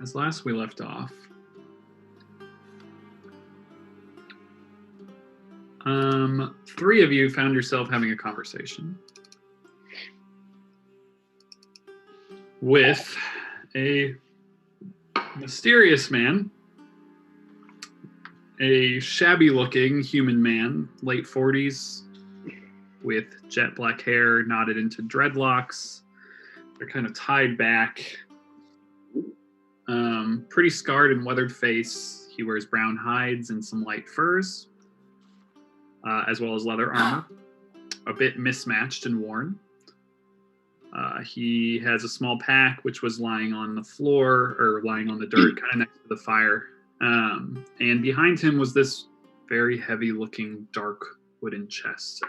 as last we left off, three of you found yourself having a conversation with a mysterious man, a shabby-looking human man, late 40s, with jet black hair knotted into dreadlocks. They're kind of tied back. Pretty scarred and weathered face. He wears brown hides and some light furs, as well as leather armor, a bit mismatched and worn. He has a small pack which was lying on the floor, or lying on the dirt, kind of next to the fire. And behind him was this very heavy-looking, dark wooden chest.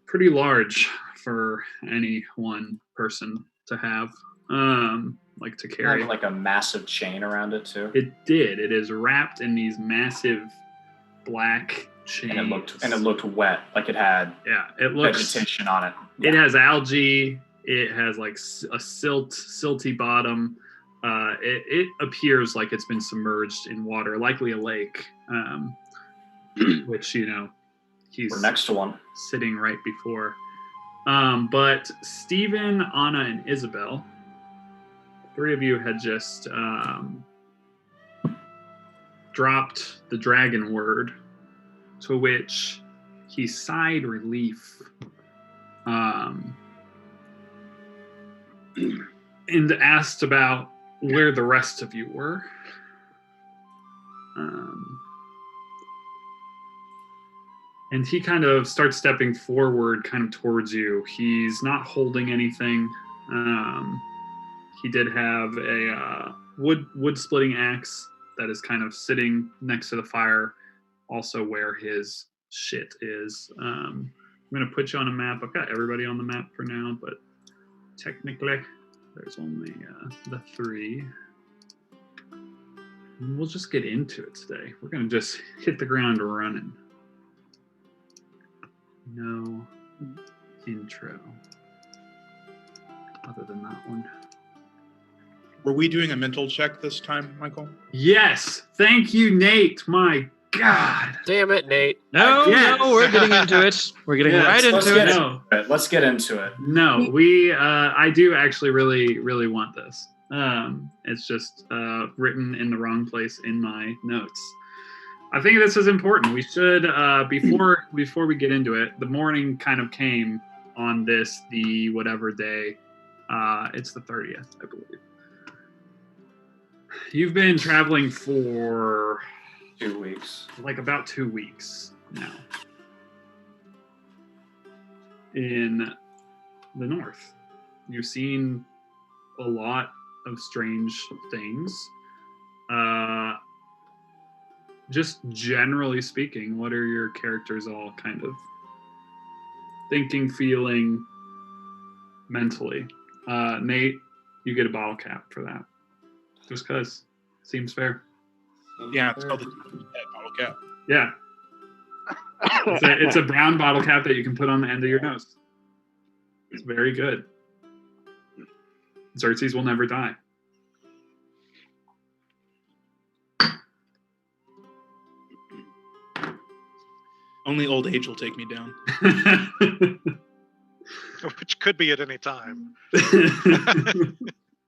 Pretty large for any one person to have, like to carry. Like a massive chain around it too. It did. It is wrapped in these massive black chains. And it looked wet, like it had it looks vegetation on it. It has algae. It has like a silty bottom. It appears like it's been submerged in water, likely a lake, which, he's We're next to one. sitting right before. But Stephen, Anna, and Isabel, three of you had just dropped the dragon word, to which he sighed relief. And asked about where the rest of you were. And he kind of starts stepping forward kind of towards you. He's not holding anything. He did have a wood splitting axe that is kind of sitting next to the fire, also where his shit is. I'm going to put you on a map. I've got everybody on the map for now, but technically there's only the three. And we'll just get into it today. We're going to just hit the ground running. No intro other than that one. Were we doing a mental check this time, Michael? Yes. Thank you, Nate. My God. Damn it, Nate. No, we're getting into it. We're getting right into it. No. Let's get into it. No, I do actually really, really want this. It's just written in the wrong place in my notes. I think this is important. We should, before we get into it, the morning kind of came on the whatever day. It's the 30th, I believe. You've been traveling for 2 weeks. Like about 2 weeks now. In the north. You've seen a lot of strange things. Just generally speaking, what are your characters all kind of thinking, feeling, mentally? Nate, you get a bottle cap for that. Just because. Seems fair. Yeah, it's called the bottle cap. Yeah. It's a brown bottle cap that you can put on the end of your nose. It's very good. Xerxes will never die. Only old age will take me down. Which could be at any time.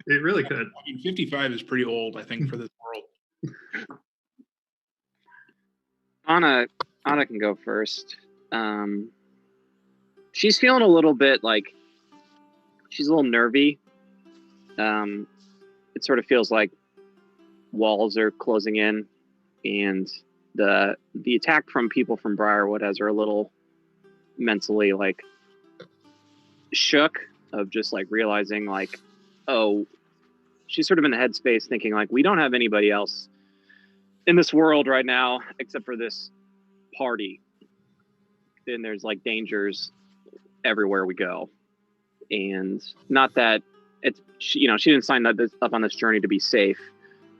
It really could. I mean, 55 is pretty old, I think, for this world. Anna can go first. She's feeling a little bit like she's a little nervy. It sort of feels like walls are closing in, and the attack from people from Briarwood has her a little mentally like shook of just like realizing like, oh, she's sort of in the headspace thinking like, we don't have anybody else in this world right now except for this party, and there's like dangers everywhere we go. And not that it's, she didn't sign up on this journey to be safe,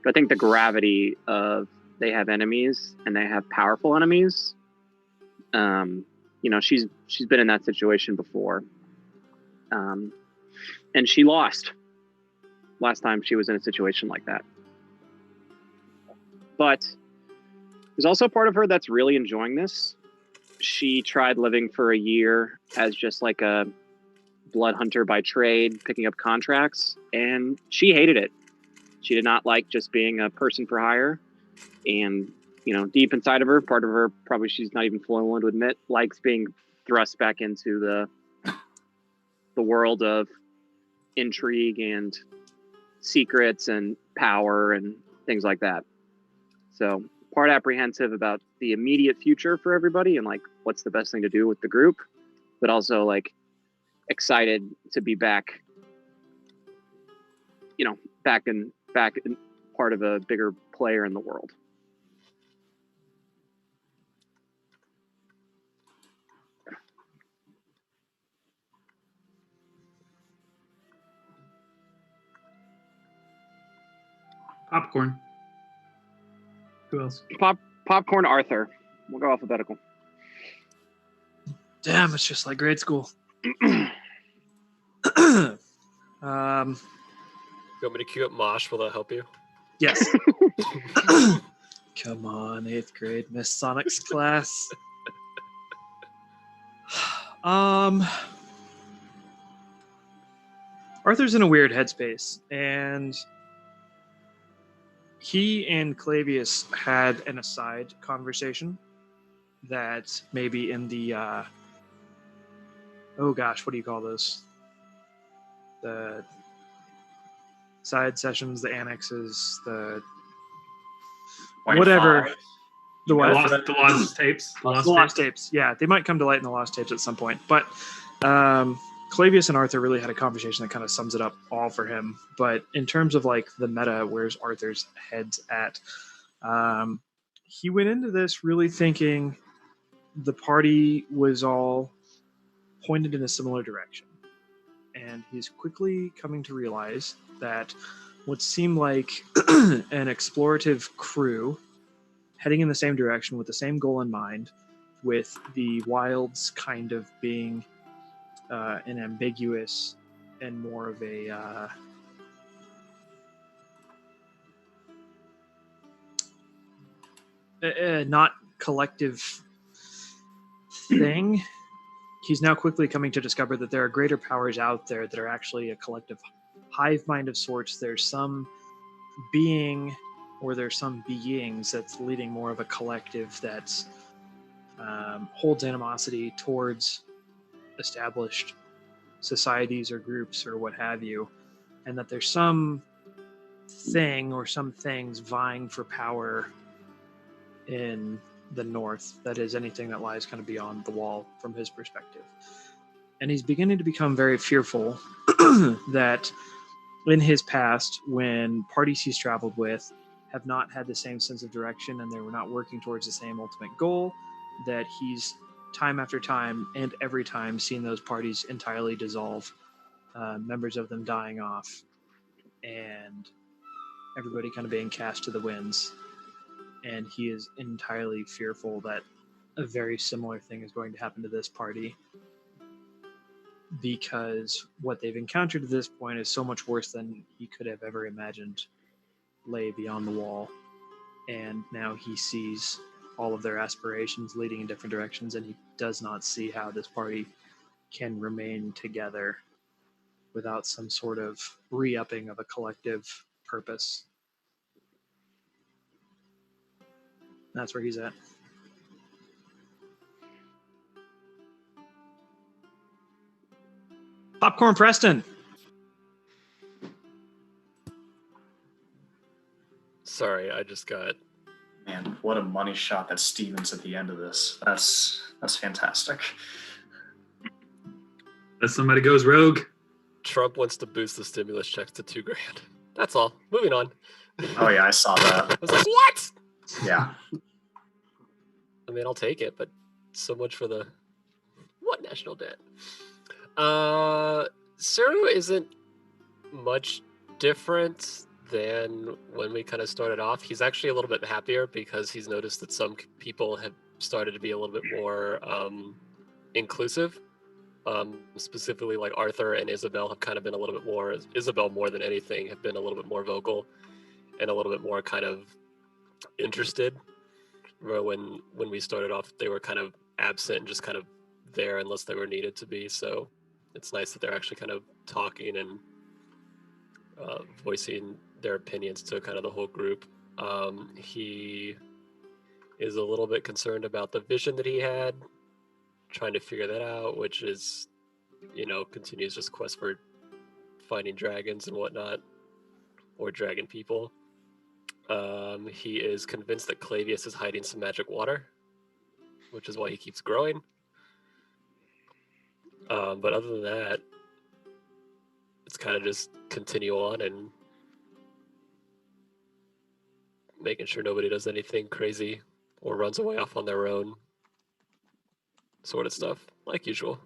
but I think the gravity of they have enemies and they have powerful enemies. She's been in that situation before, and she lost. last time she was in a situation like that. But there's also part of her that's really enjoying this. She tried living for a year as just like a blood hunter by trade, picking up contracts, and she hated it. She did not like just being a person for hire. And, you know, deep inside of her, part of her, probably she's not even fully willing to admit, likes being thrust back into the world of intrigue and secrets and power and things like that. So part apprehensive about the immediate future for everybody and like what's the best thing to do with the group, but also like excited to be back, you know, back in part of a bigger player in the world. Popcorn. Who else? Popcorn Arthur. We'll go alphabetical. Damn, it's just like grade school. You want me to queue up Mosh? Will that help you? Yes. Come on, 8th grade Miss Sonic's class. Arthur's in a weird headspace, and he and Clavius had an aside conversation that maybe in the oh gosh, what do you call those? The side sessions, the annexes, the Point whatever. five. The what? The lost tapes. The lost tapes. Yeah, they might come to light in the lost tapes at some point. But Clavius and Arthur really had a conversation that kind of sums it up all for him. But in terms of like the meta, where's Arthur's head's at? He went into this really thinking the party was all pointed in a similar direction. And he's quickly coming to realize that what seemed like an explorative crew heading in the same direction with the same goal in mind, with the wilds kind of being an ambiguous and more of a not collective thing. He's now quickly coming to discover that there are greater powers out there that are actually a collective hive mind of sorts. There's some being, or there's some beings that's leading more of a collective that's holds animosity towards established societies or groups or what have you, and that there's some thing or some things vying for power in the north that is anything that lies kind of beyond the wall from his perspective. And he's beginning to become very fearful that in his past, when parties he's traveled with have not had the same sense of direction and they were not working towards the same ultimate goal, that he's time after time and every time seen those parties entirely dissolve, members of them dying off, and everybody kind of being cast to the winds. And he is entirely fearful that a very similar thing is going to happen to this party, because what they've encountered at this point is so much worse than he could have ever imagined lay beyond the wall. And now he sees all of their aspirations leading in different directions, and he does not see how this party can remain together without some sort of re-upping of a collective purpose. That's where he's at. Popcorn Preston. Sorry, I just got. Man, what a money shot that Stevens at the end of this. That's fantastic. As somebody goes rogue. Trump wants to boost the stimulus checks to $2,000. That's all. Moving on. Oh yeah, I saw that. I was like, what? Yeah. I mean, I'll take it, but so much for the what national debt? Saru isn't much different than when we kind of started off. He's actually a little bit happier because he's noticed that some people have started to be a little bit more inclusive Specifically, like Arthur and Isabel have kind of been a little bit more. Isabel more than anything have been a little bit more vocal, and a little bit more kind of interested. Where when we started off, they were kind of absent and just kind of there unless they were needed to be. So it's nice that they're actually kind of talking and voicing their opinions to kind of the whole group. He is a little bit concerned about the vision that he had, trying to figure that out, which is, continues just quest for finding dragons and whatnot, or dragon people. He is convinced that Clavius is hiding some magic water, which is why he keeps growing. But other than that, it's kind of just continue on and making sure nobody does anything crazy or runs away off on their own, sort of stuff, like usual.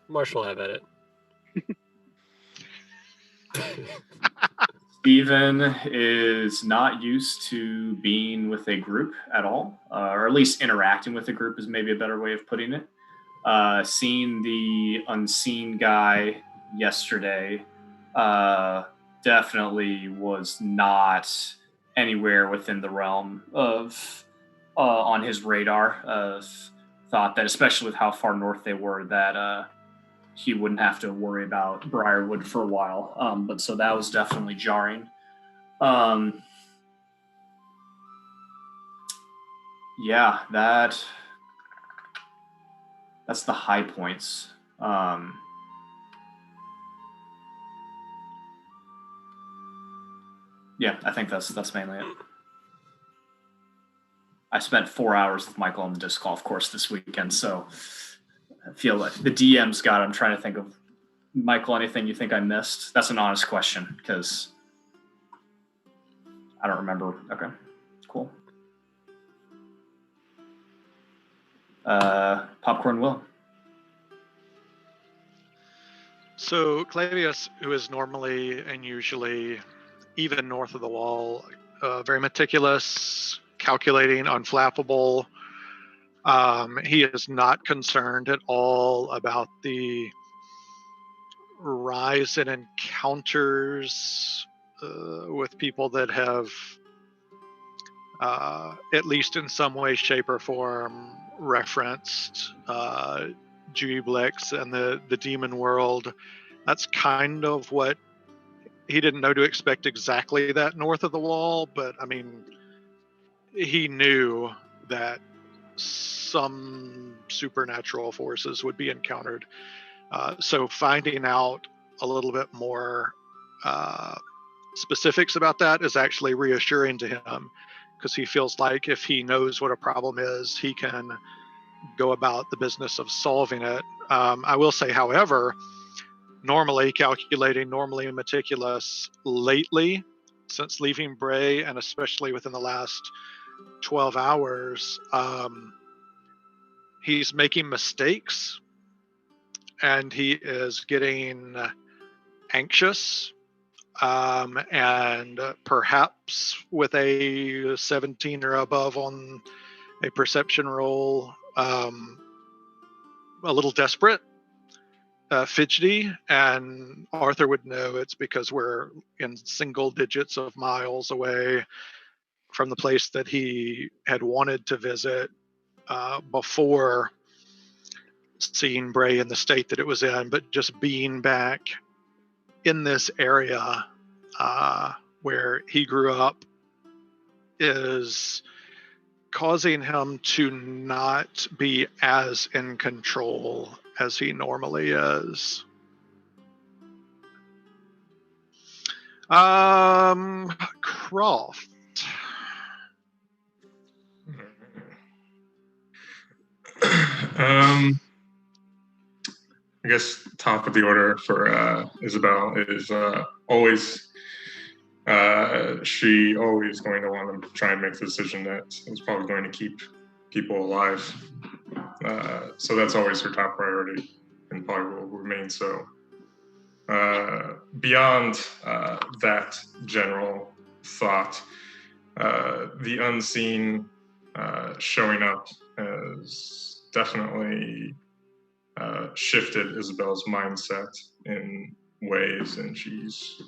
Marshall, have at it. Steven is not used to being with a group at all, or at least interacting with a group is maybe a better way of putting it. Seeing the unseen guy yesterday definitely was not anywhere within the realm of on his radar. Thought that, especially with how far north they were, that he wouldn't have to worry about Briarwood for a while. But so that was definitely jarring. Yeah, that's the high points. Yeah, I think that's mainly it. I spent 4 hours with Michael on the disc golf course this weekend, so I feel like the DM's got it. I'm trying to think of, Michael, anything you think I missed? That's an honest question, because I don't remember. Okay, cool. Popcorn Will. So Clavius, who is normally and usually even north of the wall, very meticulous, calculating, unflappable. He is not concerned at all about the rise in encounters with people that have, at least in some way, shape, or form, referenced Jublix and the demon world. That's kind of what he didn't know to expect exactly that north of the wall, but I mean, he knew that some supernatural forces would be encountered. So finding out a little bit more specifics about that is actually reassuring to him, because he feels like if he knows what a problem is, he can go about the business of solving it. I will say, however, normally calculating, normally meticulous, lately, since leaving Bray, and especially within the last 12 hours, he's making mistakes, and he is getting anxious, and perhaps with a 17 or above on a perception roll, a little desperate, fidgety, and Arthur would know it's because we're in single digits of miles away from the place that he had wanted to visit before seeing Bray in the state that it was in, but just being back in this area where he grew up is causing him to not be as in control as he normally is. Croft. I guess top of the order for Isabel is always she always going to want to try and make the decision that is probably going to keep people alive. So that's always her top priority, and probably will remain so. beyond that general thought, the unseen showing up has definitely shifted Isabel's mindset in ways, and she's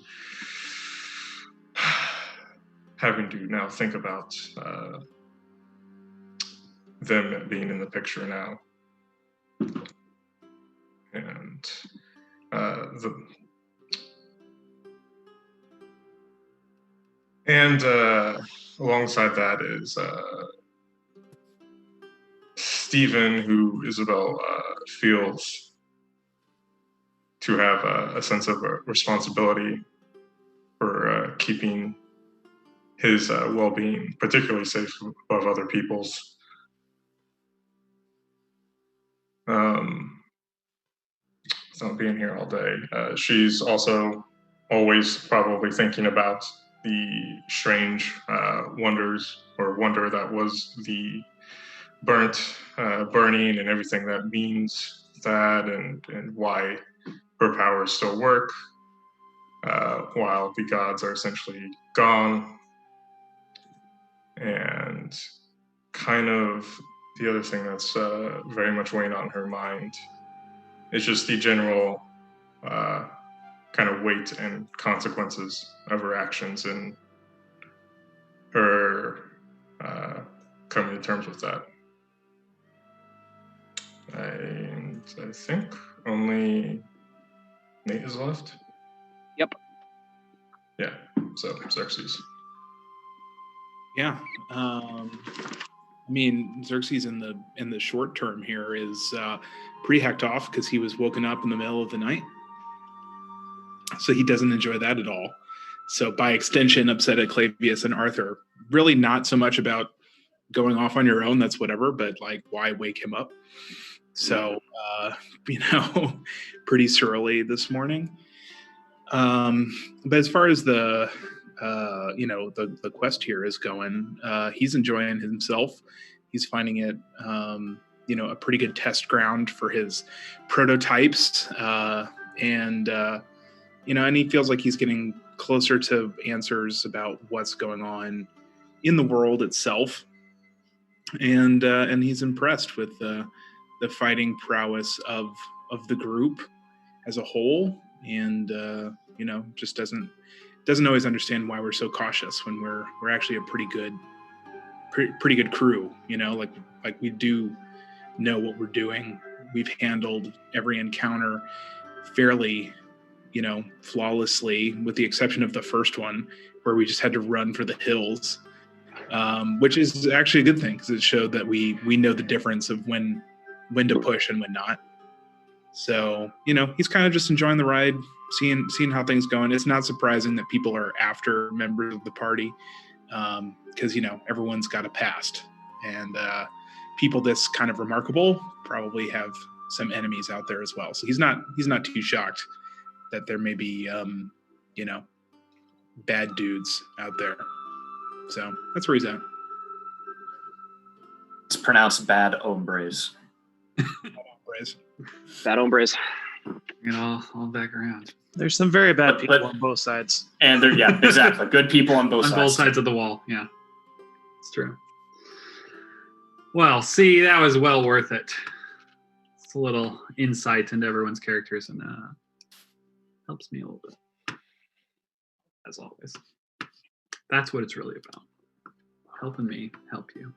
having to now think about them being in the picture now. And alongside that is Stephen, who Isabel feels to have a sense of responsibility for keeping his well-being particularly safe above other people's. Without being here all day, she's also always probably thinking about the strange wonder that was the burning and everything that means that, and why her powers still work while the gods are essentially gone. And kind of the other thing that's very much weighing on her mind is just the general kind of weight and consequences of her actions, and her coming to terms with that. And I think only Nate is left. Yep. Yeah, so Xerxes. Yeah. I mean, Xerxes in the short term here is pretty hacked off because he was woken up in the middle of the night. So he doesn't enjoy that at all. So by extension, upset at Clavius and Arthur. Really not so much about going off on your own, that's whatever, but like, why wake him up? So, pretty surly this morning. But as far as the quest here is going, he's enjoying himself. He's finding it, a pretty good test ground for his prototypes. And he feels like he's getting closer to answers about what's going on in the world itself. And he's impressed with the fighting prowess of the group as a whole. And, just doesn't always understand why we're so cautious when we're actually a pretty good crew, like we do know what we're doing. We've handled every encounter fairly, flawlessly, with the exception of the first one where we just had to run for the hills, which is actually a good thing because it showed that we know the difference of when to push and when not. So, he's kind of just enjoying the ride, seeing how things going. It's not surprising that people are after members of the party because, everyone's got a past, and people this kind of remarkable probably have some enemies out there as well. So he's not too shocked that there may be, bad dudes out there. So that's where he's at. It's pronounced bad hombres. Bad hombres. All back around. There's some very bad people on both sides. And yeah, exactly. Good people on both sides. On both sides of the wall, yeah. It's true. Well, see, that was well worth it. It's a little insight into everyone's characters, and helps me a little bit. As always. That's what it's really about. Helping me help you.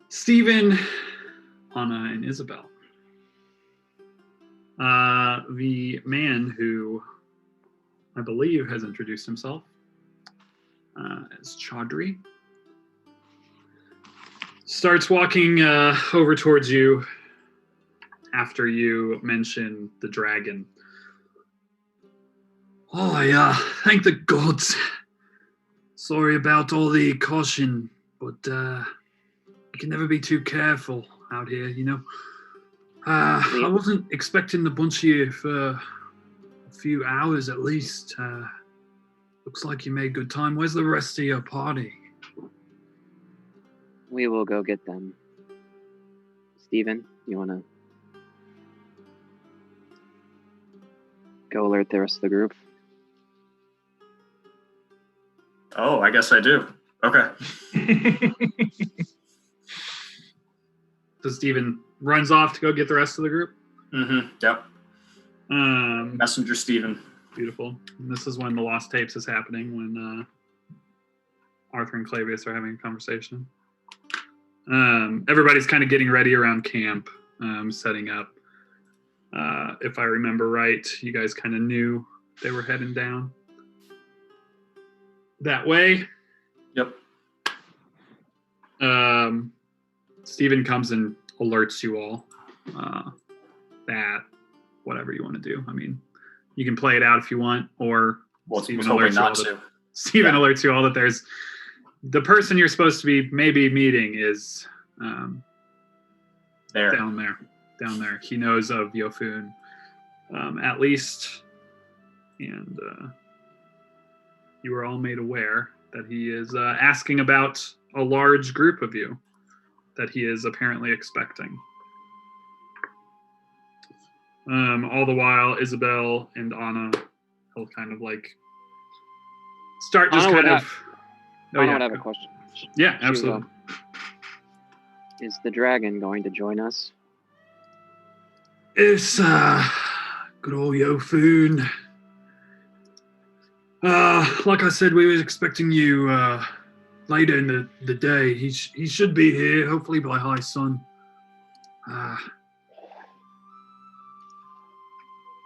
Stephen, Anna, and Isabel. The man who I believe has introduced himself as Chaudhry starts walking over towards you after you mention the dragon. Oh, yeah, thank the gods. Sorry about all the caution, but you can never be too careful out here, I wasn't expecting the bunch of you for a few hours at least. Looks like you made good time. Where's the rest of your party? We will go get them. Stephen, you want to go alert the rest of the group? Oh, I guess I do. Okay. So Steven runs off to go get the rest of the group. Mm-hmm. Yep. Messenger Steven. Beautiful. And this is when the Lost Tapes is happening, when Arthur and Clavius are having a conversation. Everybody's kind of getting ready around camp, setting up. If I remember right, you guys kind of knew they were heading down that way. Yep. Steven comes and alerts you all that whatever you want to do. I mean, you can play it out if you want, or Well, Steven was hoping alerts you not all to. Steven Yeah. alerts you all that there's the person you're supposed to be maybe meeting is There. down there. He knows of Yofun, at least, and you were all made aware that he is asking about a large group of you that he is apparently expecting. All the while, Isabel and Anna will kind of like start just Anna would kind of. I would have a question. Yeah, She, absolutely. Is the dragon going to join us? It's good old Yofun. Like I said, we was expecting you later in the day. He should be here, hopefully by high sun.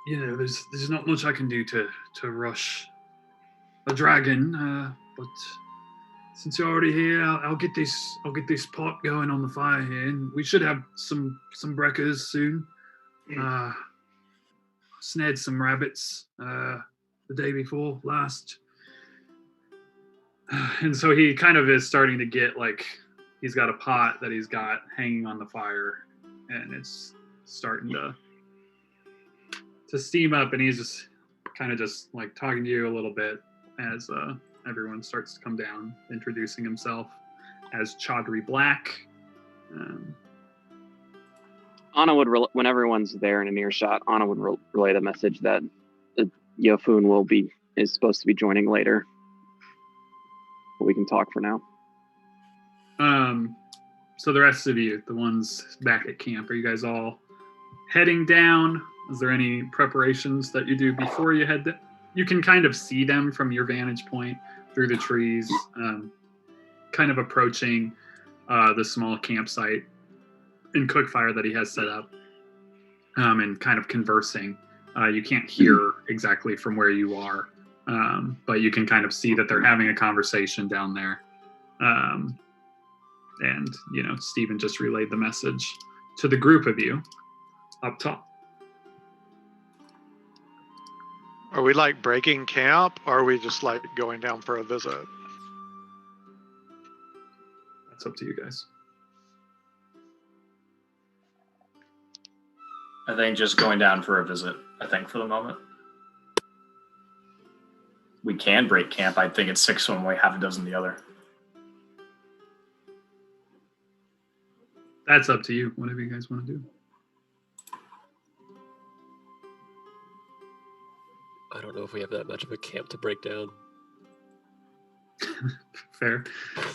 There's not much I can do to rush a dragon, but since you're already here, I'll get this pot going on the fire here, and we should have some breakers soon. Snared some rabbits the day before last, and so he kind of is starting to get like he's got a pot that he's got hanging on the fire, and it's starting to steam up, and he's just kind of just like talking to you a little bit as everyone starts to come down, introducing himself as Chaudhry Black. Anna would, when everyone's there in an earshot, Anna would relay the message that Yofun is supposed to be joining later. But we can talk for now. So the rest of you, the ones back at camp, are you guys all heading down? Is there any preparations that you do before you head down? You can kind of see them from your vantage point through the trees, kind of approaching the small campsite and cookfire that he has set up, and kind of conversing. You can't hear exactly from where you are, but you can kind of see that they're having a conversation down there. And, Steven just relayed the message to the group of you up top. Are we like breaking camp, or are we just like going down for a visit? That's up to you guys. I think just going down for a visit, for the moment. We can break camp. I think it's 6 one way, half a dozen the other. That's up to you, whatever you guys want to do. I don't know if we have that much of a camp to break down. Fair.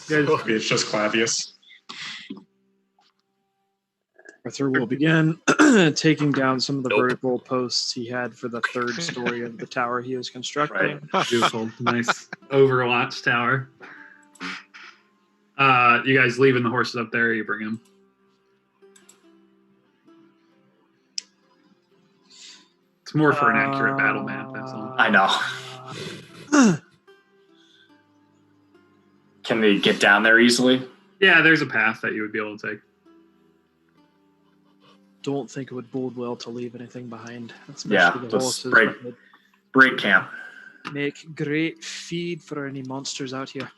You guys, Maybe it's just Clavius. Arthur will begin taking down some of the vertical posts he had for the third story of the tower he was constructing. beautiful, nice Overwatch tower. You guys leaving the horses up there, or you bring them? It's more for an accurate battle map, that's all. I know. Can we get down there easily? Yeah, there's a path that you would be able to take. Don't think it would bode well to leave anything behind, especially Yeah, the let's horses. break- that would Break camp. make great feed for any monsters out here.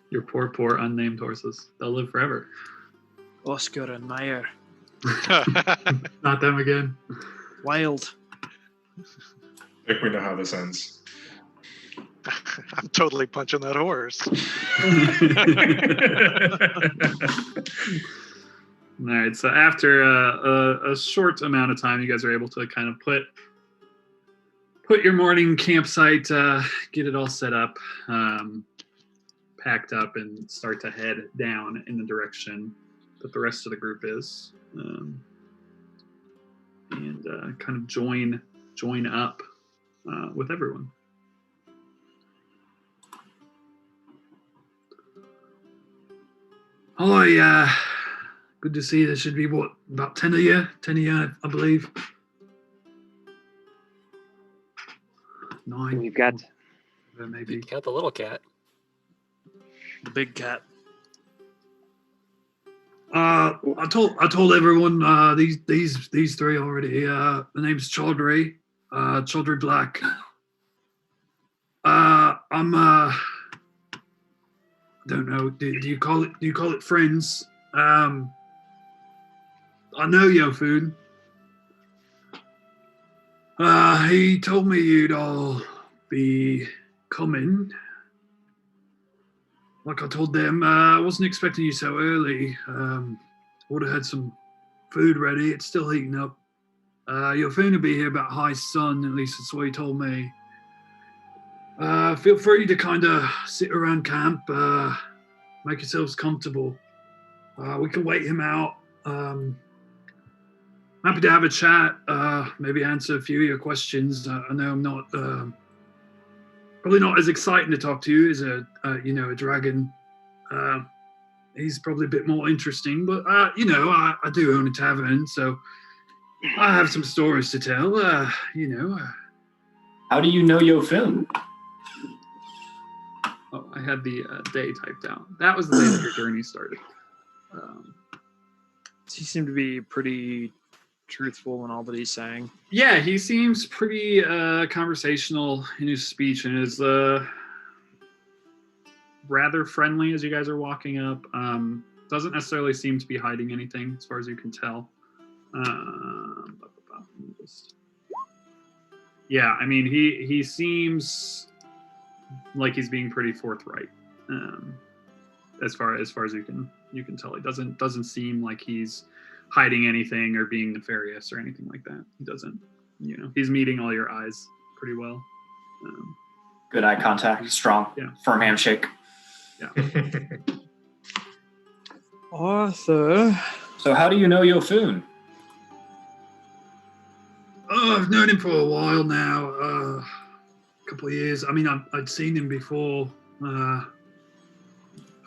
Your poor unnamed horses. They'll live forever. Oscar and Meyer, Not them again. wild. I think we know how this ends. I'm totally punching that horse. All right, so after a short amount of time, you guys are able to kind of put put your morning campsite, get it all set up, packed up, and start to head down in the direction that the rest of the group is, and kind of join up with everyone. Hi, good to see you. There should be, about 10 of you? 10 of you, I believe. 9. We've got Maybe. Count the little cat. The big cat. I told everyone these three already. The name's Chaudhry, Chaudhry Black. I'm I don't know. Do you call it friends? I know Yofun. He told me you'd all be coming. Like I told them, I wasn't expecting you so early. Would have had some food ready. It's still heating up. Yofun will be here about high sun, at least that's what he told me. Feel free to kind of sit around camp, make yourselves comfortable. We can wait him out. Happy to have a chat, maybe answer a few of your questions. I know I'm not probably not as exciting to talk to you as a dragon. He's probably a bit more interesting, but I do own a tavern, so I have some stories to tell. How do you know Yofun? Oh, I had the day typed out. That was the day that your journey started. He seemed to be pretty truthful in all that he's saying. Yeah, he seems pretty conversational in his speech and is rather friendly as you guys are walking up. Doesn't necessarily seem to be hiding anything as far as you can tell. Yeah, I mean, he seems like he's being pretty forthright. As far as you can tell, it doesn't seem like he's hiding anything or being nefarious or anything like that. He doesn't, he's meeting all your eyes pretty well. Good eye contact, strong, firm handshake. Yeah. Arthur. So how do you know Yofun? Oh, I've known him for a while now, a couple of years. I mean, I'd seen him before.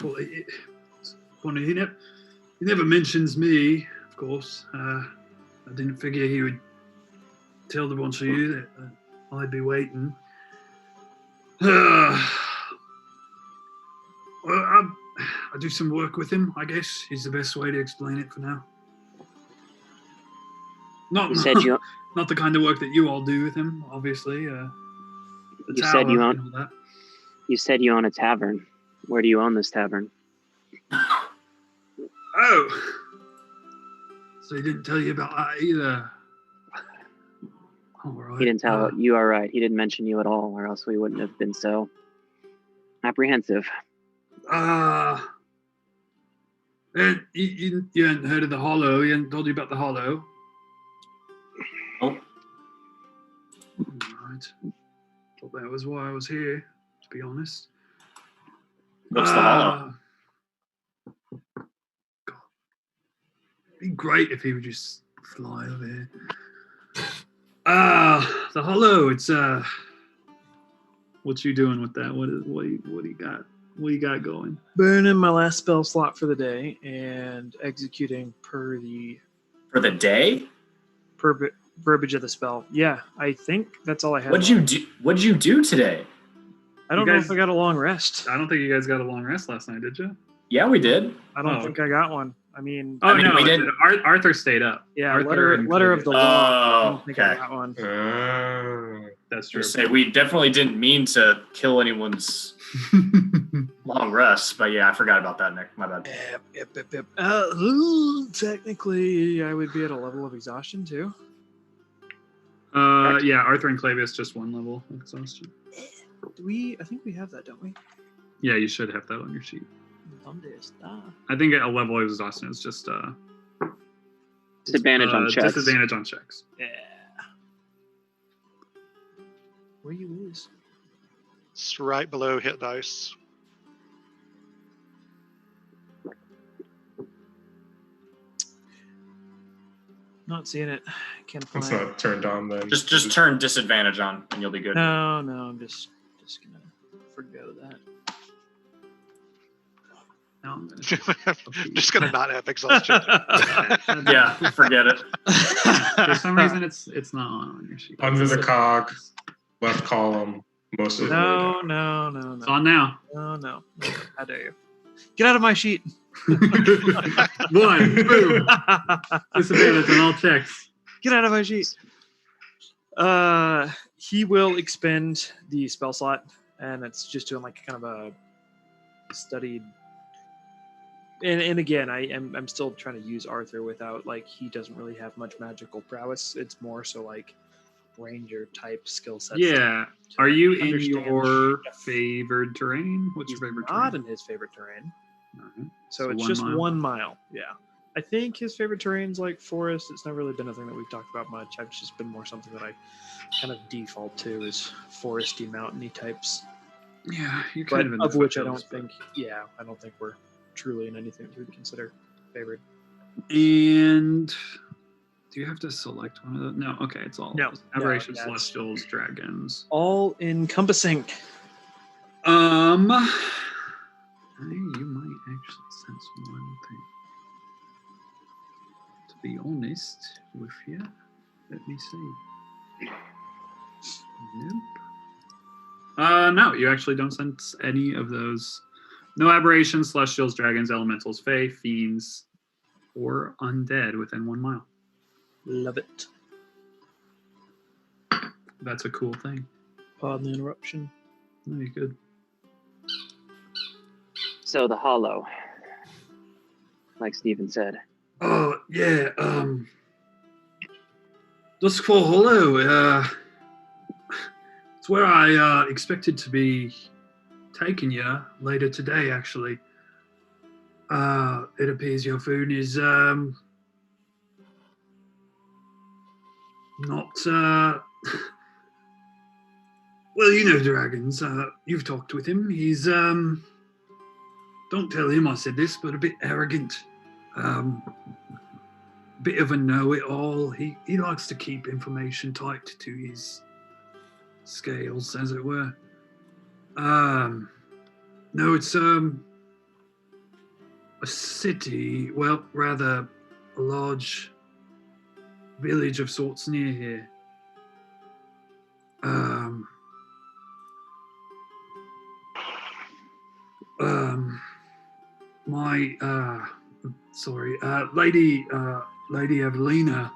It's funny, he never mentions me, of course. I didn't figure he would tell the bunch of you that I'd be waiting. Well, I do some work with him, I guess, is the best way to explain it for now. Not the kind of work that you all do with him, obviously. You said you own a tavern. Where do you own this tavern? Oh, so he didn't tell you about that either. All right. He didn't tell you. Are right. He didn't mention you at all, or else we wouldn't have been so apprehensive. And you hadn't heard of the Hollow. He hadn't told you about the Hollow. Oh. Right. Thought that was why I was here, to be honest. What's the Hollow? God. It'd be great if he would just fly over here. The Hollow, it's what you doing with that? What do you got? What you got going? Burning my last spell slot for the day and executing per the day? Verbiage of the spell. Yeah, I think that's all I had. What'd you do today? I don't know if I got a long rest. I don't think you guys got a long rest last night, did you? Yeah, we did. I don't think I got one. I mean, no, we didn't. Arthur stayed up. Yeah, Arthur letter of the law. I Oh, don't think I got one. That's true. Say we definitely didn't mean to kill anyone's long rest, but yeah, I forgot about that, Nick. My bad. Yep. Technically, I would be at a level of exhaustion too. Yeah, Arthur and Clavius just one level of exhaustion. I think we have that, don't we? Yeah, you should have that on your sheet. ¿Dónde está? I think a level of exhaustion is just Disadvantage on checks. Disadvantage on checks. Yeah. Where you lose? It's right below hit dice. Not seeing it. Can't apply. It's not turned on then. Just turn disadvantage on, and you'll be good. No, I'm just gonna forgo that. No, I'm gonna Just gonna not have exhaustion. Yeah, forget it. For some reason, it's not on your sheet. Under the cog, left column, most of the way No, down. It's on now. No. How dare you? Get out of my sheet. 1, boom. Disadvantage on all checks. Get out of my sheet. He will expend the spell slot, and it's just doing like kind of a studied. And again, I'm still trying to use Arthur without, like, he doesn't really have much magical prowess. It's more so like ranger type skill sets. Yeah. Are you in understand your shift. favored terrain? What's your favorite Not terrain? in his favorite terrain. Alright. So it's 1 just mile. 1 mile. Yeah. I think his favorite terrain's like forest. It's never really been a thing that we've talked about much. I've just been more something that I kind of default to is foresty, mountainy types. Yeah, you're But kind of in of the which I foothills, don't think, I don't think we're truly in anything that we would consider favored. And do you have to select one of those? No, okay, it's all No, aberrations, no, that's- celestials, dragons. All encompassing. You might actually sense one thing. To be honest with you, let me see. Nope. No, you actually don't sense any of those. No aberrations, celestials, dragons, elementals, fae, fiends, or undead within 1 mile. Love it. That's a cool thing. Pardon the interruption. No, you're good. So the hollow, like Stephen said. Oh, yeah, Duskfall Hollow, it's where I expected to be taking you later today, actually. It appears your food is, not, well, you know Dragons, you've talked with him. He's, don't tell him I said this, but a bit arrogant. Bit of a know-it-all. He likes to keep information tight to his scales, as it were. No, it's a city, well, rather a large village of sorts near here. Lady Evelina,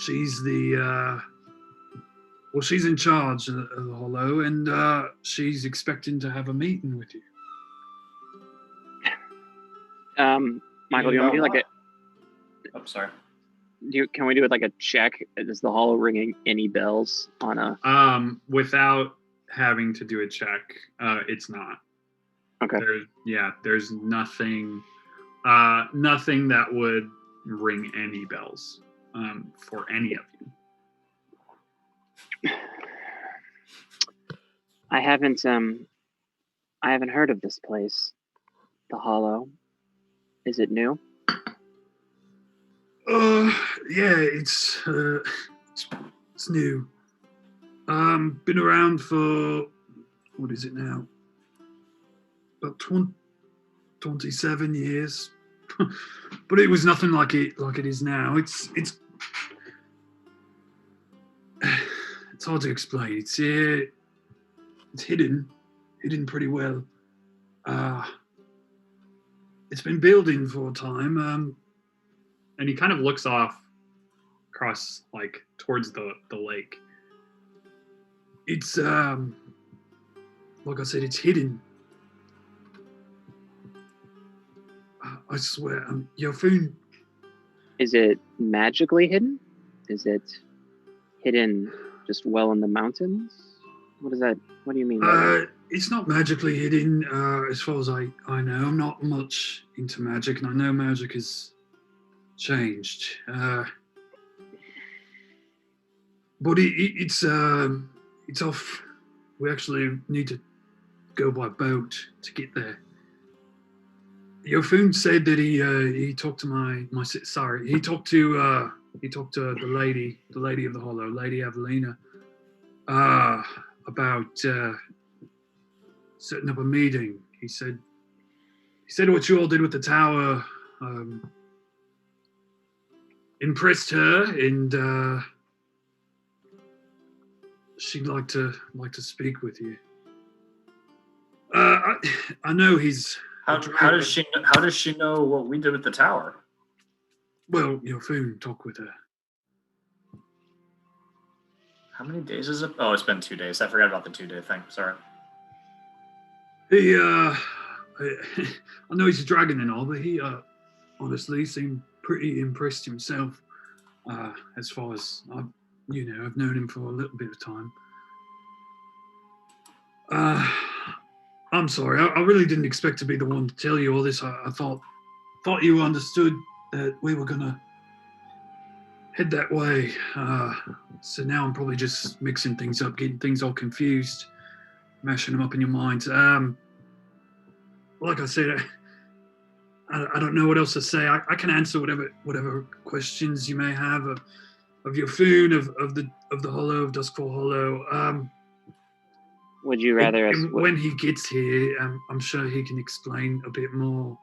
she's the, well, she's in charge of the Hollow, and she's expecting to have a meeting with you. Michael, do you want me to do like Oh, sorry. can we do it like a check? Is the hollow ringing any bells on a? Without having to do a check, it's not. Okay. There's nothing, nothing that would ring any bells, for any of you. I haven't heard of this place, the Hollow. Is it new? Yeah, it's new. Been around for, what is it now? About 27 years. But it was nothing like it is now. It's hard to explain. It's hidden pretty well. It's been building for a time. And he kind of looks off across, like, towards the lake. It's like I said, it's hidden. I swear, your phone. Is it magically hidden? Is it hidden just well in the mountains? What is that? What do you mean? by that? It's not magically hidden, as far as I know. I'm not much into magic, and I know magic has changed. But it's It's off. We actually need to go by boat to get there. Yofun said that he talked to he talked to the lady of the Hollow, Lady Avelina, about setting up a meeting. He said what you all did with the tower impressed her, and she'd like to speak with you. I know he's. How does she know what we did with the tower? Well, Yofun talk with her. How many days is it? Oh, it's been 2 days. I forgot about the 2-day thing. Sorry. He I know he's a dragon and all, but he honestly seemed pretty impressed himself. As far as I've known him for a little bit of time. I'm sorry. I really didn't expect to be the one to tell you all this. I thought you understood that we were gonna head that way. So now I'm probably just mixing things up, getting things all confused, mashing them up in your mind. Like I said, I don't know what else to say. I can answer whatever questions you may have of Yofun, of the Hollow, of Duskfall Hollow. Would you rather us? When he gets here, I'm sure he can explain a bit more.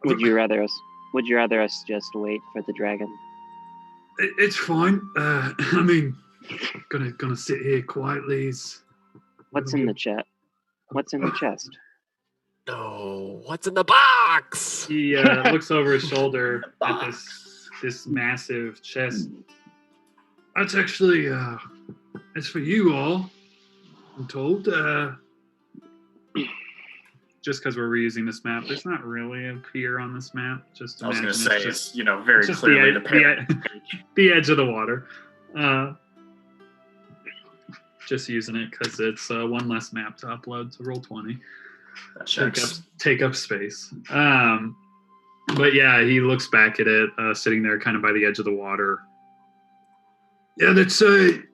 Would you rather us just wait for the dragon? It's fine. I mean, gonna sit here quietly. What's in the chest? What's in the chest? No, what's in the box? He looks over his shoulder at this massive chest. That's actually it's for you all, I'm told. Just because we're reusing this map, there's not really a pier on this map. Just I was going to imagine say, it's it's very just clearly the edge of the water. Just using it because it's one less map to upload to Roll20. Take up space. But yeah, he looks back at it, sitting there kind of by the edge of the water. Yeah, that's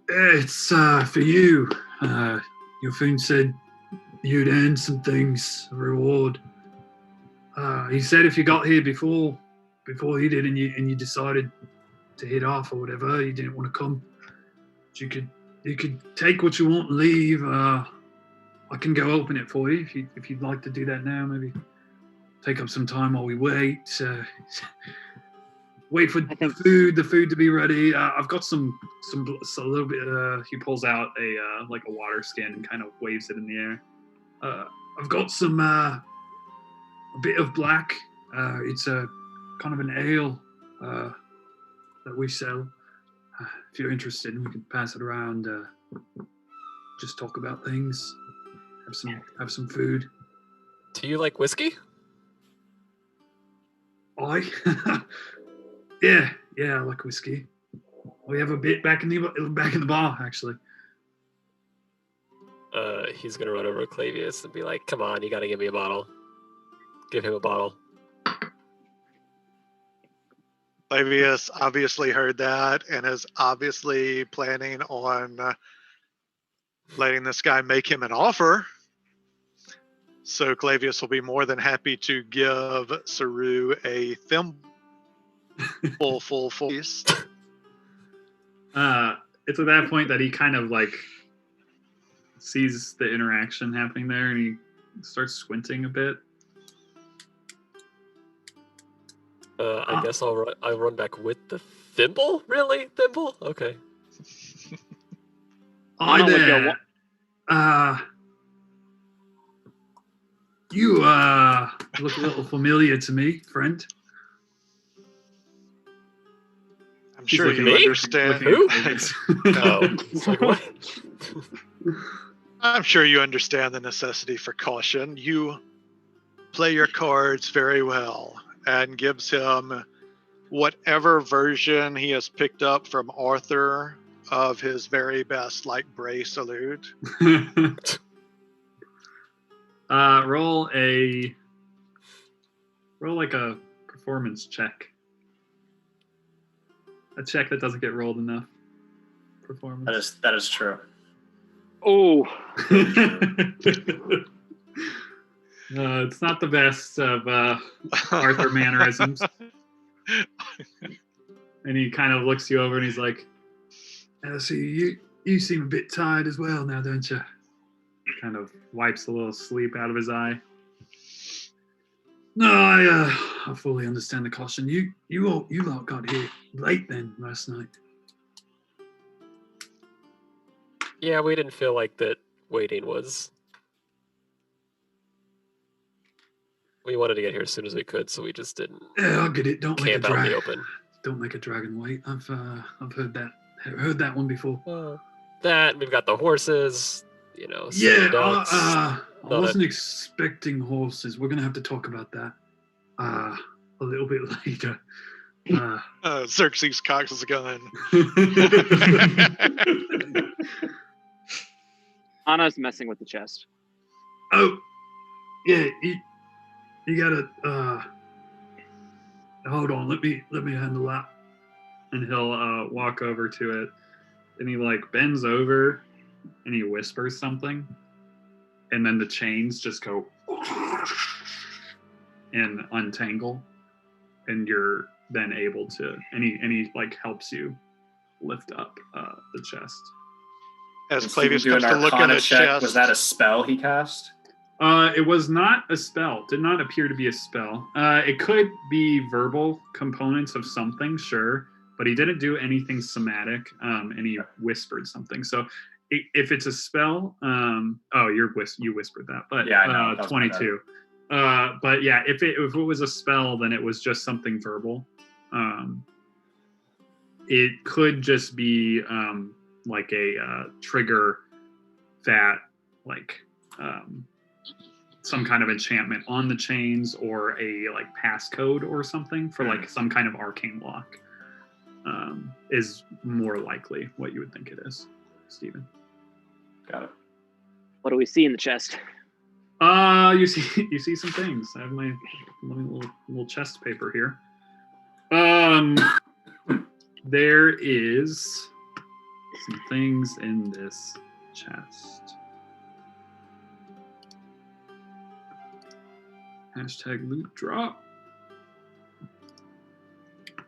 it's for you. Yofun said you'd earn some things, a reward. He said if you got here before he did, and you decided to head off or whatever, you didn't want to come, you could take what you want and leave. I can go open it for you if you'd like to do that now. Maybe take up some time while we wait. Wait for the food to be ready. I've got a little bit. He pulls out a water skin and kind of waves it in the air. I've got some a bit of black. It's a kind of an ale that we sell. If you're interested, we can pass it around. Just talk about things. Have some food. Do you like whiskey? Yeah, I like whiskey. We have a bit back in the bar, actually. He's gonna run over to Clavius and be like, "Come on, you gotta give me a bottle." Give him a bottle. Clavius obviously heard that and is obviously planning on letting this guy make him an offer. So Clavius will be more than happy to give Saru a full feast. It's at that point that he kind of sees the interaction happening there, and he starts squinting a bit. I guess I'll run back with the thimble. Really, thimble? Okay. Hi there. You look a little familiar to me, friend. I'm sure you me? understand. Who? Oh, it's like, what? I'm sure you understand the necessity for caution. You play your cards very well, and gives him whatever version he has picked up from Arthur of his very best, Bray salute. Roll a performance check. A check that doesn't get rolled enough. performance. That is true. Oh, It's not the best of Arthur mannerisms. And he kind of looks you over and he's like, see, you seem a bit tired as well now, don't you? Kind of wipes a little sleep out of his eye. No, I fully understand the caution. You all got here late then last night. Yeah, we didn't feel like that waiting was. We wanted to get here as soon as we could, so we just didn't Yeah, I'll get it. Don't make a camp out in the dragon. open. Don't make a dragon wait. I've heard that one before. That we've got the horses, Yeah, silly ducks. I Not wasn't expecting horses. We're gonna have to talk about that a little bit later. Xerxes cocks his gun. Anna's messing with the chest. Oh, yeah. You gotta hold on. Let me handle that. And he'll walk over to it, and he like bends over, and he whispers something, and then the chains just go and untangle, and you're then able to. And he like helps you lift up the chest. As Was he Clavius doing comes to an look at Arcana his check? chest. Was that a spell he cast? It was not a spell. Did not appear to be a spell. It could be verbal components of something, sure, but he didn't do anything somatic, and he whispered something. So if it's a spell, you whispered that, but Yeah, I know. That was my 22. But yeah, if it was a spell, then it was just something verbal. It could just be like a trigger that like some kind of enchantment on the chains, or a like passcode or something for like some kind of arcane lock, is more likely what you would think it is, Stephen. Got it. What do we see in the chest? You see some things. I have my little chest paper here. There is some things in this chest. Hashtag loot drop.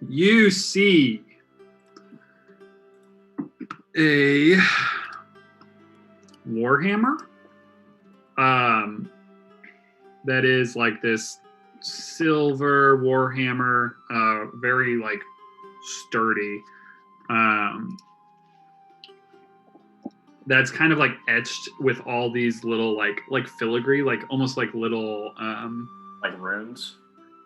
You see a warhammer. That is like this silver warhammer, very like sturdy. That's kind of like etched with all these little like filigree, like almost like little Like runes?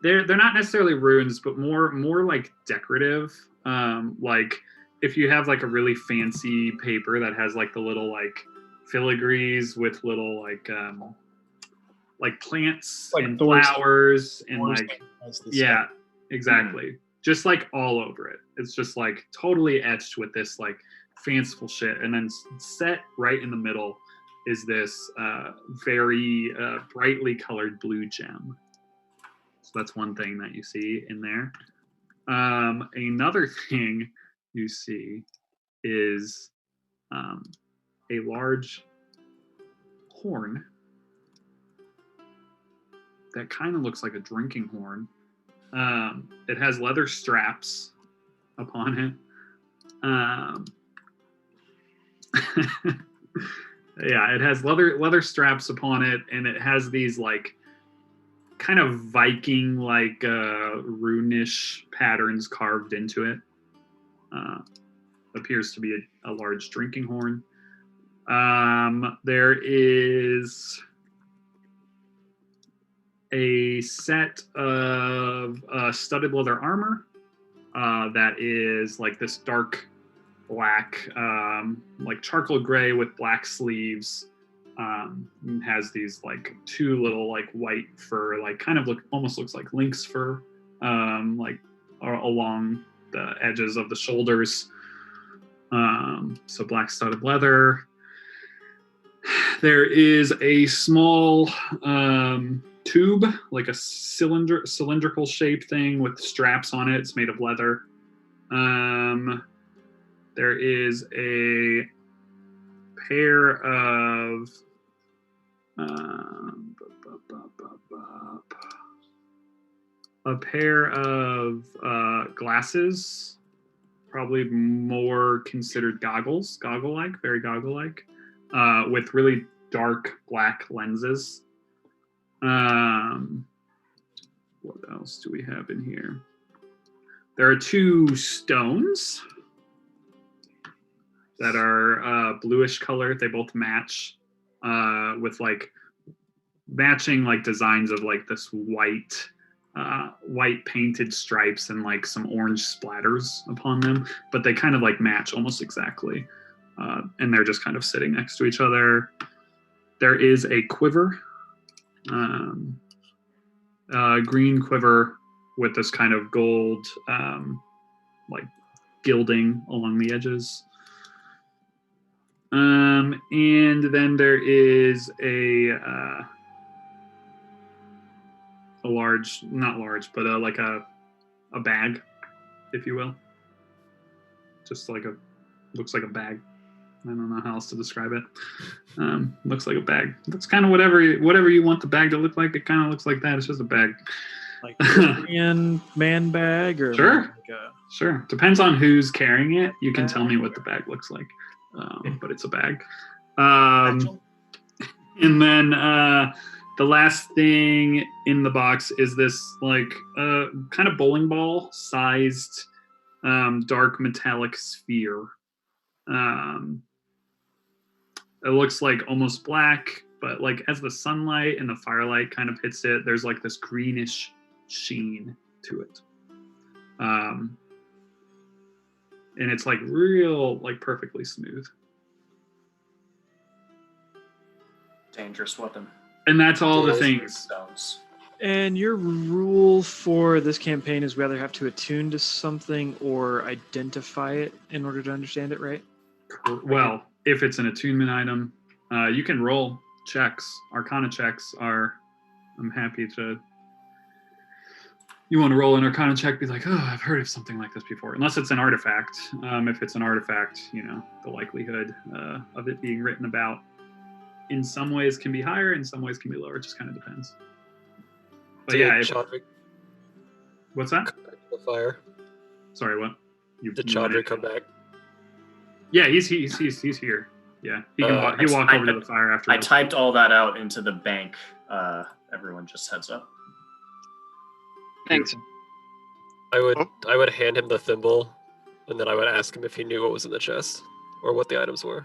they're not necessarily runes, but more like decorative. Like if you have like a really fancy paper that has like the little like filigrees with little like plants Like and Thor's- flowers and Thor's like has this yeah, stuff. exactly. Just like all over it. It's just like totally etched with this like fanciful shit, and then set right in the middle is this very brightly colored blue gem. So that's one thing that you see in there. Another thing you see is a large horn that kind of looks like a drinking horn. It has leather straps upon it. Yeah, it has leather straps upon it, and it has these like kind of Viking like runish patterns carved into it. Appears to be a large drinking horn. There is a set of studded leather armor that is like this dark black, like charcoal gray with black sleeves. And has these like two little like white fur, like kind of almost looks like lynx fur, like along the edges of the shoulders. So black studded leather. There is a small tube, like a cylindrical shaped thing with straps on it. It's made of leather. there is a pair of glasses, probably more considered goggle-like, very goggle-like, with really dark black lenses. What else do we have in here? There are 2 stones that are bluish color. They both match with like matching like designs of like this white painted stripes and like some orange splatters upon them, but they kind of like match almost exactly. And they're just kind of sitting next to each other. There is a quiver, green quiver with this kind of gold like gilding along the edges. And then there is a large, not large, but like a bag, if you will. Just like looks like a bag. I don't know how else to describe it. Looks like a bag. Looks kind of whatever you want the bag to look like. It kind of looks like that. It's just a bag. Like a man bag, or Sure. like Sure. Depends on who's carrying it. You can tell me what the bag looks like. But it's a bag. And then the last thing in the box is this like kind of bowling ball sized dark metallic sphere. It looks like almost black, but like as the sunlight and the firelight kind of hits it, there's like this greenish sheen to it. And it's like real, like perfectly smooth. Dangerous weapon. And that's all the things. Stones. And your rule for this campaign is we either have to attune to something or identify it in order to understand it, right? Well, if it's an attunement item, you can roll checks. Arcana checks are, I'm happy to, you want to roll an Arcana check, be like, oh, I've heard of something like this before. Unless it's an artifact. If it's an artifact, you know, the likelihood of it being written about in some ways can be higher, in some ways can be lower. It just kind of depends. But Did yeah, Chodrick what's that? come back to the fire? Sorry, what? Did Chodrick come back? Yeah, he's here. Yeah, he can walk. He walked over to the fire after. I typed all that out into the bank. Everyone just heads up. Thanks. I would hand him the thimble, and then I would ask him if he knew what was in the chest or what the items were.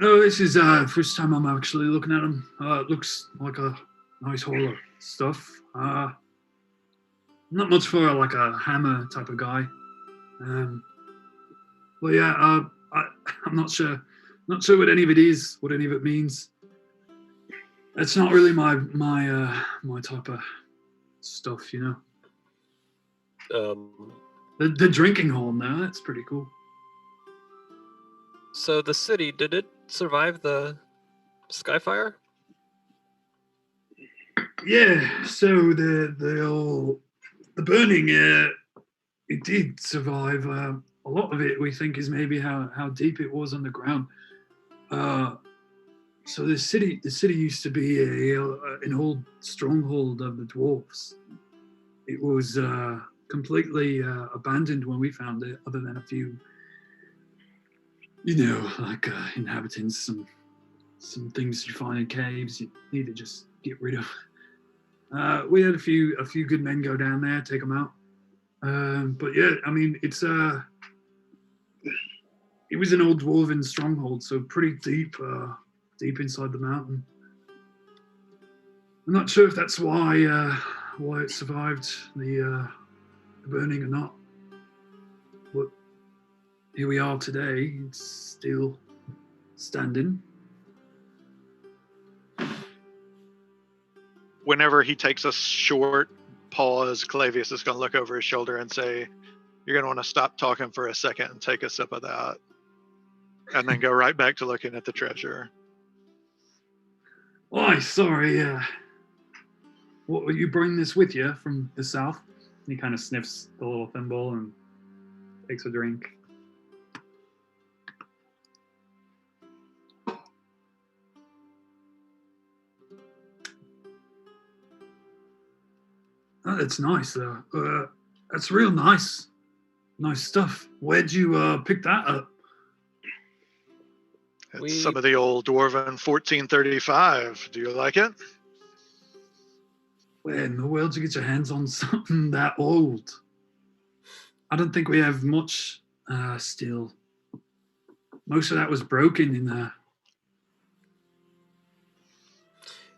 No, this is first time I'm actually looking at them. It looks like a nice haul of stuff. Not much for like a hammer type of guy. Well, yeah, I'm not sure what any of it is, what any of it means. It's not really my type of stuff, you know. The drinking horn, though, that's pretty cool. So the city, did it survive the Skyfire? Yeah, so the burning, it did survive. A lot of it, we think, is maybe how deep it was underground. So the city used to be an old stronghold of the dwarves. It was completely abandoned when we found it, other than a few, you know, like inhabitants, some things you find in caves you need to just get rid of. We had a few good men go down there, take them out. But yeah, I mean, it was an old dwarven stronghold, so pretty deep inside the mountain. I'm not sure if that's why it survived the burning or not. But here we are today. It's still standing. Whenever he takes a short pause, Clavius is going to look over his shoulder and say, "You're going to want to stop talking for a second and take a sip of that," and then go right back to looking at the treasure. Why, sorry. What will you bring this with you from the south? He kind of sniffs the little thimble and Takes a drink. Oh, that's nice. That's real nice. Nice stuff. Where'd you pick that up? It's some of the old dwarven 1435. Do you like it? Where in the world did you get your hands on something that old? I don't think we have much still. Most of that was broken in there.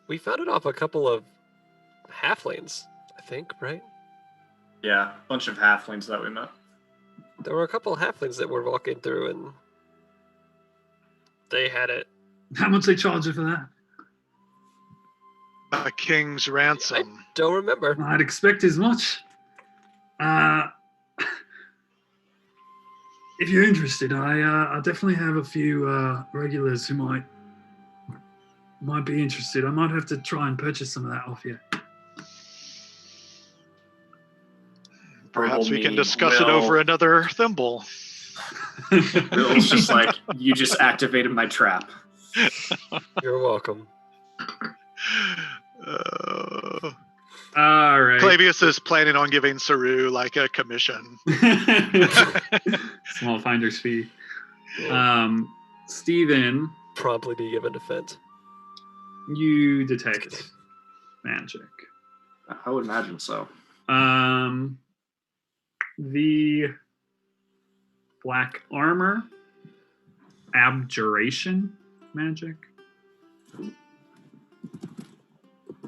We found it off a couple of halflings, I think, right? Yeah, a bunch of halflings that we met. There were a couple of halflings that were walking through, and they had it. How much they charge you for that? A king's ransom. Don't remember. I'd expect as much. If you're interested, I definitely have a few regulars who might be interested. I might have to try and purchase some of that off you. Perhaps we can discuss it over another thimble. Bill's just like, you just activated my trap. You're welcome. All right. Clavius is planning on giving Saru like a commission. Small finder's fee. Steven. Promptly be given defense. You detect magic. I would imagine so. The black armor, abjuration magic.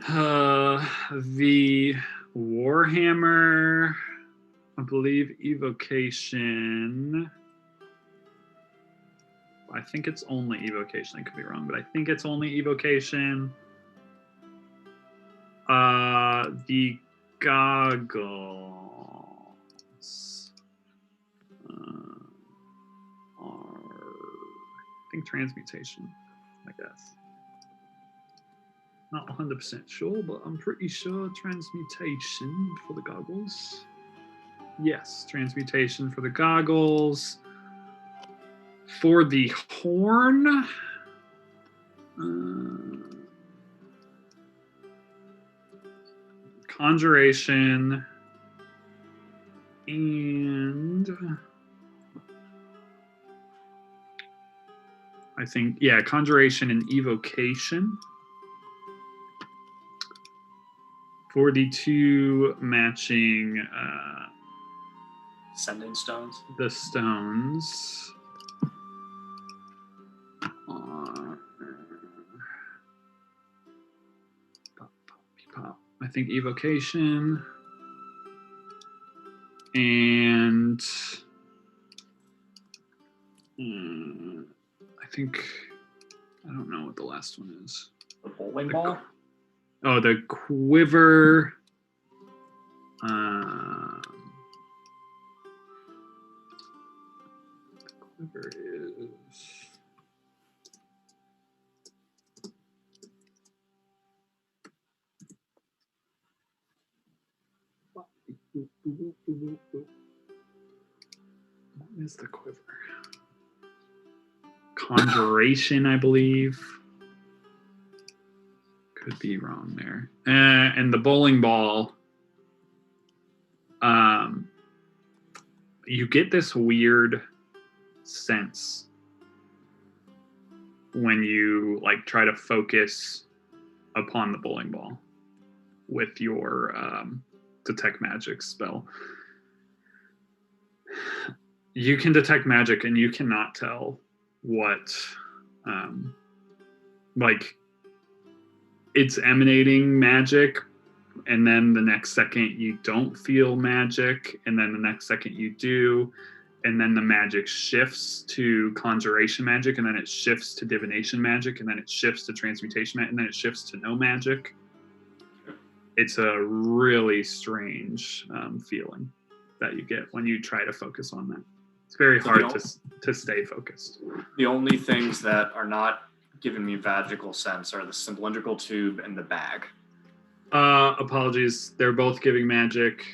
The Warhammer, I believe evocation. I think it's only evocation. I could be wrong, but I think it's only evocation. The goggles are, I think, transmutation, I guess. Not 100% sure, but I'm pretty sure transmutation for the goggles. Yes, transmutation for the goggles. For the horn, conjuration, and I think, yeah, conjuration and evocation. For the two matching Sending stones. The stones are, I think, evocation and I think, I don't know what the last one is. The bowling ball? Oh, the quiver. The quiver is. What is the quiver? Conjuration, I believe. Could be wrong there. And the bowling ball, you get this weird sense when you like try to focus upon the bowling ball with your detect magic spell. You can detect magic and you cannot tell what like it's emanating magic, and then the next second you don't feel magic, and then the next second you do, and then the magic shifts to conjuration magic, and then it shifts to divination magic, and then it shifts to transmutation magic, and then it shifts to no magic. It's a really strange feeling that you get when you try to focus on that. It's very hard to stay focused. The only things that are not giving me magical sense are the cylindrical tube and the bag. Apologies. They're both giving magic.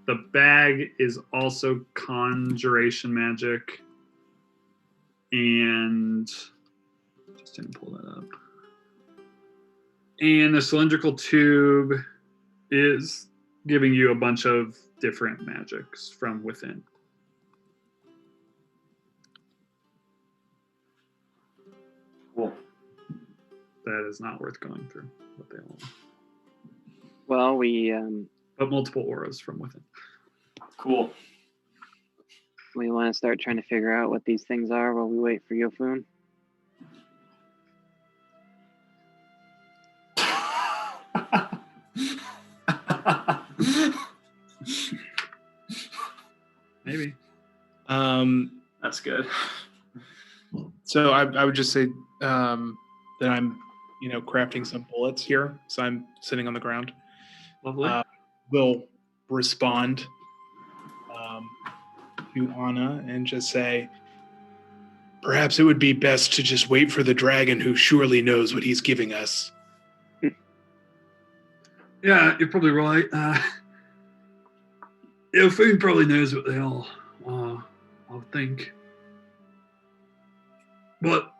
The bag is also conjuration magic. And just didn't pull that up. And the cylindrical tube is giving you a bunch of different magics from within. Cool. That is not worth going through what they all are. Well, we But multiple auras from within. Cool. want to start trying to figure out what these things are while we wait for Yofun. Maybe. That's good. So I would just say that I'm, crafting some bullets here. So I'm sitting on the ground. Lovely. Will respond to Anna and just say, perhaps it would be best to just wait for the dragon who surely knows what he's giving us. Yeah, you're probably right. Food probably knows what they all are, I think. But,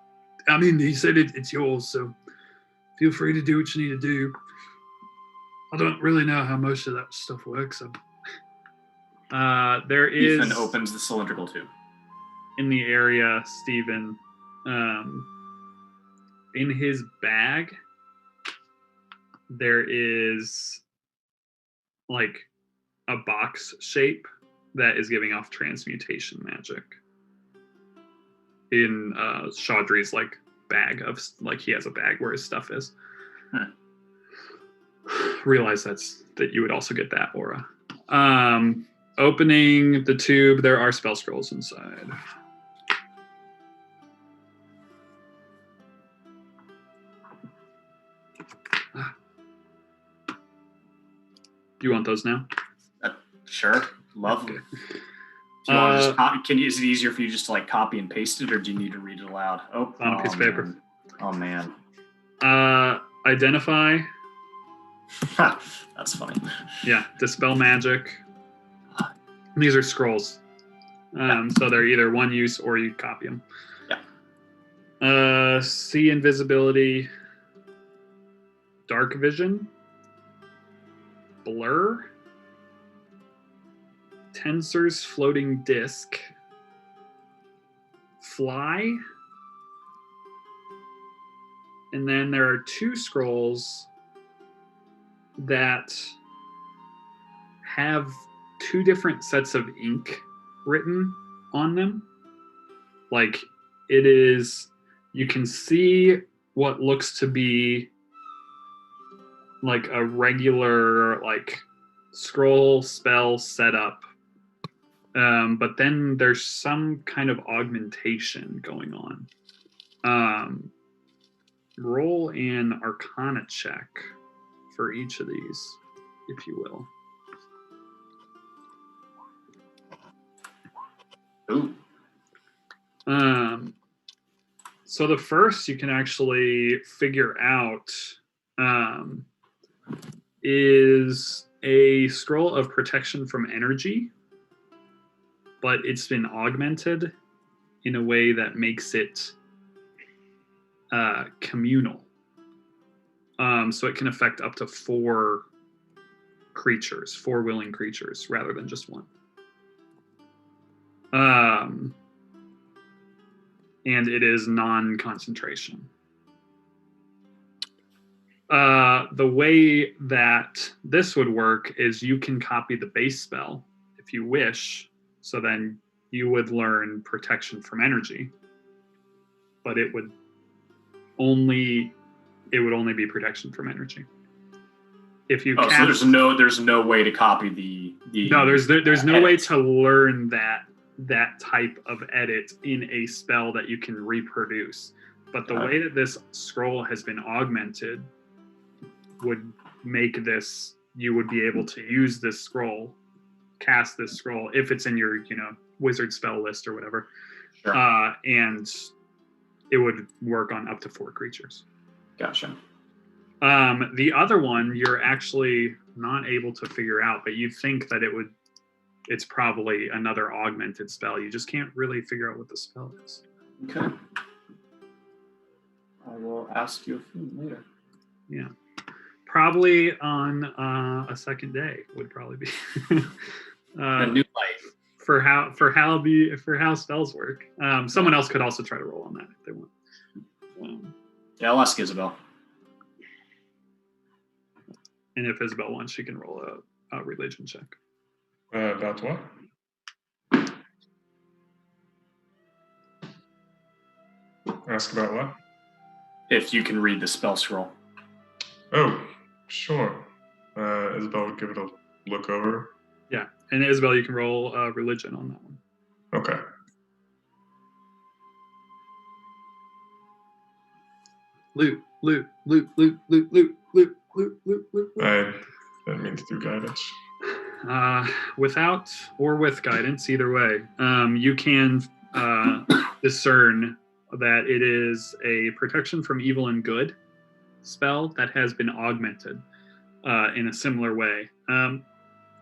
I mean, he said it's yours, so feel free to do what you need to do. I don't really know how most of that stuff works. So. There is... Ethan opens the cylindrical tube. In the area, Stephen, in his bag, there is like a box shape that is giving off transmutation magic. In Chaudhry's like bag of he has a bag where his stuff is. Realize that you would also get that aura. Opening the tube, there are spell scrolls inside. Do you want those now? Sure. Love Okay. them. Do you want to just is it easier for you just to like copy and paste it, or do you need to read it aloud? Oh, On a piece of paper. Man. Oh man. Identify. That's funny. Yeah, dispel magic. These are scrolls. So they're either one use or you copy them. Yeah. See invisibility. Dark vision. Blur. Tensor's floating disk. Fly. And then there are two scrolls that have two different sets of ink written on them. Like it is, you can see what looks to be like a regular like scroll spell setup. But then there's some kind of augmentation going on. Roll an Arcana check for each of these, if you will. Ooh. So the first you can actually figure out is a scroll of protection from energy, but it's been augmented in a way that makes it communal. So it can affect up to 4 creatures, 4 willing creatures, rather than just one. And it is non-concentration. The way that this would work is you can copy the base spell if you wish, so then you would learn protection from energy, but it would only be protection from energy. If you cast, so there's no way to copy the no, there's no way edit. to learn that type of edit in a spell that you can reproduce. But the way that this scroll has been augmented would make this, you would be able to use this scroll, cast this scroll if it's in your wizard spell list or whatever. Sure. And it would work on up to 4 creatures. Gotcha. The other one you're actually not able to figure out, but you think that it would it's probably another augmented spell. You just can't really figure out what the spell is. Okay. I will ask you a few later. Yeah. Probably on a second day would probably be A new light. for how spells work. Someone else could also try to roll on that if they want. Yeah, I'll ask Isabel. And if Isabel wants, she can roll a religion check. About what? Ask about what? If you can read the spell scroll. Oh, sure. Isabel would give it a look over. Yeah, and Isabel, you can roll religion on that one. Okay. Loot. I didn't mean to do guidance. Without or with guidance, either way, you can discern that it is a protection from evil and good spell that has been augmented in a similar way.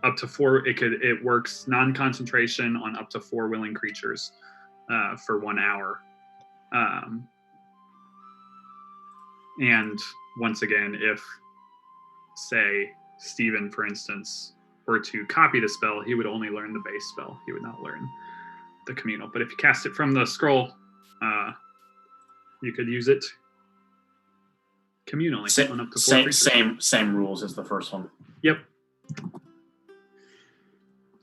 Up to 4, it works non-concentration on up to 4 willing creatures for 1 hour. And once again, if, say, Stephen, for instance, were to copy the spell, he would only learn the base spell. He would not learn the communal. But if you cast it from the scroll, you could use it communally on up to 4 creatures. Same rules as the first one. Yep.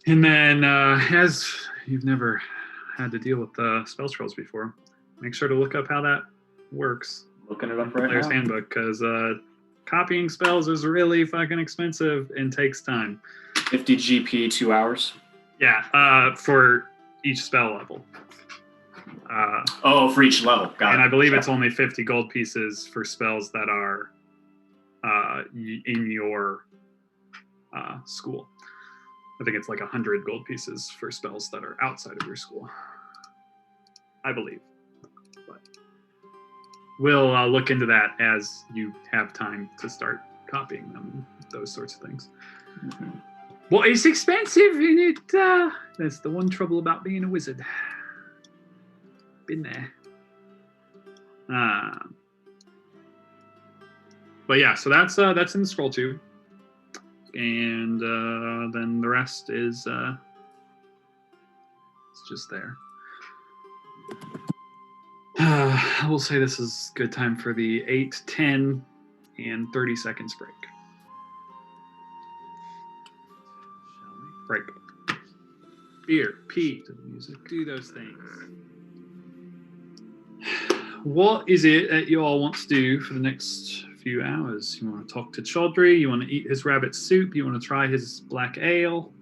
And then, as you've never had to deal with the spell scrolls before, make sure to look up how that works. Looking it up right Player's now. Handbook, because copying spells is really fucking expensive and takes time. 50 GP, 2 hours. Yeah, for each spell level. For each level. Got And it. I believe it's only 50 gold pieces for spells that are in your school. I think it's like 100 gold pieces for spells that are outside of your school. I believe. But we'll look into that as you have time to start copying them, those sorts of things. Mm-hmm. Well, it's expensive, and that's the one trouble about being a wizard. Been there. But yeah, so that's in the scroll tube, and then the rest is it's just there. I will say this is good time for the 8, 10, and 30 seconds break. Break. Beer, pee, to the music, do those things. What is it that you all want to do for the next few hours? You want to talk to Chaudhry? You want to eat his rabbit soup? You want to try his black ale?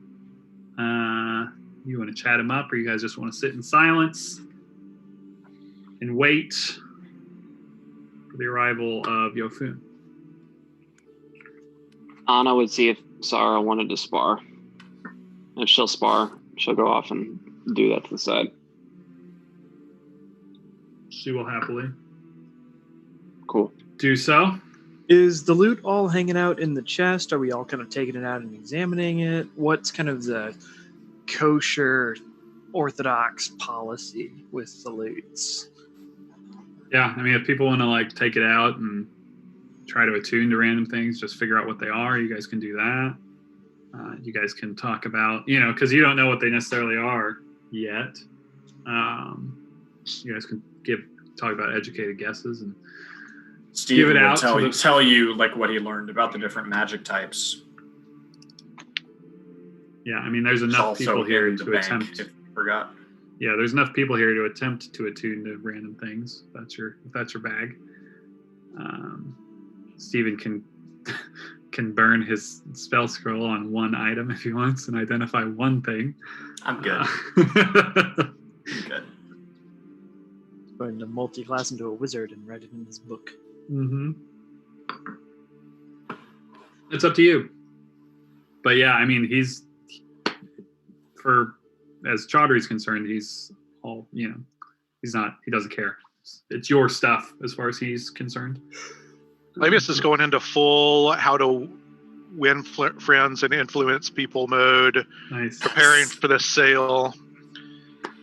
You want to chat him up, or you guys just want to sit in silence and wait for the arrival of Yofun? Anna would see if Sarah wanted to spar. If she'll spar, she'll go off and do that to the side. She will happily Cool. do so. Is the loot all hanging out in the chest? Are we all kind of taking it out and examining it? What's kind of the kosher orthodox policy with the loots? Yeah, I mean, if people want to like take it out and try to attune to random things, just figure out what they are, you guys can do that. You guys can talk about, because you don't know what they necessarily are yet. You guys can talk about educated guesses and Steve give it would out tell you like what he learned about the different magic types. Yeah, I mean, there's It's enough also people here in the to bank, attempt. if you forgot. Yeah, there's enough people here to attempt to attune to random things. If that's your bag. Steven can burn his spell scroll on one item if he wants and identify one thing. I'm good. I'm good. Going to multi-class into a wizard and write it in his book. Mm-hmm. It's up to you. But yeah, I mean, as Chaudhry's concerned, he's all, he doesn't care. It's your stuff as far as he's concerned. I guess it's going into full how to win friends and influence people mode, Nice. preparing for the sale.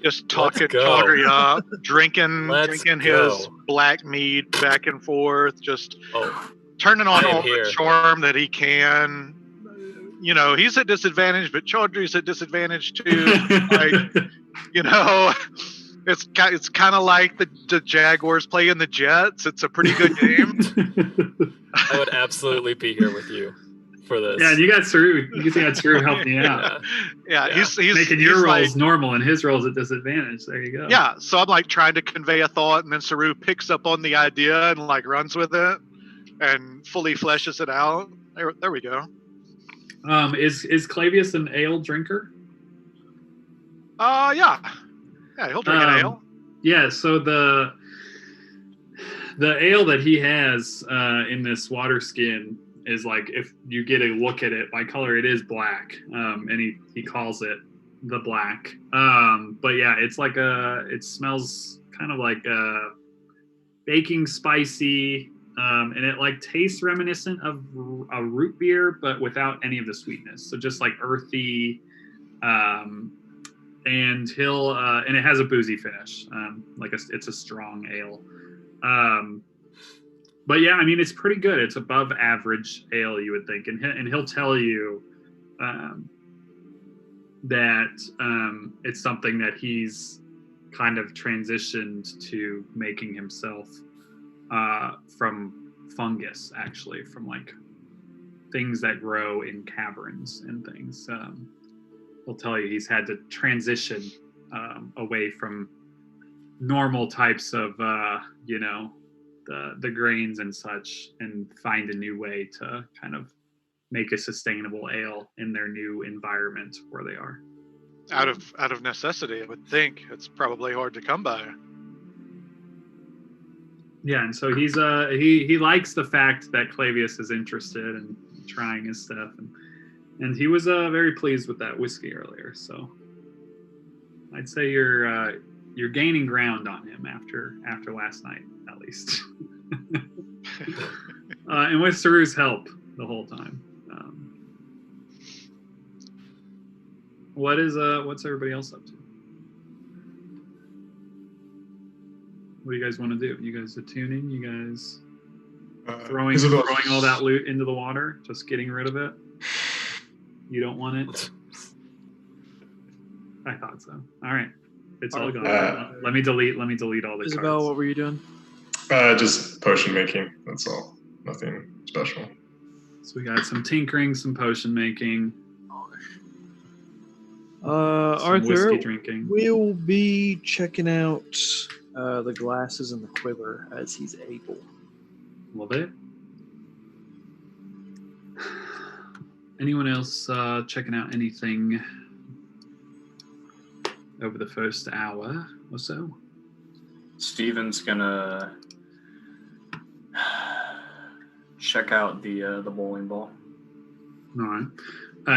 Just talking go. Chaudhry up, drinking Let's his go. black mead back and forth, just Oh, turning on Same all here. the charm that he can. You know, he's at disadvantage, but Chaudhry's at disadvantage too. Like, you know, it's kind of like the Jaguars playing the Jets. It's a pretty good game. I would absolutely be here with you for this. Yeah, and you got Saru. You got Saru helping you out, Yeah. Yeah, he's making your he's rolls like, normal and his rolls at disadvantage. There you go. yeah. So I'm like trying to convey a thought, and then Saru picks up on the idea and like runs with it and fully fleshes it out. There we go. Is Clavius an ale drinker? Yeah, he'll drink an ale. Yeah, so the ale that he has in this water skin is like, if you get a look at it by color, it is black, and he calls it the black. But yeah, it's like it smells kind of like baking spicy, and it like tastes reminiscent of a root beer, but without any of the sweetness. So just like earthy. And he'll and it has a boozy finish, it's a strong ale. But yeah, I mean, it's pretty good. It's above average ale, you would think, and he'll tell you that it's something that he's kind of transitioned to making himself from fungus, actually, from like things that grow in caverns and things. He'll tell you he's had to transition away from normal types of, the grains and such, and find a new way to kind of make a sustainable ale in their new environment where they are. Out of necessity, I would think. It's probably hard to come by. Yeah, and so he's he likes the fact that Clavius is interested in trying his stuff, and he was very pleased with that whiskey earlier. So I'd say you're gaining ground on him after last night, at least, and with Saru's help the whole time. What's everybody else up to? What do you guys want to do? You guys attuning? You guys throwing all that loot into the water? Just getting rid of it? You don't want it? I thought so. All right. It's all gone. Let me delete all the Isabel, cards. what were you doing? Just potion making. That's all. Nothing special. So we got some tinkering, some potion making, some Arthur, whiskey drinking. we'll be checking out the glasses and the quiver as he's able. Love it. Anyone else checking out anything over the first hour or so? Steven's gonna check out the bowling ball. All right.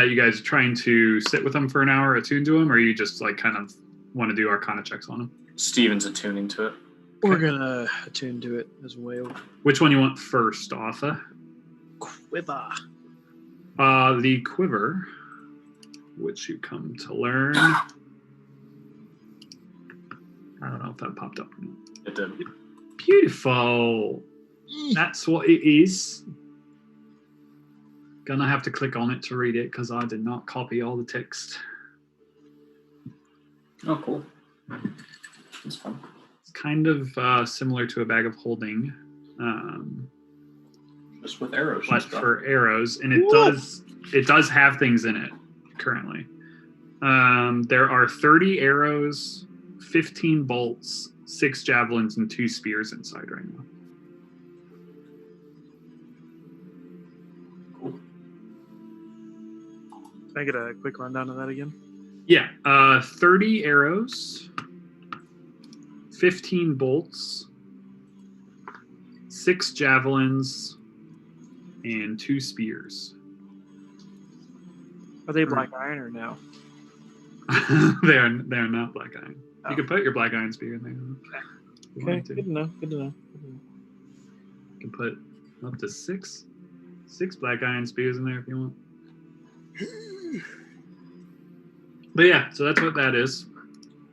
You guys trying to sit with him for an hour, attune to him, or you just like kind of want to do Arcana checks on him? Steven's attuning to it. We're gonna attune to it as well. Which one you want first, Arthur? Quiver. The quiver, which you come to learn. I don't know if that popped up or not. It did. Beautiful. That's what it is. Gonna have to click on it to read it because I did not copy all the text. Oh, cool. That's fun. It's kind of similar to a bag of holding, Just with arrows. but and stuff. for arrows, and it does have things in it currently. There are 30 arrows, 15 bolts, 6 javelins, and 2 spears inside right now. Can I get a quick rundown of that again? Yeah, 30 arrows, 15 bolts, 6 javelins, and 2 spears. Are they black iron or no? they are not black iron. Oh. You can put your black iron spear in there. If you Okay, want to. good to know. Good to know. You can put up to 6. 6 black iron spears in there if you want. But yeah, so that's what that is.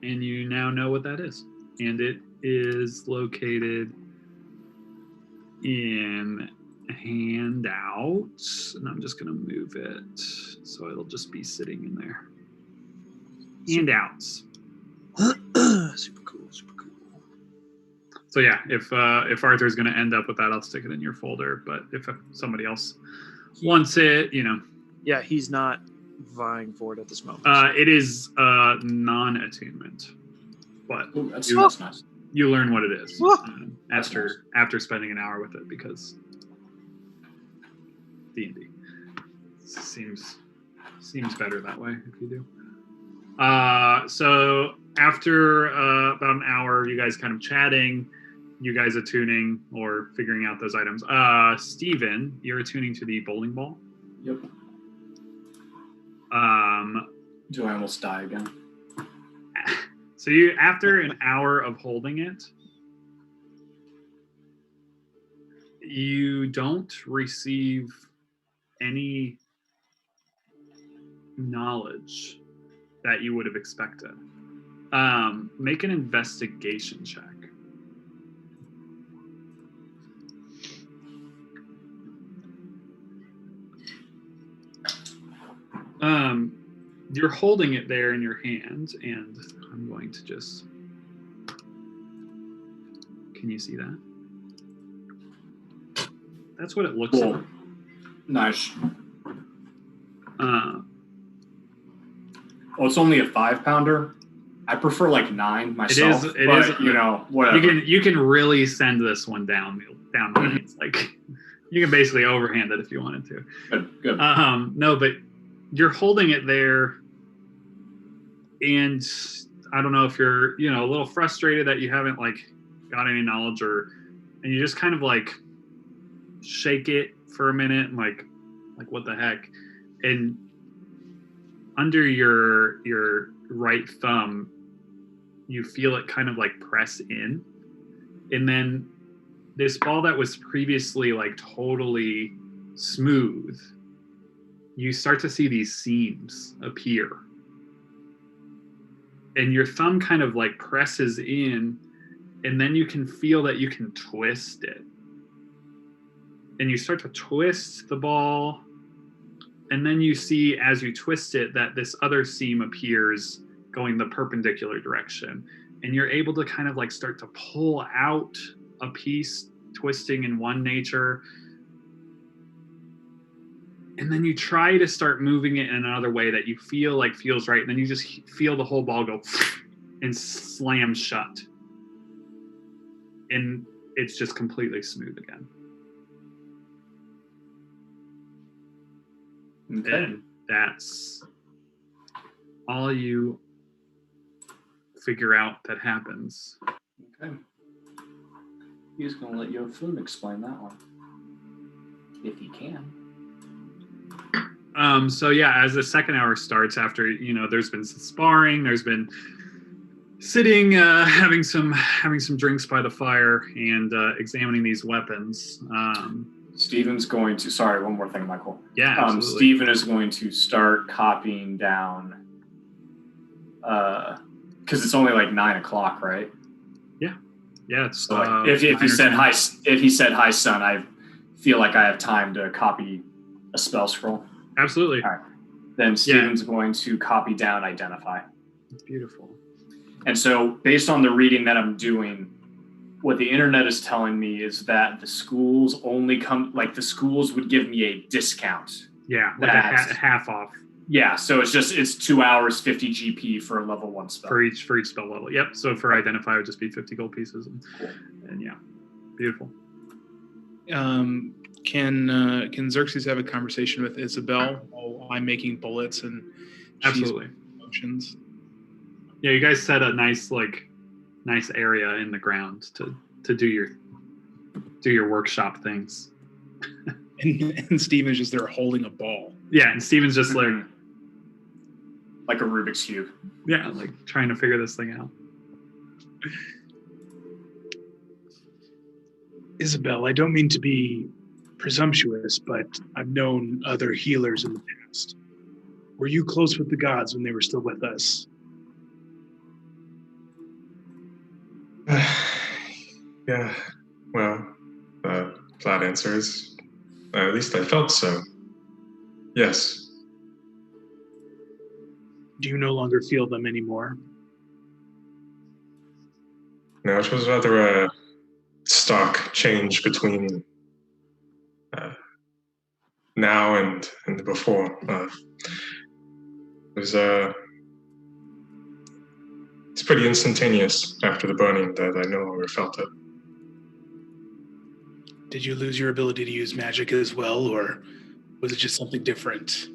And you now know what that is. And it is located in handouts. And I'm just going to move it so it'll just be sitting in there. Handouts. Super cool. So yeah, if Arthur's going to end up with that, I'll stick it in your folder. But if somebody else wants it, Yeah, he's not vying for it at this moment. it is non-attunement, but Ooh, that's you, nice. you learn what it is That's after spending an hour with it because D&D seems better that way if you do. So after about an hour, you guys kind of chatting, you guys attuning or figuring out those items. Steven, you're attuning to the bowling ball. Yep. Do I almost die again? So you, after an hour of holding it, you don't receive any knowledge that you would have expected. Make an investigation check. You're holding it there in your hand, and I'm going to just. Can you see that? That's what it looks Cool. like. Nice. Uh, Oh, it's only a 5-pounder. I prefer like 9 myself. It but, is. Whatever. You can really send this one down. It's like you can basically overhand it if you wanted to. Good. No, but you're holding it there, and I don't know if you're a little frustrated that you haven't got any knowledge, and you just kind of shake it for a minute and like what the heck, and under your right thumb you feel it kind of press in, and then this ball that was previously totally smooth, you start to see these seams appear, and your thumb kind of presses in, and then you can feel that you can twist it, and you start to twist the ball, and then you see as you twist it that this other seam appears going the perpendicular direction, and you're able to kind of start to pull out a piece twisting in one nature, and then you try to start moving it in another way that you feel feels right, and then you just feel the whole ball go and slam shut, and it's just completely smooth again. Okay. And that's all you figure out that happens. Okay. He's going to let Yofun explain that one. If he can. So yeah, as the second hour starts, after there's been some sparring, there's been sitting, having some drinks by the fire, and examining these weapons. Steven's going to. Sorry, one more thing, Michael. Yeah, absolutely. Steven is going to start copying down. Because it's only 9:00, right? Yeah, it's So if he said hi, son, I feel like I have time to copy a spell scroll. Absolutely. All right. Then Steven's going to copy down identify. Beautiful. And so based on the reading that I'm doing, what the internet is telling me is that the schools only the schools would give me a discount. Yeah, half off. Yeah, so it's 2 hours, 50 GP for a level 1 spell. For each spell level. Yep. So for identify it would just be 50 gold pieces, and yeah, beautiful. Can Xerxes have a conversation with Isabel while I'm making bullets and Absolutely. Motions? Yeah, you guys set a nice area in the ground to do your workshop things. And Steven's just there holding a ball. Yeah, and Steven's just like a Rubik's Cube. Yeah, trying to figure this thing out. Isabel, I don't mean to be presumptuous, but I've known other healers in the past. Were you close with the gods when they were still with us? Yeah, well, flat answer is, at least I felt so. Yes. Do you no longer feel them anymore? No, it was rather a stark change between now and before. It was it's pretty instantaneous after the burning that I no longer felt it. Did you lose your ability to use magic as well, or was it just something different?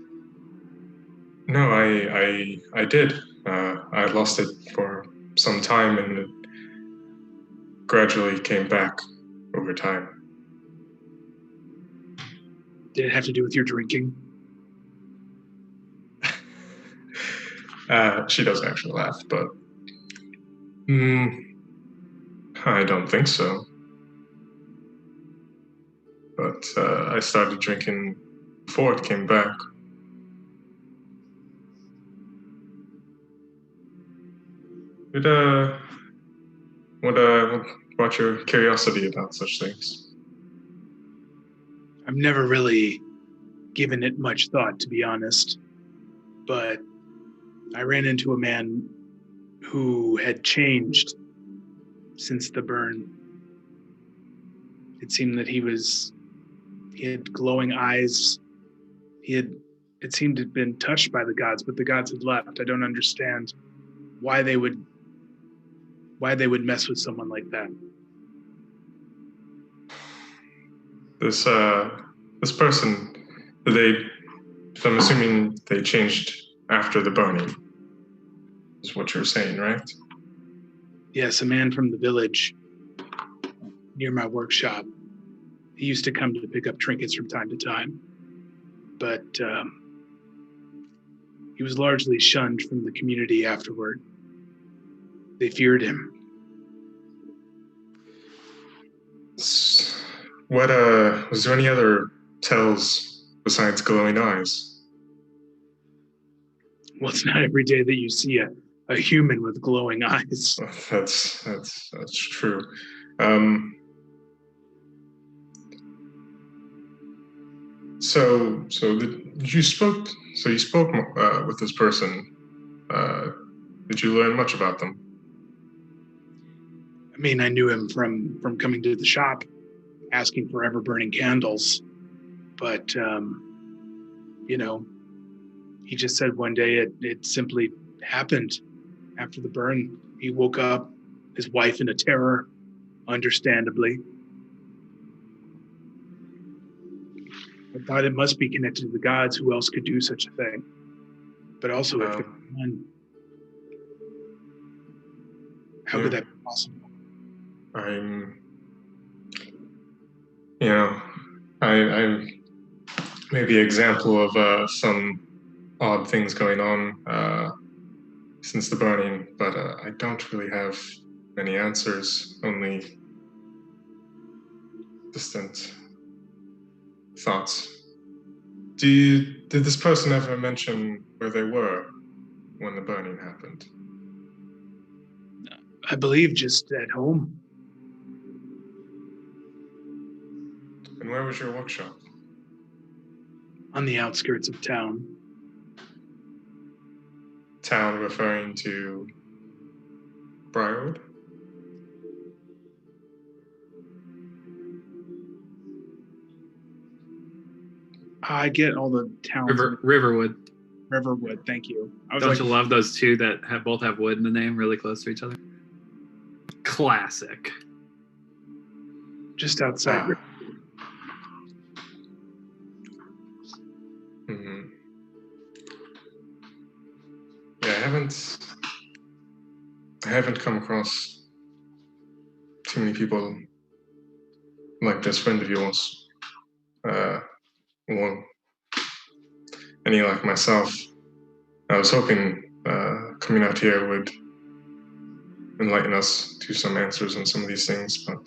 No, I did. I lost it for some time, and it gradually came back over time. Did it have to do with your drinking? She does actually laugh, but I don't think so. But I started drinking before it came back. What brought your curiosity about such things? I've never really given it much thought, to be honest. But I ran into a man who had changed since the burn. It seemed that he had glowing eyes. It seemed to have been touched by the gods, but the gods had left. I don't understand why they would mess with someone like that. This person, I'm assuming they changed after the burning, is what you're saying, right? Yes, a man from the village near my workshop. He used to come to pick up trinkets from time to time, but he was largely shunned from the community afterward. They feared him. What was there any other tells besides glowing eyes? Well, it's not every day that you see a human with glowing eyes. That's true. You spoke with this person. Did you learn much about them? I mean, I knew him from coming to the shop, asking for ever burning candles, but he just said one day it simply happened after the burn. He woke up, his wife in a terror, understandably. I thought it must be connected to the gods. Who else could do such a thing? But also, if they're one, how could that be possible? I'm maybe example of some odd things going on since the burning, but I don't really have many answers, only distant thoughts. Did this person ever mention where they were when the burning happened? I believe just at home. And where was your workshop? On the outskirts of town. Town referring to Briarwood? I get all the towns. Riverwood. Riverwood, thank you. Don't you love those two that both have wood in the name, really close to each other? Classic. Just outside. Mm-hmm. Yeah, I haven't come across too many people like this friend of yours. Well, any like myself. I was hoping coming out here would enlighten us to some answers on some of these things, but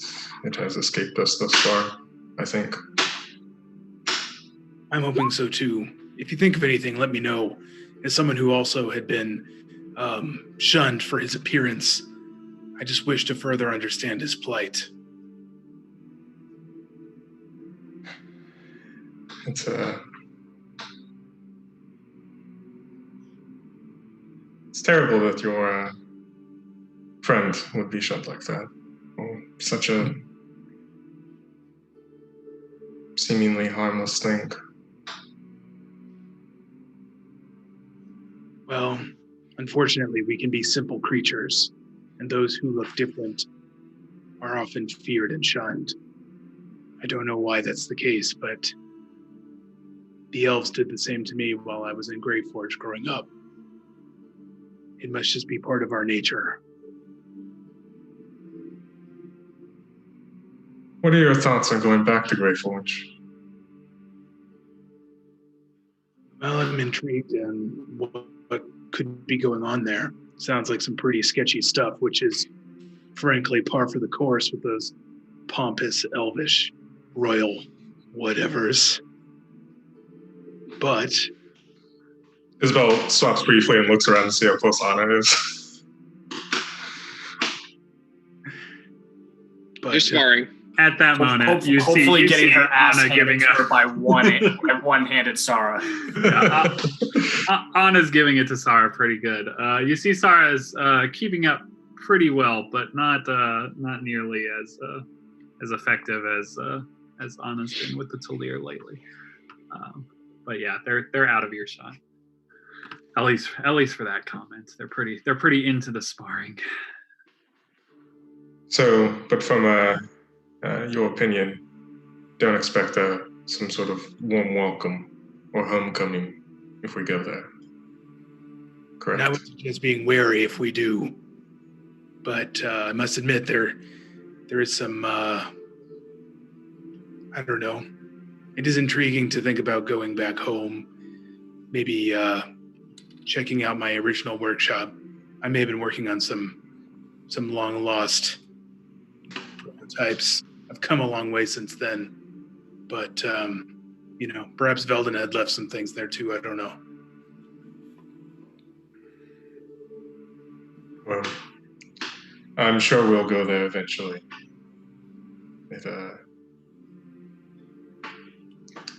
it has escaped us thus far, I think. I'm hoping so too. If you think of anything, let me know. As someone who also had been shunned for his appearance, I just wish to further understand his plight. It's terrible that your friend would be shot like that. Oh, such a seemingly harmless thing. Well, unfortunately, we can be simple creatures, and those who look different are often feared and shunned. I don't know why that's the case, but the elves did the same to me while I was in Greyforge growing up. It must just be part of our nature. What are your thoughts on going back to Greyforge? Well, I'm intrigued in what could be going on there. Sounds like some pretty sketchy stuff, which is frankly par for the course with those pompous, elvish, royal whatevers. But Isabel swaps briefly and looks around to see how close Anna is. You're sparring. At that moment, you hopefully see getting her ass Anna handed giving to up. her by one-handed Sarah. Anna's giving it to Sarah pretty good. You see Sarah's keeping up pretty well, but not nearly as effective as Anna's been with the Talir lately. But yeah, they're out of earshot. At least for that comment, they're pretty into the sparring. So, but from your opinion, don't expect some sort of warm welcome or homecoming if we go there. Correct. I would suggest being wary if we do. But I must admit there is some I don't know. It is intriguing to think about going back home, maybe checking out my original workshop. I may have been working on some long lost prototypes. I've come a long way since then, but perhaps Veldin had left some things there too. I don't know. Well, I'm sure we'll go there eventually. It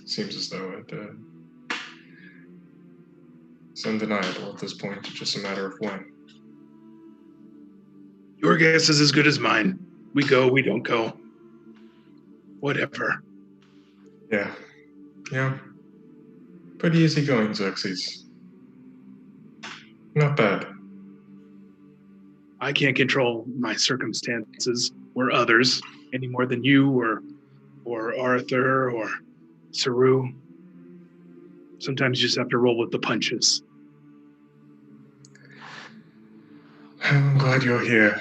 seems as though it's undeniable at this point. It's just a matter of when. Your guess is as good as mine. We go, we don't go. Whatever. Yeah. Pretty easy going, Xerxes. Not bad. I can't control my circumstances or others any more than you or Arthur or Saru. Sometimes you just have to roll with the punches. I'm glad you're here,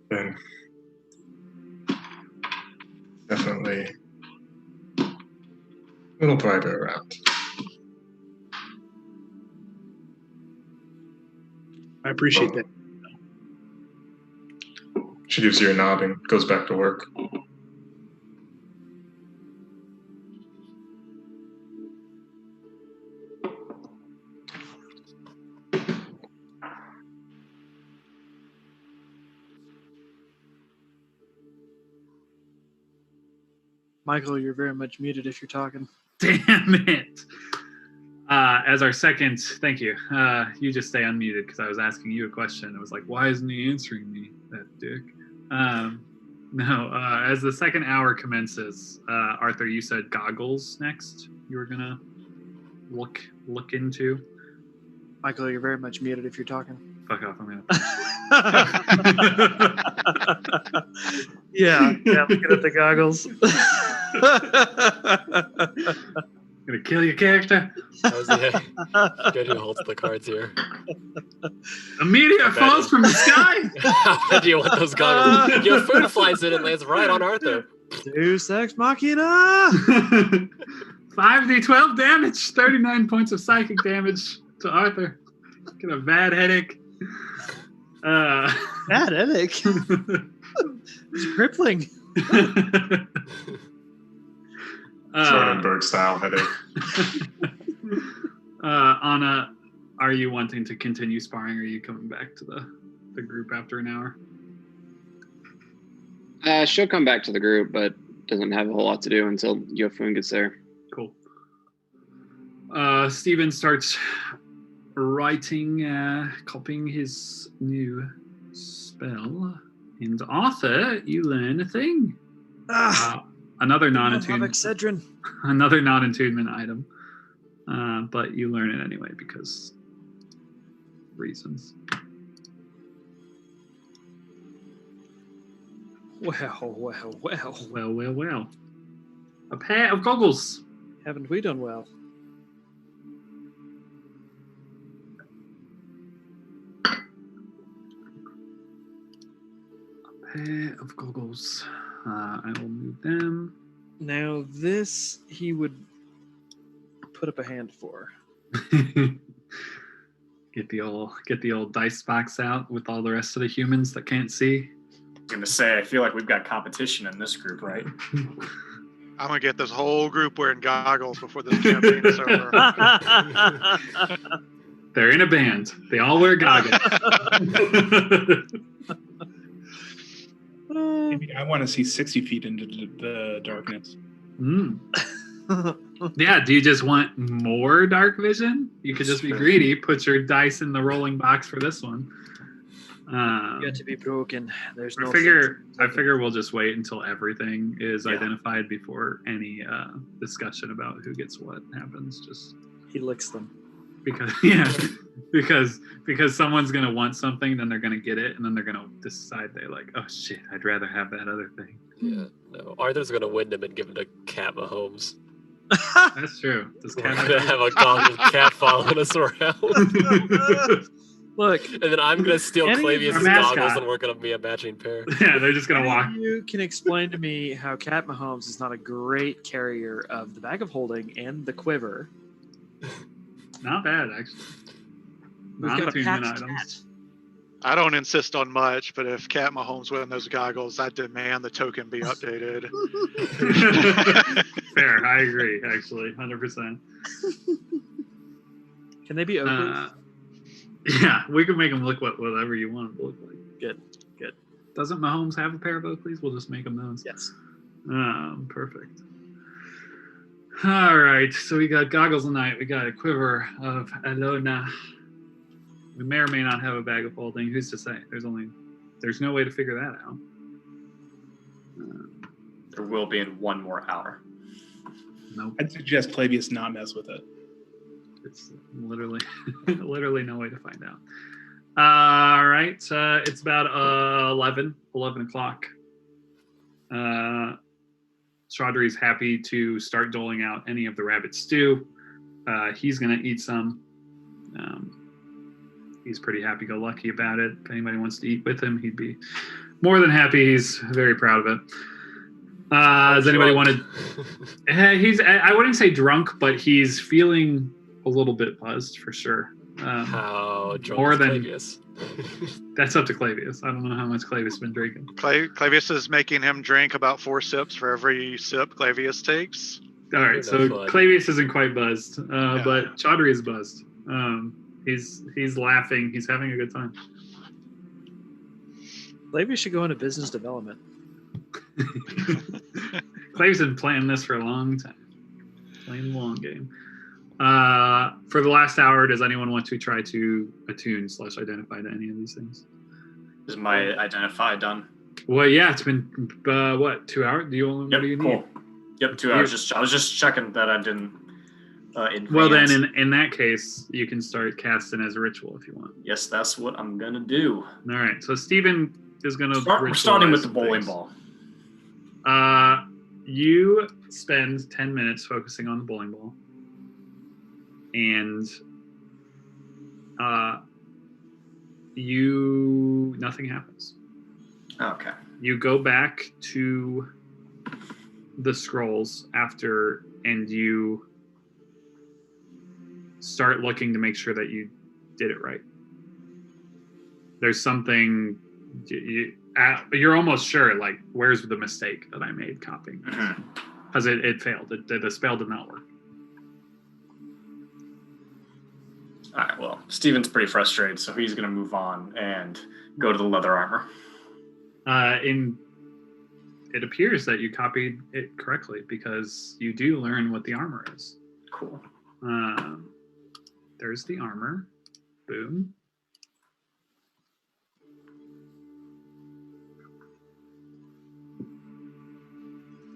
Ben. Definitely a little brighter around. I appreciate that. She gives you a nod and goes back to work. Michael, you're very much muted if you're talking. Damn it. As our second, thank you. You just stay unmuted because I was asking you a question. It was like, why isn't he answering me, that dick? No, as the second hour commences, Arthur, you said goggles next. You were gonna look into. Michael, you're very much muted if you're talking. Fuck off, I'm gonna. yeah, looking at the goggles. Gonna kill your character. Good who holds the cards here. A meteor falls from the sky. How bad do you want those goggles? Your food flies in and lands right on Arthur. Deus Ex Machina. 5d12 damage, 39 points of psychic damage to Arthur. Get a bad headache. Bad headache. It's crippling. Cronenberg style headache. Anna, are you wanting to continue sparring, or are you coming back to the group after an hour? She'll come back to the group, but doesn't have a whole lot to do until Yofun gets there. Cool. Steven starts writing, copying his new spell. And Arthur, you learn a thing. Another non-attunement. Excedrin. Another non-attunement item. But you learn it anyway because reasons. Well. A pair of goggles. Haven't we done well? Pair of goggles. I will move them. Now this he would put up a hand for. Get the old dice box out with all the rest of the humans that can't see. I was gonna say, I feel like we've got competition in this group, right? I'm gonna get this whole group wearing goggles before this campaign is over. They're in a band. They all wear goggles. Maybe I want to see 60 feet into the darkness. Yeah, do you just want more dark vision? You could just be greedy. Put your dice in the rolling box for this one. Got to be broken. There's no. I figure we'll just wait until everything is identified before any discussion about who gets what happens. Just he licks them. Because someone's gonna want something, then they're gonna get it, and then they're gonna decide they like, oh shit, I'd rather have that other thing. Yeah, no. Arthur's gonna win them and give it to Cat Mahomes. That's true. Does We're Cat gonna have a goggle cat following us around. Look, And then I'm gonna steal Clavius' Our mascot. goggles and we're gonna be a matching pair. Yeah, they're just gonna walk. You can explain to me how Cat Mahomes is not a great carrier of the bag of holding and the quiver. Not bad, actually. We've got a Non-attunement patched items. cat. I don't insist on much, but if Cat Mahomes wearing those goggles, I demand the token be updated. Fair, I agree. Actually, 100%. Can they be ogres? Yeah, we can make them look whatever you want them to look like. Good. Doesn't Mahomes have a pair of Oakleys? We'll just make them those. Yes. Perfect. All right, so we got goggles of night. We got a quiver of Alona. We may or may not have a bag of holding. Who's to say? There's no way to figure that out. There will be in one more hour. Nope. I'd suggest Clavius not mess with it. It's literally no way to find out. All right, it's about 11 o'clock. Chaudhry's happy to start doling out any of the rabbit stew. He's going to eat some. He's pretty happy-go-lucky about it. If anybody wants to eat with him, he'd be more than happy. He's very proud of it. Does anybody want to... I wouldn't say drunk, but he's feeling a little bit buzzed for sure. How drunk more is than Clavius? That's up to Clavius. I don't know how much Clavius has been drinking. Clavius is making him drink about 4 sips for every sip Clavius takes. All right, so Fun. Clavius isn't quite buzzed, but Chaudhry is buzzed. He's laughing. He's having a good time. Maybe we should go into business development. Clavius been playing this for a long time. Playing the long game. For the last hour, does anyone want to try to attune/identify to any of these things? Is my identify done? Well, yeah, it's been 2 hours? What do you Yep, cool. need? Yep, 2 hours. I was just checking that I didn't. Well, then in that case, you can start casting as a ritual if you want. Yes, that's what I'm gonna do. All right, so Steven is gonna. We're starting with ritualize the bowling things. ball. You spend 10 minutes focusing on the bowling ball, and nothing happens. Okay. You go back to the scrolls after, and you start looking to make sure that you did it right. There's something you're almost sure, like, where's the mistake that I made copying? Mhm. because it failed. The spell did not work. All right, well, Steven's pretty frustrated, so he's going to move on and go to the leather armor. It appears that you copied it correctly because you do learn what the armor is. Cool. There's the armor. Boom.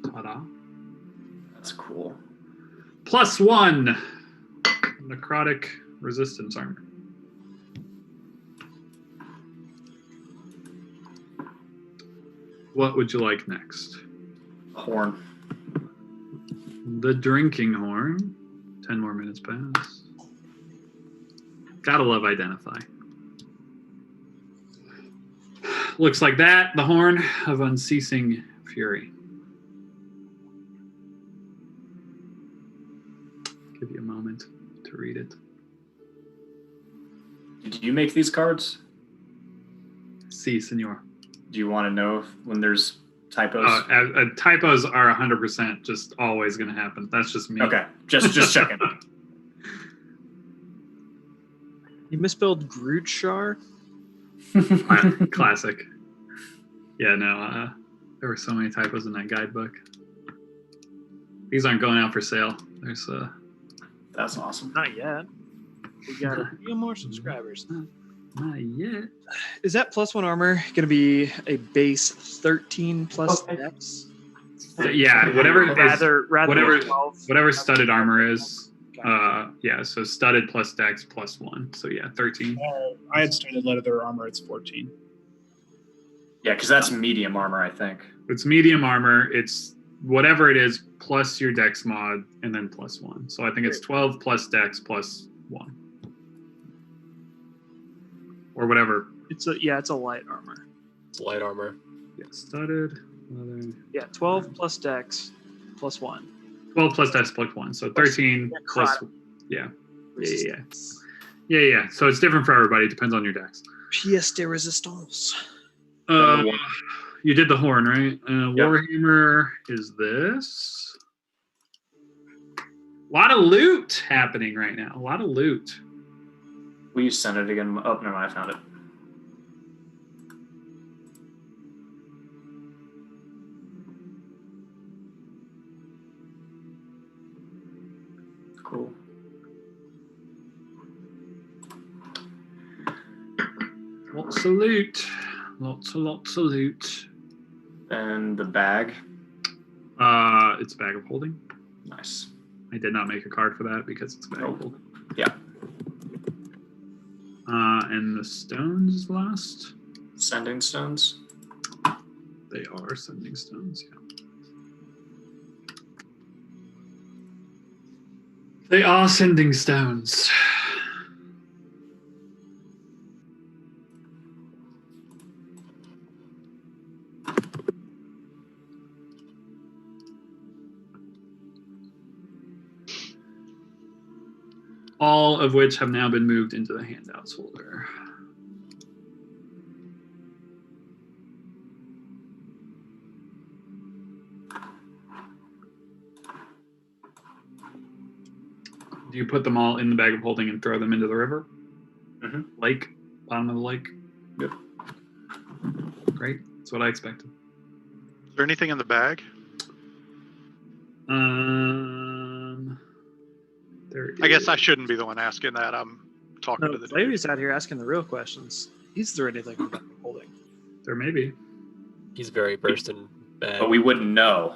Ta-da. That's cool. +1 necrotic resistance armor. What would you like next? Horn. The drinking horn. 10 more minutes pass. Gotta love Identify. Looks like that. The horn of unceasing fury. Give you a moment to read it. Did you make these cards? Si, senor. Do you want to know when there's typos? Typos are 100% just always going to happen. That's just me. Okay, just checking. You misspelled Grootshar? Classic. Yeah, no, there were so many typos in that guidebook. These aren't going out for sale. There's That's awesome. Not yet. We got a few more subscribers. not yet. Is that +1 armor going to be a base 13 plus Dex? Yeah, whatever Rather whatever 12. whatever studded armor is. Yeah, so studded plus Dex +1. So yeah, 13. I had studded leather armor. It's 14. Yeah, because that's medium armor, I think. It's medium armor. It's whatever it is plus your Dex mod and then +1. So I think it's 12 plus Dex +1. Or whatever. It's a light armor. It's light armor. Yeah, studded. Leather. Yeah, 12 plus Dex +1. 12 plus Dex +1. So 13 plus. Yeah. Yeah. So it's different for everybody. It depends on your Dex. Pièce de résistance. You did the horn, right? Warhammer is this. A lot of loot happening right now. A lot of loot. Will you send it again? Oh, no, I found it. Cool. Lots of loot. Lots of loot. And the bag. It's a bag of holding. Nice. I did not make a card for that because it's a bag of holding. Yeah. And the stones last. Sending stones. They are sending stones, yeah. They are sending stones. All of which have now been moved into the handouts folder. Do you put them all in the bag of holding and throw them into the river? Mm-hmm. Lake? Bottom of the lake? Yep. Great. That's what I expected. Is there anything in the bag? I guess I shouldn't be the one asking that. I'm talking to the dude. Flavy's out here asking the real questions. Is there anything in the bag of holding? There may be. He's very versed in bag. But we wouldn't know.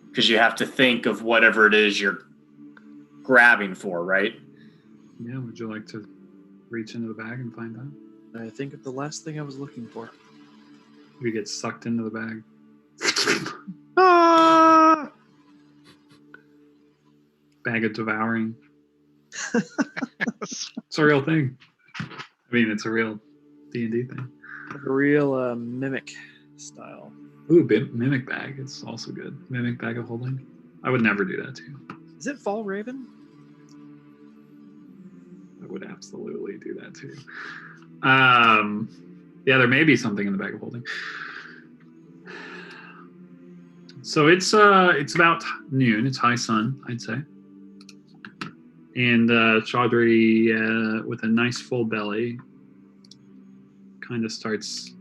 Because you have to think of whatever it is you're grabbing for, right? Yeah, would you like to reach into the bag and find out? I think of the last thing I was looking for. We get sucked into the bag. Ah! Bag of devouring. It's a real thing. I mean, it's a real D&D thing. A real mimic style. Ooh, mimic bag. It's also good. Mimic bag of holding. I would never do that too. Is it Fall Raven? I would absolutely do that too. Yeah, there may be something in the bag of holding. So it's about noon. It's high sun, I'd say. And Chaudhry, with a nice full belly, kind of starts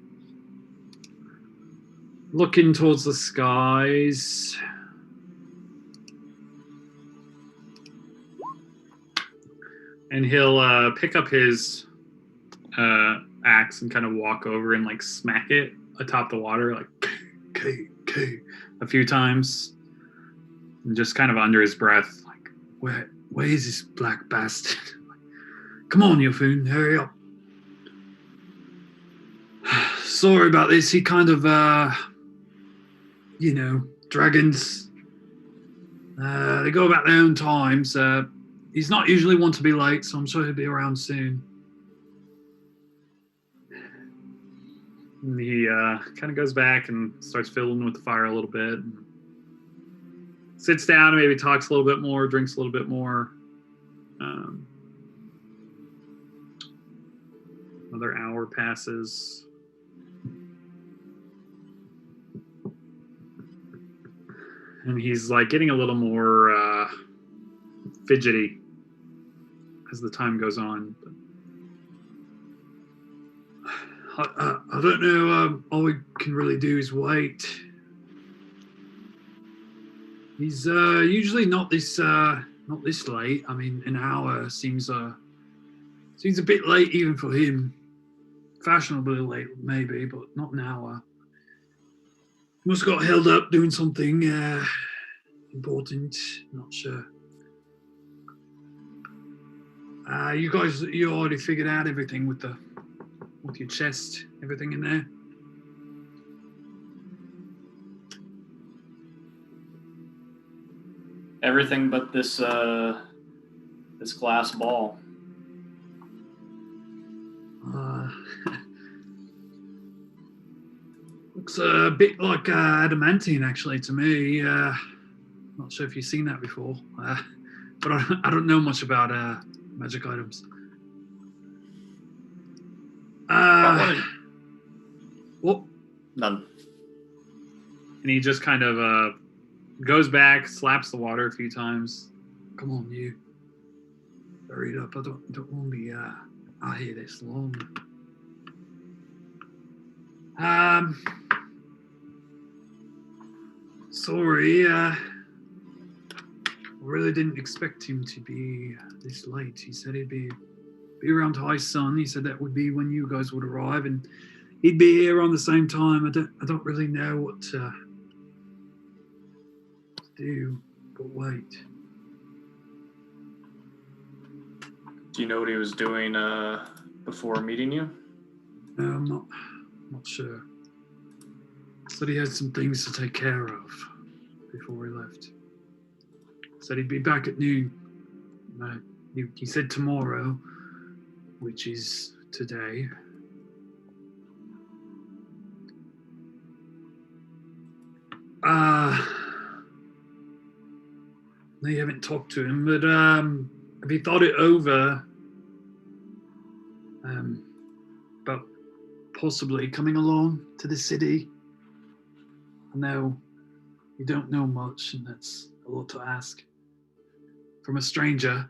looking towards the skies. And he'll pick up his axe and kind of walk over and like smack it atop the water, like a few times, and just kind of under his breath, like, where is this black bastard? Come on, Yofun, hurry up. Sorry about this. He kind of, dragons, they go about their own times. He's not usually one to be late, so I'm sure he'll be around soon. And he kind of goes back and starts fiddling with the fire a little bit. And sits down and maybe talks a little bit more, drinks a little bit more. Another hour passes. And he's like getting a little more fidgety as the time goes on. I don't know. All we can really do is wait. He's usually not this late. I mean, an hour seems a bit late even for him. Fashionably late, maybe, but not an hour. Must have got held up doing something important. Not sure. You guys, you already figured out everything with your chest, everything in there? Everything but this glass ball. Looks a bit like adamantine, actually, to me. Not sure if you've seen that before, but I don't know much about magic items. What? None. And he just kind of goes back, slaps the water a few times. Come on, you. Hurry it up. I don't want to be out here this long. Sorry. I really didn't expect him to be this late. He said he'd be around high sun. He said that would be when you guys would arrive, and he'd be here on the same time. I don't really know what to do, but wait. Do you know what he was doing before meeting you? No, I'm not sure. Said he had some things to take care of before he left. Said he'd be back at noon. He said tomorrow, which is today. They haven't talked to him, but have you thought it over? About possibly coming along to the city? I know you don't know much, and that's a lot to ask from a stranger.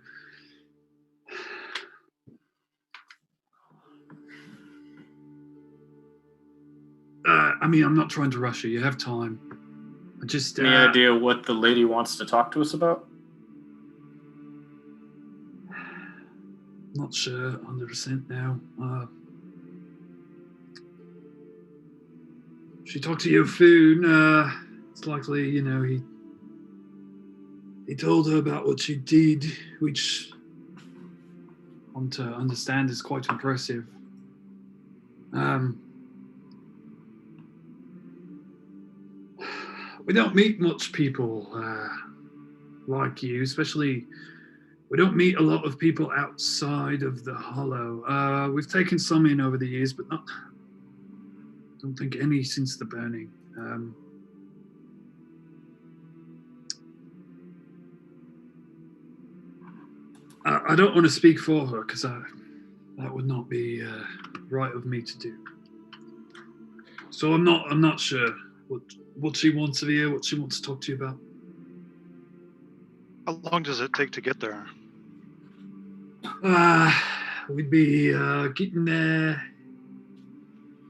I mean, I'm not trying to rush you. You have time. I just any idea what the lady wants to talk to us about? Not sure 100% now. She talked to Yofun. It's likely, he told her about what she did, which I want to understand is quite impressive. We don't meet much people like you, especially we don't meet a lot of people outside of the Hollow. We've taken some in over the years, but not. Don't think any since the burning. I don't want to speak for her because that would not be right of me to do. So I'm not sure. what she wants of you, what she wants to talk to you about. How long does it take to get there? We'd be getting there.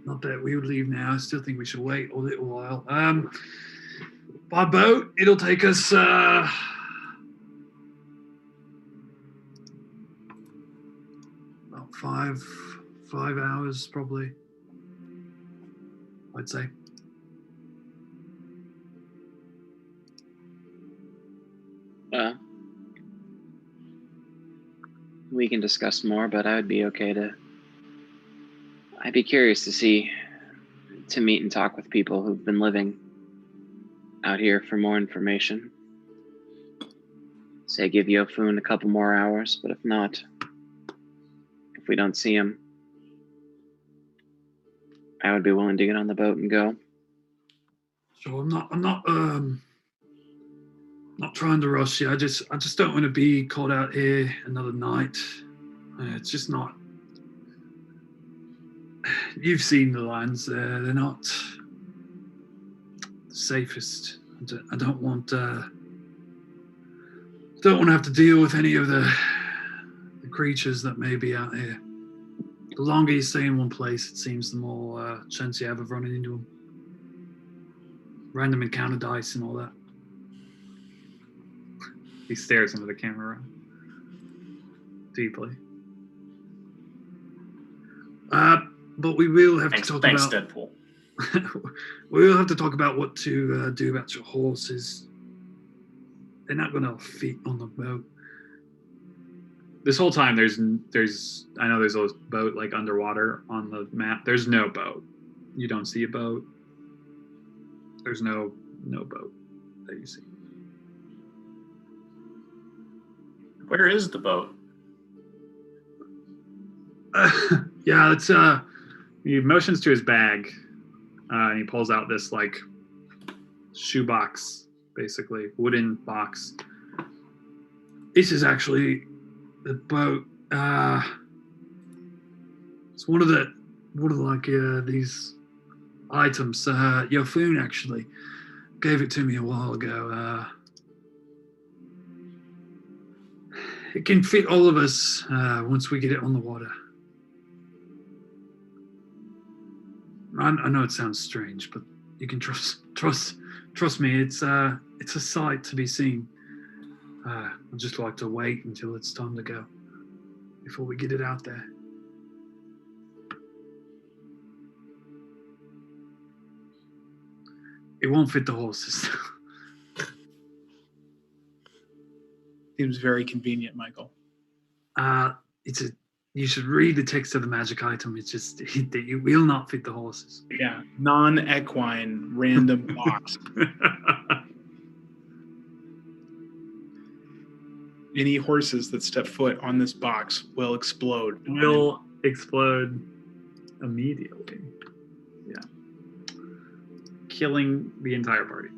Not that we would leave now. I still think we should wait a little while. By boat, it'll take us about 5 hours, probably. I'd say. We can discuss more, but I'd be curious to meet and talk with people who've been living out here for more information. Say give Yofun a couple more hours, but if not, if we don't see him, I would be willing to get on the boat and go. So I'm not trying to rush you. I just don't want to be caught out here another night. It's just not. You've seen the lands there. They're not the safest. I don't want to have to deal with any of the creatures that may be out here. The longer you stay in one place, it seems the more chance you have of running into them. Random encounter dice and all that. He stares into the camera deeply. But we will have to talk Thanks, about. Deadpool. We will have to talk about what to do about your horses. They're not going to fit on the boat. This whole time, there's. I know there's a boat like underwater on the map. There's no boat. You don't see a boat. There's no boat that you see. Where is the boat? Yeah, it's he motions to his bag, and he pulls out this like shoebox, basically wooden box. This is actually the boat. It's one of these items. Yofun actually gave it to me a while ago. It can fit all of us once we get it on the water. I know it sounds strange, but you can trust me. It's a sight to be seen. I'd just like to wait until it's time to go before we get it out there. It won't fit the horses. Seems very convenient, Michael. You should read the text of the magic item. It's just that it will not fit the horses. Yeah, non-equine random box. Any horses that step foot on this box will explode. Will explode immediately. Yeah. Killing the entire party.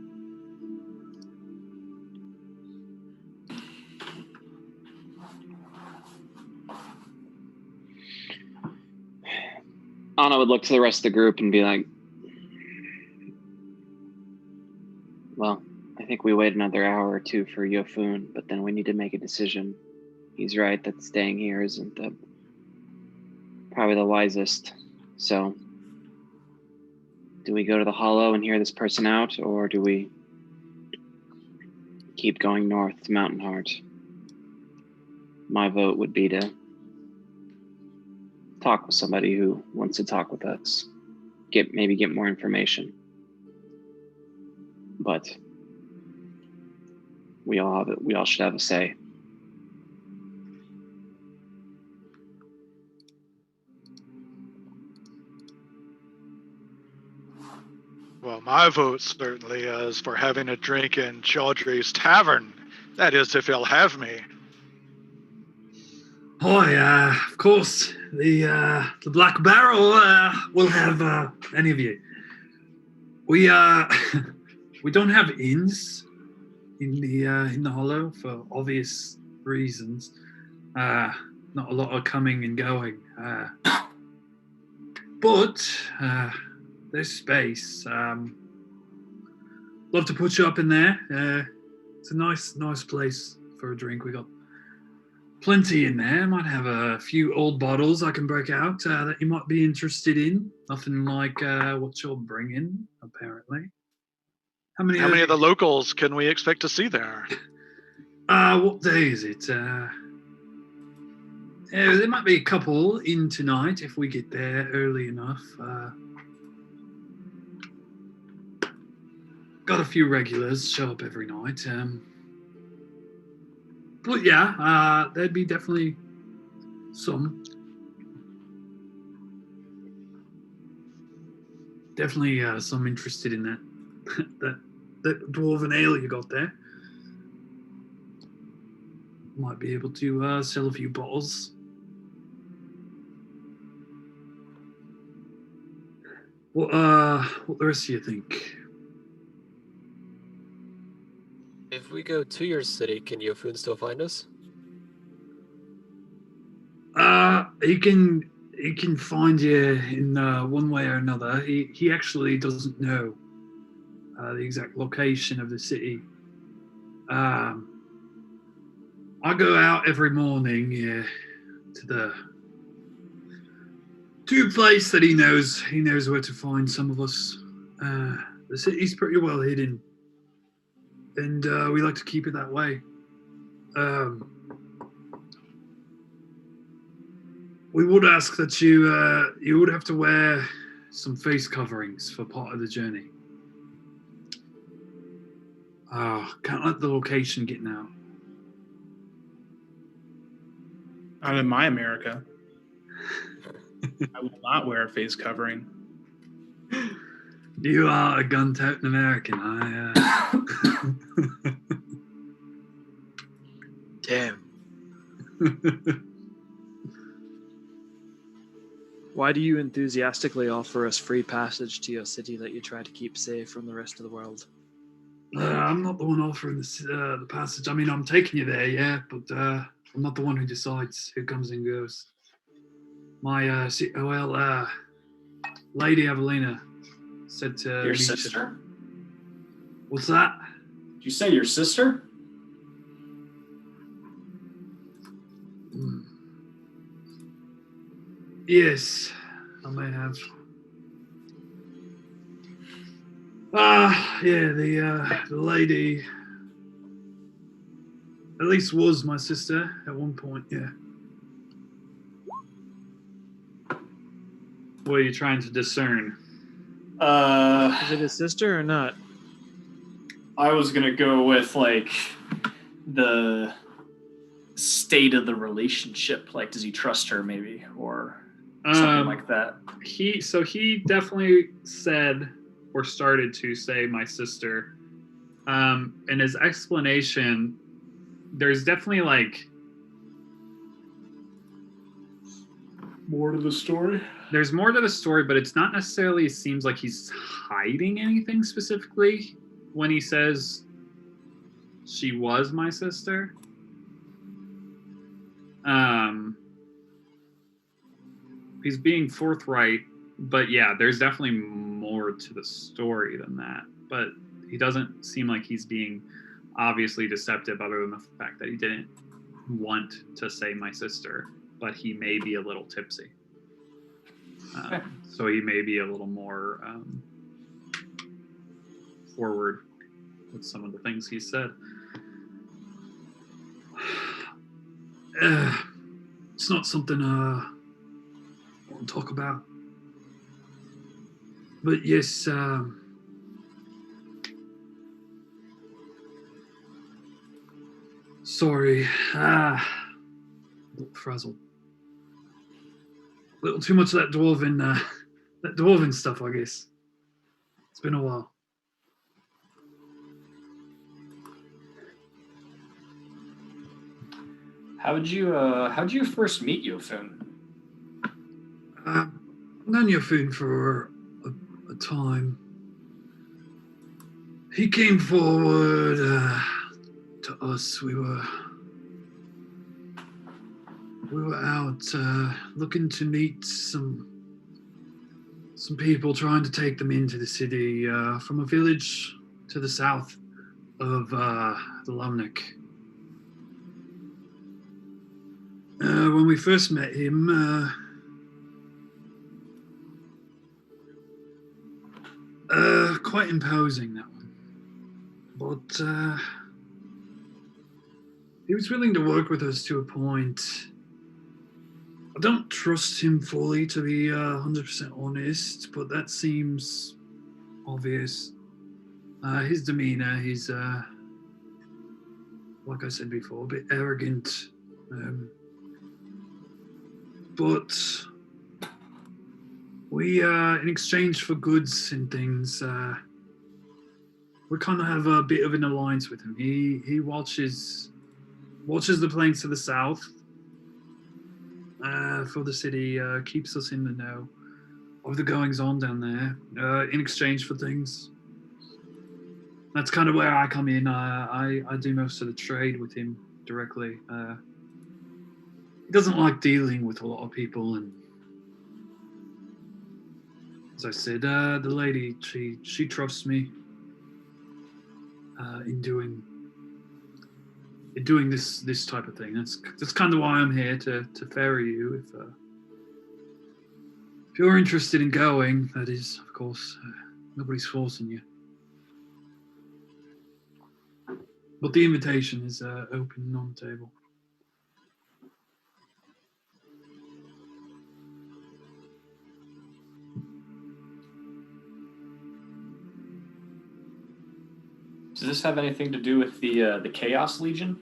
Anna would look to the rest of the group and be like, well, I think we wait another hour or two for Yofun, but then we need to make a decision. He's right that staying here isn't probably the wisest. So, do we go to the Hollow and hear this person out, or do we keep going north to Mountain Heart? My vote would be to talk with somebody who wants to talk with us, maybe get more information. But we all should have a say. Well, my vote certainly is for having a drink in Chaudhry's Tavern. That is, if he'll have me. Oh yeah, of course. The Black Barrel will have any of you. We we don't have inns in the Hollow for obvious reasons. Not a lot of coming and going. But there's space. love to put you up in there. It's a nice place for a drink. We got plenty in there. Might have a few old bottles I can break out that you might be interested in. Nothing like what you're bringing, apparently. How many of the locals can we expect to see there? What day is it? Yeah, there might be a couple in tonight if we get there early enough. Got a few regulars show up every night. But yeah, there'd be definitely some. Definitely some interested in that that dwarven ale you got there. Might be able to sell a few bottles. What the rest of you think? If we go to your city, can Yofun still find us? He can find you in one way or another. He actually doesn't know the exact location of the city. I go out every morning to a place that he knows. He knows where to find some of us. The city's pretty well hidden, and we like to keep it that way. We would ask that you would have to wear some face coverings for part of the journey. Can't let the location get out. Not in my America. I will not wear a face covering. You are a gun-toting American. Damn. Why do you enthusiastically offer us free passage to your city that you try to keep safe from the rest of the world? I'm not the one offering the passage. I mean, I'm taking you there, yeah, but I'm not the one who decides who comes and goes. My Lady Evelina said to Your meet you. sister? What's that? Did you say your sister? Yes, I may have. Yeah, the lady at least was my sister at one point, yeah. What are you trying to discern? Is it his sister or not? I was gonna go with like the state of the relationship. Like, does he trust her, maybe, or something like that? He definitely said or started to say my sister. In his explanation, there's definitely like More to the story. there's more to the story, but it's not necessarily seems like he's hiding anything specifically when he says she was my sister. He's being forthright, but yeah, there's definitely more to the story than that. But he doesn't seem like he's being obviously deceptive, other than the fact that he didn't want to say my sister, but he may be a little tipsy. So he may be a little more forward with some of the things he said. It's not something I want to talk about. But yes, sorry. A little frazzled. A little too much of that dwarven stuff, I guess. It's been a while. How'd you first meet Yofun? I've known Yofun for a time. He came forward to us. We were out looking to meet some people, trying to take them into the city from a village to the south of the Lumnik. When we first met him, quite imposing, that one. But he was willing to work with us to a point. I don't trust him fully, to be 100% honest, but that seems obvious. His demeanor, he's, like I said before, a bit arrogant. But we, in exchange for goods and things, we kind of have a bit of an alliance with him. He watches the plains to the south for the city, keeps us in the know of the goings on down there, in exchange for things. That's kind of where I come in. I do most of the trade with him directly. He doesn't like dealing with a lot of people, and as I said, the lady, she trusts me in doing this type of thing. That's kind of why I'm here to ferry you. If you're interested in going, that is, of course, nobody's forcing you. But the invitation is open and on the table. Does this have anything to do with the Chaos Legion?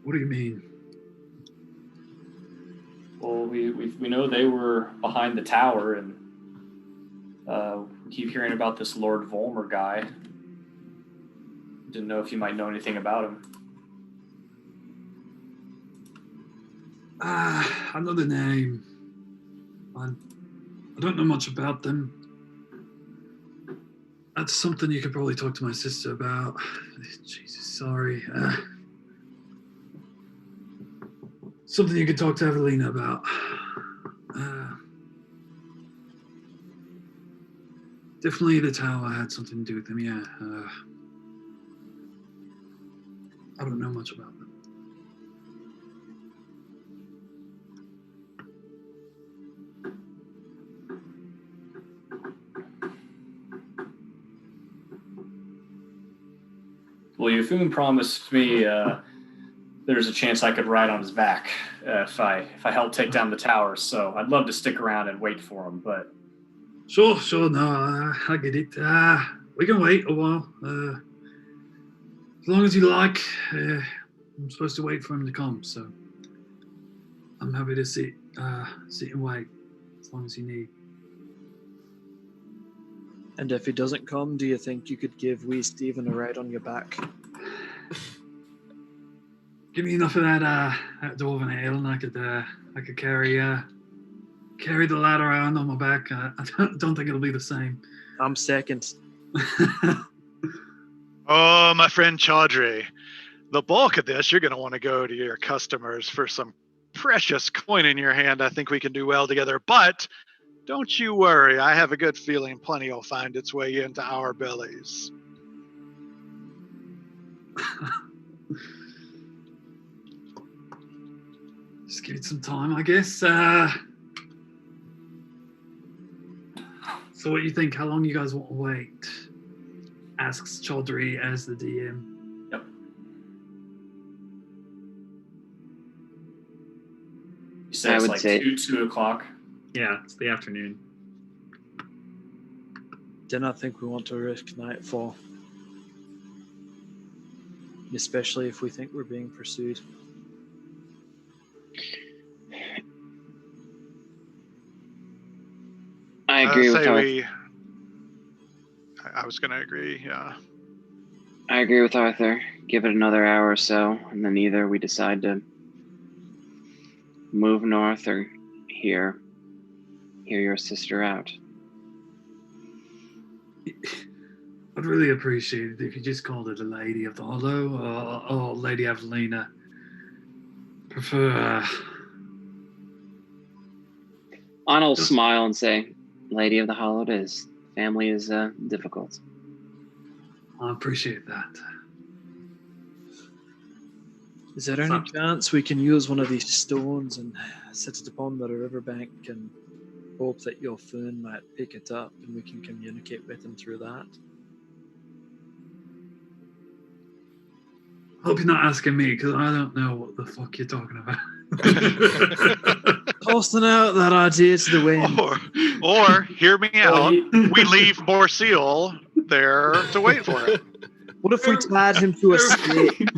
What do you mean? Well, we know they were behind the tower, and we keep hearing about this Lord Volmer guy. Didn't know if you might know anything about him. I know the name. I don't know much about them. That's something you could probably talk to my sister about. Jesus, sorry. Something you could talk to Evelina about. Definitely the tower had something to do with them, yeah. I don't know much about them. Well, Yufun promised me there's a chance I could ride on his back if I help take down the tower. So I'd love to stick around and wait for him. But Sure, no, I get it. We can wait a while. As long as you like. I'm supposed to wait for him to come, so I'm happy to sit and wait as long as you need. And if he doesn't come, do you think you could give wee Stephen a ride on your back? Give me enough of that dwarven ale, and I could carry the lad around on my back. I don't think it'll be the same. I'm second. Oh, my friend Chaudhry, the bulk of this, you're going to want to go to your customers for some precious coin in your hand. I think we can do well together, but don't you worry. I have a good feeling plenty will find its way into our bellies. Just give it some time, I guess. So what do you think? How long you guys want to wait? Asks Chaudhry as the DM. Yep. You said it's like 2 o'clock. Yeah, it's the afternoon. Do not think we want to risk nightfall. Especially if we think we're being pursued. I agree with I was going to agree, yeah. I agree with Arthur. Give it another hour or so, and then either we decide to move north or hear your sister out. I'd really appreciate it if you just called her the Lady of the Hollow or Lady Evelina. Prefer. Anna will smile and say, Lady of the Hollowed is. Family is difficult. I appreciate that. Is there any chance we can use one of these stones and set it upon the riverbank and hope that your phone might pick it up and we can communicate with him through that? Hope you're not asking me, because I don't know what the fuck you're talking about. Tossing out that idea to the wind. Or hear me out. We leave Morseal there to wait for it. What if we tied him to a stake,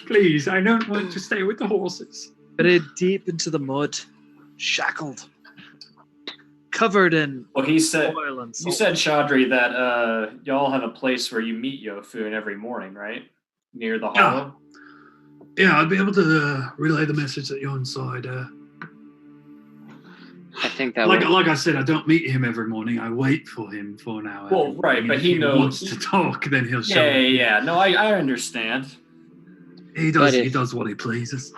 Please, I don't want to stay with the horses. buried deep into the mud, shackled, covered in Well, oil and you salt? said, Chaudhry, that y'all have a place where you meet Yofun every morning, right? Near the Yeah. hollow? Yeah, I'd be able to relay the message that you're inside. I think that Like I said, I don't meet him every morning. I wait for him for an hour. Well, right, And but if he knows- wants to talk, then he'll show Yeah, up. yeah. No, I understand. He But does. He if- does what he pleases.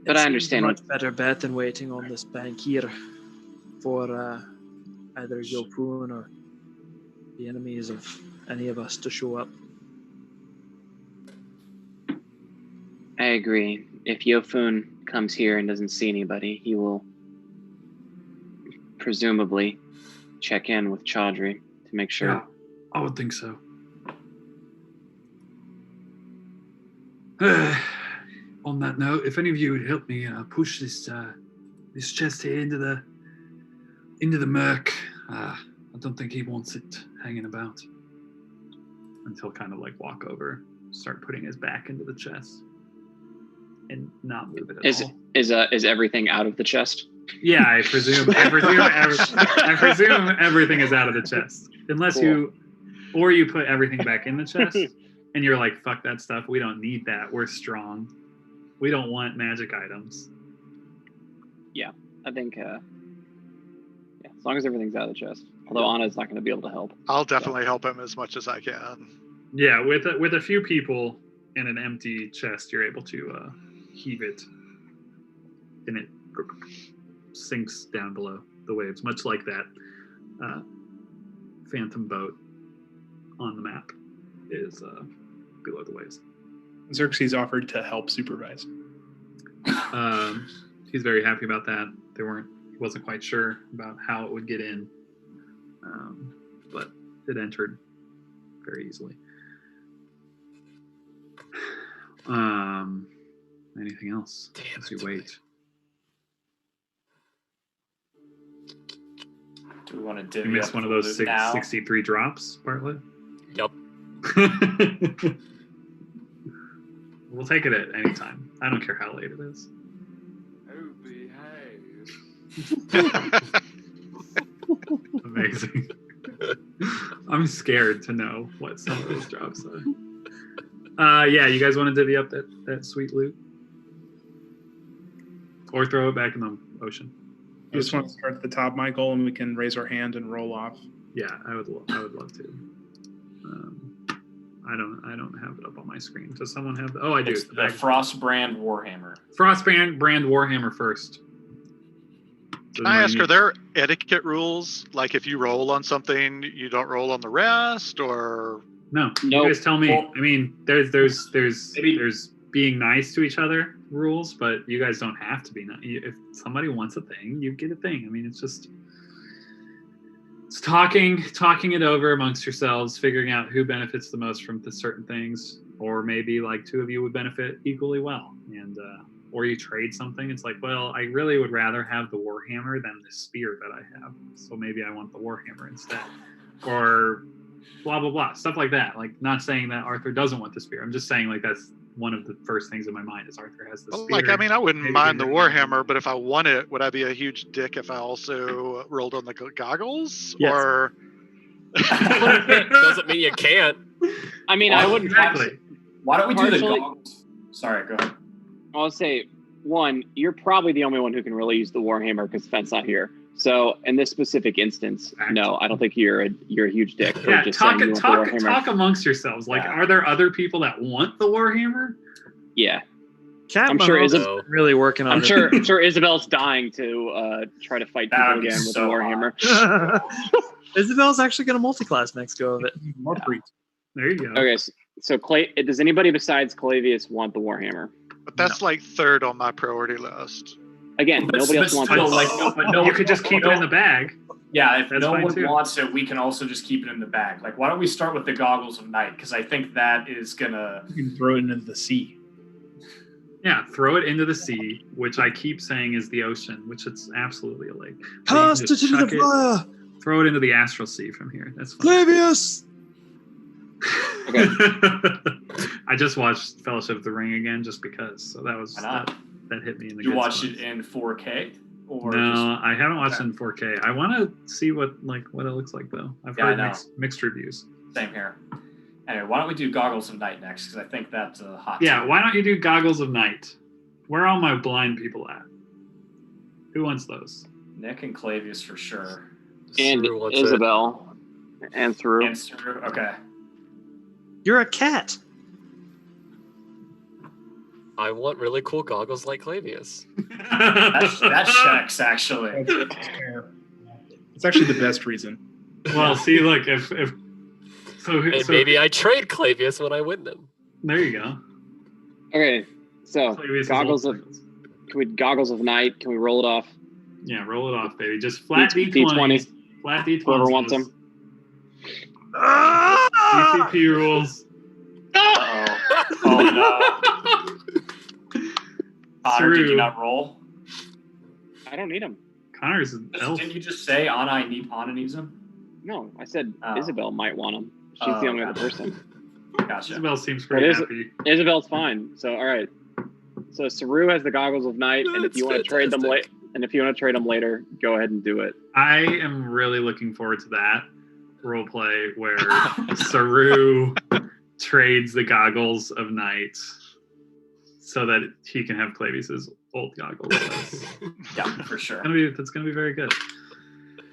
But It I seems understand a what- much better bet than waiting on this bank here for either Yofun or the enemies of any of us to show up. I agree. If Yofun comes here and doesn't see anybody, he will presumably check in with Chaudhry to make sure. Yeah, I would think so. On that note, if any of you would help me push this this chest here into the murk, I don't think he wants it hanging about. And he'll kind of like walk over, start putting his back into the chest, and not move it at all. Is everything out of the chest? Yeah, I presume everything is out of the chest, unless you put everything back in the chest, and you're like, "Fuck that stuff. We don't need that. We're strong. We don't want magic items." I think, as long as everything's out of the chest. Although Anna's not going to be able to help. I'll definitely help him as much as I can. Yeah, with a few people in an empty chest, you're able to heave it, and it sinks down below the waves, much like that phantom boat on the map is below the waves. Xerxes offered to help supervise. He's very happy about that. He wasn't quite sure about how it would get in, but it entered very easily. Anything else? Damn As you it. wait. Do we want to You divvy missed up one of the those loot now? 63 drops, Bartlett? Yup. We'll take it at any time. I don't care how late it is. Amazing. I'm scared to know what some of those drops are. Yeah, you guys want to divvy up that sweet loot? Or throw it back in the ocean? You just want to start at the top, Michael, and we can raise our hand and roll off. Yeah, I would love to. I don't have it up on my screen. Does someone have the? Oh, I do. It's the Frostbrand Warhammer. Frostbrand Warhammer first. Can I ask, are there etiquette rules? Like if you roll on something, you don't roll on the rest, or No, Nope. you guys tell me. Well- I mean, there's Maybe- being nice to each other rules, but you guys don't have to be nice. If somebody wants a thing, you get a thing. I mean, it's talking it over amongst yourselves, figuring out who benefits the most from the certain things, or maybe like two of you would benefit equally well, and or you trade something. It's like, well, I really would rather have the Warhammer than the spear that I have, so maybe I want the Warhammer instead, or blah blah blah, stuff like that. Like, not saying that Arthur doesn't want the spear. I'm just saying like that's one of the first things in my mind is Arthur has the spear. like I mean, I wouldn't Maybe mind the give it- Warhammer, but if I won it, would I be a huge dick if I also rolled on the goggles? Yes. Or Doesn't mean you can't. I mean, I wouldn't. Exactly. Why don't we do the Partially- goggles? Sorry, go ahead. I'll say, one, you're probably the only one who can really use the Warhammer because Fent's not here. So in this specific instance, no, I don't think you're a huge dick for Yeah, just talk saying you want the Warhammer. amongst yourselves. Like, Yeah. are there other people that want the Warhammer? Yeah. Cat I'm sure Mahomes Isabel- is really working on I'm it. sure Isabel's dying to try to fight That people would be again with so Warhammer. Isabel's actually going to multi-class next go of it. More free. There you go. Okay, so Clay, does anybody besides Clavius want the Warhammer? But that's like third on my priority list. Again, nobody else wants still, it. like, but no, You could just keep it in the bag. Yeah, if That's no fine one too. wants it, we can also just keep it in the bag. Like, why don't we start with the goggles of night? Because I think that is gonna. You can throw it into the sea. Yeah, throw it into the sea, which I keep saying is the ocean, which it's absolutely a lake. But you can Cast it just into chuck the fire! throw it into the astral sea from here. That's fine. Clavius! I just watched Fellowship of the Ring again just because. So that was Why not? that hit me in the You good watch spots. it in 4K or No, just I haven't watched it in 4K. I want to see what it looks like though. I've Yeah, I heard know. mixed reviews. same here? Anyway, why don't we do goggles of night next? Because I think that's a hot. Yeah, take. why don't you do Goggles of Night? Where are all my blind people at? Who wants those? Nick and Clavius for sure. And Saru wants it. Isabel. And through. And Saru, okay. You're a cat. I want really cool goggles like Clavius. That checks actually. It's actually the best reason. Well, see, look, if so, And so maybe I trade Clavius when I win them. there you go. Okay, so Clavius is goggles all- of goggles of night. Can we roll it off? Yeah, roll it off, baby. Just flat D- D20s. D20. Flat D20s. Whoever wants them. DCP rules. Uh-oh. Oh no. Connor, did Saru. you not roll? I don't need them. Connor's an elf. Didn't you just say Anna needs them? No, I said Oh. Isabel might want them. She's Oh, the only other okay. person. Gotcha. Isabel seems pretty But is it- happy. Isabel's fine. So all right. So Saru has the goggles of night, and if That's you want to trade them fantastic. later, go ahead and do it. I am really looking forward to that role play where Saru trades the goggles of night so that he can have Clavius's old goggles. Yeah, for sure. That's gonna be very good.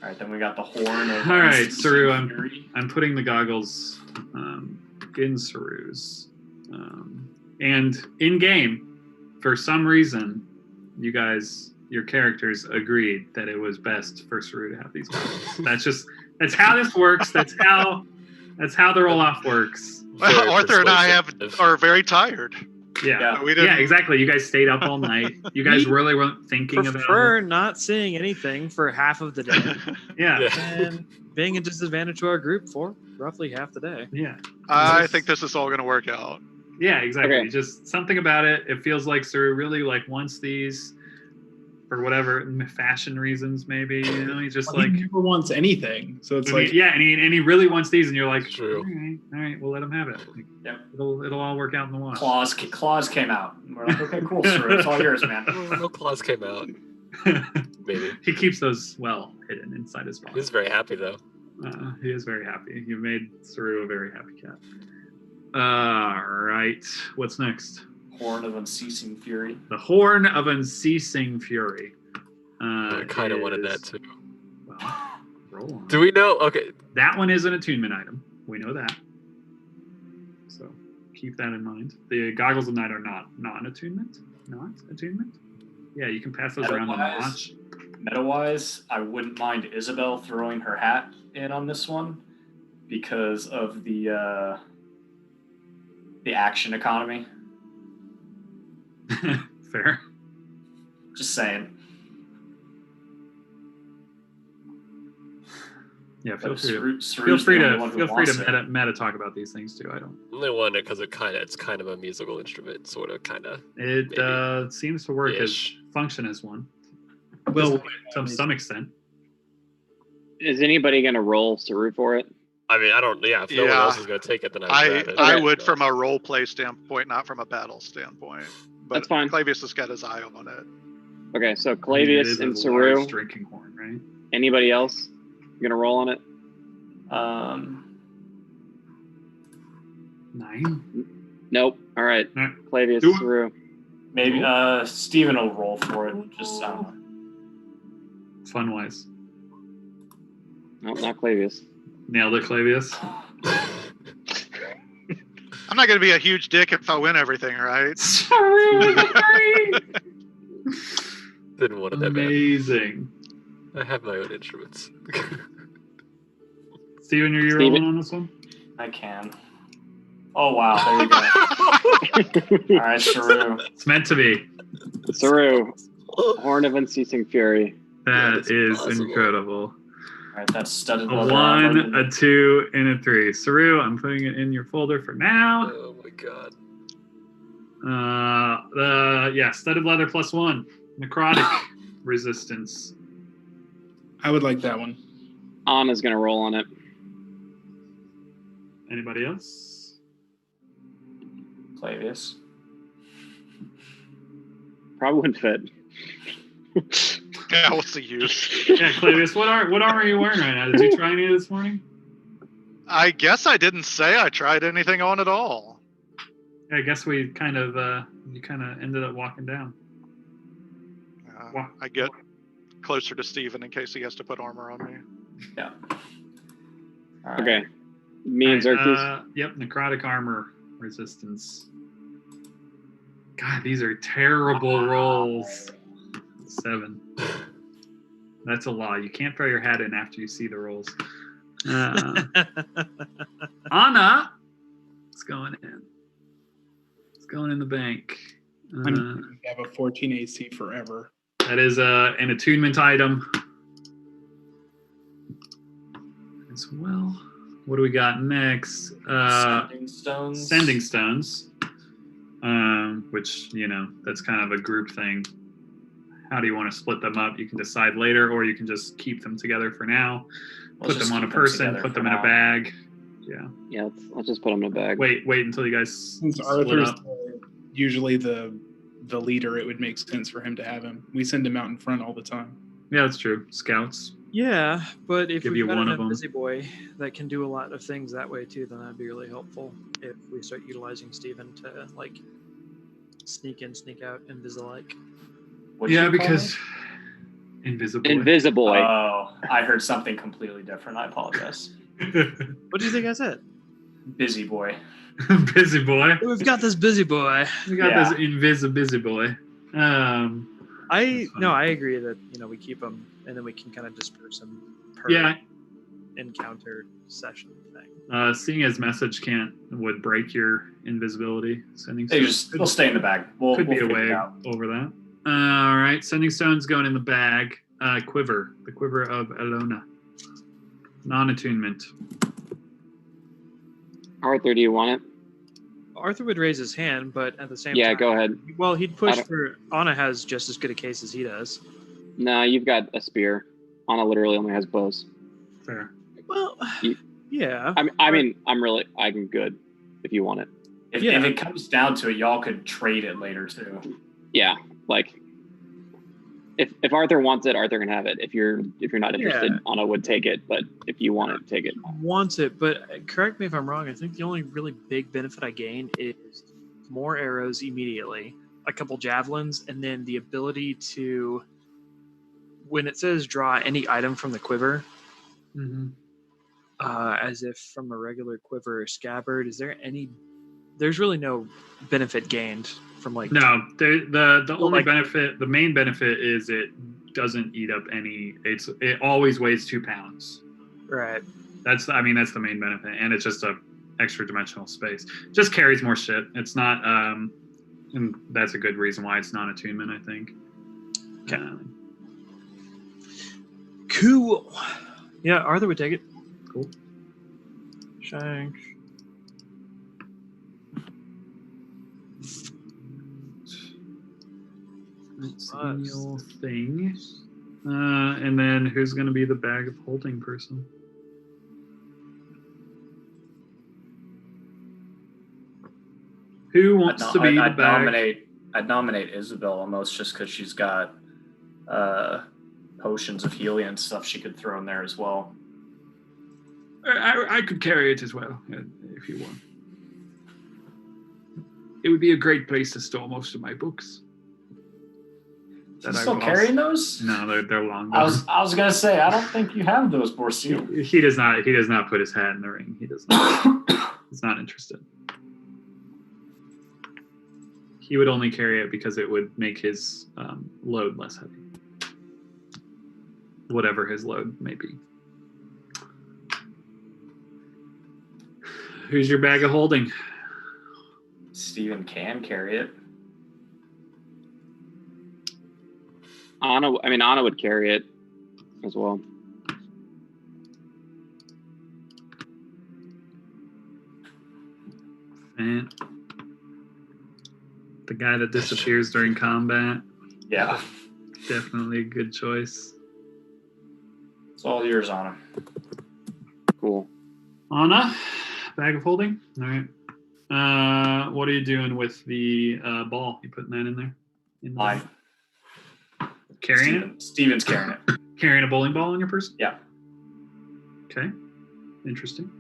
All right, then we got the horn of. All right, unceasing Saru, fury. I'm putting the goggles in Saru's. And in game, for some reason, your characters agreed that it was best for Saru to have these goggles. That's how this works. That's how the roll off works. Very Arthur and I persuasive. are very tired. Yeah. Yeah. We didn't. Yeah, exactly. You guys stayed up all night. You guys We really weren't thinking about Prefer not seeing anything for half of the day it. Yeah. Yeah. and being a disadvantage to our group for roughly half the day. Yeah. I think this is all going to work out. Yeah, exactly. Okay. Just something about it. It feels like Saru really wants these for whatever fashion reasons, maybe. He's just He never wants anything. So it's like, yeah, and he really wants these, and you're like, True. all right, we'll let him have it. Like, Yep. It'll all work out in the wash. Claws came out. And we're like, okay, cool, Saru, it's all yours, man. Oh, no claws came out. Maybe. He keeps those well hidden inside his He's box. very happy though. He is very happy. You made Saru a very happy cat. All right, what's next? Horn of unceasing fury. The Horn of Unceasing Fury. I kind of wanted that is- too. Well, roll on. Do we know? Okay. That one is an attunement item. We know that. So keep that in mind. The goggles of night are not non-attunement. Not attunement. Yeah, you can pass those around on the Otherwise- watch. Meta-wise, I wouldn't mind Isabel throwing her hat in on this one because of the action economy. Fair. Just saying. Yeah, feel But free to Saru's the only one who wants it. meta talk about these things too. I don't. Only one because it's kind of a musical instrument, sort of, kind of. It Maybe. seems to work as Ish. function as one. well, To some extent. Is anybody going to roll Saru for it? I mean, I don't. Yeah, if no one Yeah. else is gonna take it, then I would grab it. I Okay. would from a role play standpoint, not from a battle standpoint. But That's fine. Clavius has got his eye on it. Okay, so It Clavius is and a large Saru. drinking horn, right? Anybody else going to roll on it? 9. Nope. All right. All right. Clavius, Do it. Saru. Maybe Steven will roll for it. Just Fun wise. Nope, not Clavius. Nailed it, Clavius. I'm not going to be a huge dick if I win everything, right? Didn't want it that bad. Amazing. I have my own instruments. Steven, are you Steven? rolling on this one? I can. Oh wow, there you go. All right, Saru. It's meant to be. Saru, Horn of Unceasing Fury. That That is is impossible. incredible. All right, that's studded A leather 1, armor. a 2, and a 3. Saru, I'm putting it in your folder for now. Oh my god. Studded leather +1. Necrotic resistance. I would like that one. Anna's gonna roll on it. Anybody else? Clavius. Probably wouldn't fit. Yeah, what's the use? Yeah, Clavius, what armor are you wearing right now? Did you try any this morning? I guess I didn't say I tried anything on at all. Yeah, I guess you kind of ended up walking down. Wow. I get closer to Steven in case he has to put armor on me. Yeah. All right. Okay. Me and Xerxes. Yep, necrotic armor resistance. God, these are terrible rolls. 7. That's a lot. You can't throw your hat in after you see the rolls. Anna, it's going in. It's going in the bank. I mean, you have a 14 AC forever. That is an attunement item as well. What do we got next? Sending stones. Sending stones, which, that's kind of a group thing. How do you want to split them up? You can decide later, or you can just keep them together for now. Let's Put just them on a keep them person, together put for them in a now. bag. Yeah. Yeah, let's just put them in a bag. Wait until you guys Since split Arthur's up. usually the leader, it would make sense for him to have him. We send him out in front all the time. Yeah, that's true. Scouts. Yeah, but if Give we've you got one of a them. busy boy that can do a lot of things that way too, then that'd be really helpful if we start utilizing Steven to sneak in, sneak out, Invisalike. What'd you call me? because invisible. Invisible. Oh, I heard something completely different. I apologize. What do you think I said? Busy boy. Busy boy. We've got this busy boy. We got Yeah. this busy boy. I funny. agree that we keep him and then we can kind of disperse him per Yeah. encounter session thing. Seeing as message would break your invisibility. Sending They stones they'll stay in the bag. We'll could be a figure it way out. over that. All right, sending stones going in the bag. Quiver, the quiver of Elona. Non-attunement. Arthur, do you want it? Arthur would raise his hand, but at the same Yeah, time, go ahead. well, he'd push I don't- for. Anna has just as good a case as he does. No, you've got a spear. Anna literally only has bows. Fair. Well, You- yeah. I'm good if you want it. If Yeah. it comes down to it, y'all could trade it later too. Yeah, if Arthur wants it, Arthur can have it. If you're not interested, Yeah. Anna would take it. But if you want it, take it. Wants it, but correct me if I'm wrong. I think the only really big benefit I gain is more arrows immediately, a couple javelins, and then the ability to, when it says draw any item from the quiver, Mm-hmm. as if from a regular quiver or scabbard, there's really no benefit gained from No, the only like- benefit, the main benefit is it doesn't eat up any. It always weighs 2 pounds. right. That's the main benefit, and it's just a extra dimensional space. Just carries more shit. It's not, and that's a good reason why it's non-attunement, I think. Okay. Cool. Yeah, Arthur would take it. Cool. Shank. Seal thing. And then who's going to be the bag of holding person? Who wants to be the bag? I'd nominate Isabel almost just because she's got potions of healing and stuff she could throw in there as well. I could carry it as well, if you want. It would be a great place to store most of my books. Is he still carrying those? No, they're long. I was gonna say I don't think you have those, Borsil. He does not. He does not put his hat in the ring. He does not. He's not interested. he would only carry it because it would make his load less heavy. Whatever his load may be. Who's your bag of holding? Steven can carry it. Anna would carry it as well. And the guy that disappears during combat. Yeah. Definitely a good choice. It's all yours, Anna. Cool. Anna, bag of holding. All right. What are you doing with the ball? You putting that in there? Mine. Carrying it? Steven's carrying it. Carrying a bowling ball in your purse? Yeah. Okay. Interesting.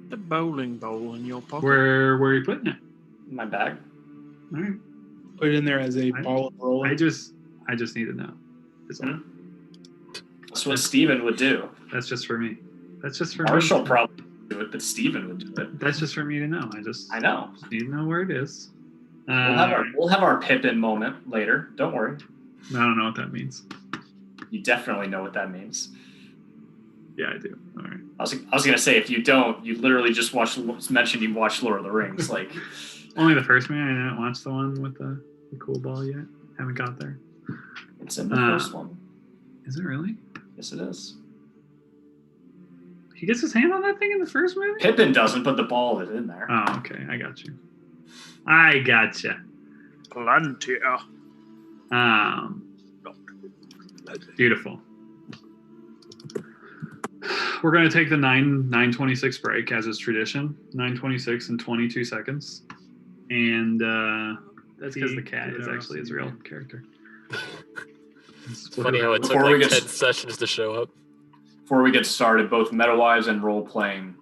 The bowling ball in your pocket. Where are you putting it? My bag. All right. Put it in there as a ball of roll. I just need to know. That's what Steven would do. That's just for me. That's just for Marshall me. probably would do it, but Steven would do it. That's just for me to know. I know. Just need to know where it is. We'll have our Pippin moment later. Don't worry. I don't know what that means. You definitely know what that means. Yeah, I do. All right. I was gonna say, if you don't, you literally just mentioned you watched Lord of the Rings. Like Only the first one. I didn't watch the one with the cool ball yet. Haven't got there. it's in the first one. Is it really? Yes, it is. He gets his hand on that thing in the first movie? Pippin doesn't, but the ball is in there. Oh, okay. I got you. I gotcha. Palantir. Beautiful. We're going to take the 9:26 break as is tradition. 9:26 and 22 seconds. And that's because the cat is actually his real character. It's funny how it took Before we like get 10 sessions to show up. Before we get started, both meta-wise and role-playing,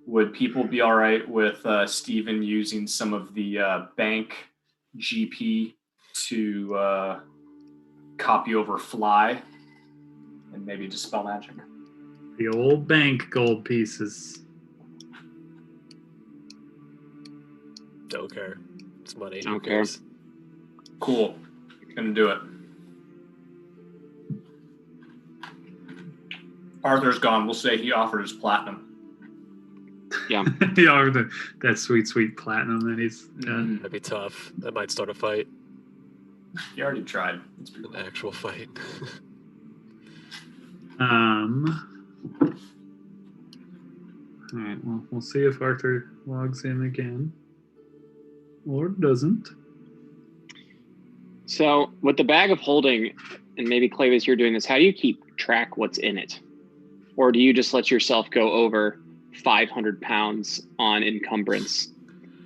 would people be all right with Steven using some of the bank GP to copy over Fly and maybe dispel magic? The old bank gold pieces. Don't care. It's money. Don't care. Cool. Gonna do it. Arthur's gone. We'll say he offered his platinum. Yeah. He offered that sweet platinum that he's done. That'd be tough. That might start a fight. He already tried. An actual fight. All right, well, we'll see if Arthur logs in again or doesn't. So with the bag of holding, and maybe Clavis, you're doing this, how do you keep track what's in it? Or do you just let yourself go over 500 pounds on encumbrance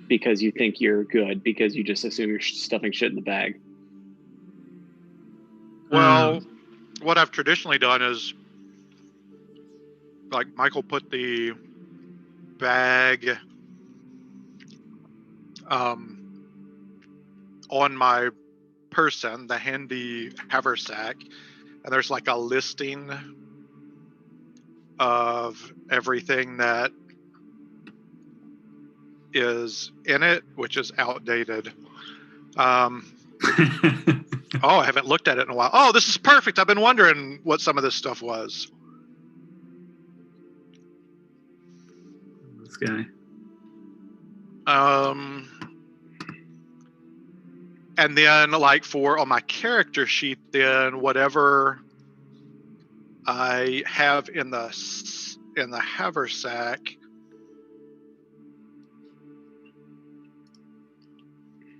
because you think you're good, because you just assume you're stuffing shit in the bag? Well, what I've traditionally done is, like, Michael put the bag on my person, the handy haversack, and there's like a listing of everything that is in it, which is outdated. Oh, I haven't looked at it in a while. Oh, this is perfect. I've been wondering what some of this stuff was. This guy. And then, like, on my character sheet, then whatever I have in the haversack,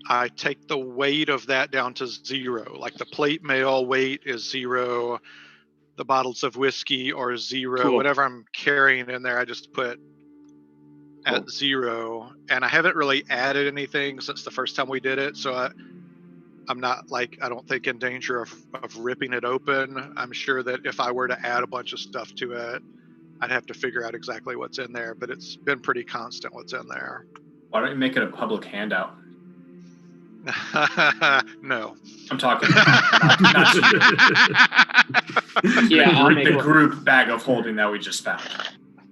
I take the weight of that down to 0. Like the plate mail weight is 0, the bottles of whiskey are 0. Cool. Whatever I'm carrying in there, I just put at 0. And I haven't really added anything since the first time we did it, so I'm not, like, I don't think in danger of ripping it open. I'm sure that if I were to add a bunch of stuff to it, I'd have to figure out exactly what's in there, but it's been pretty constant what's in there. Why don't you make it a public handout? No. I'm talking not Yeah, I'll make the it. group bag of holding that we just found.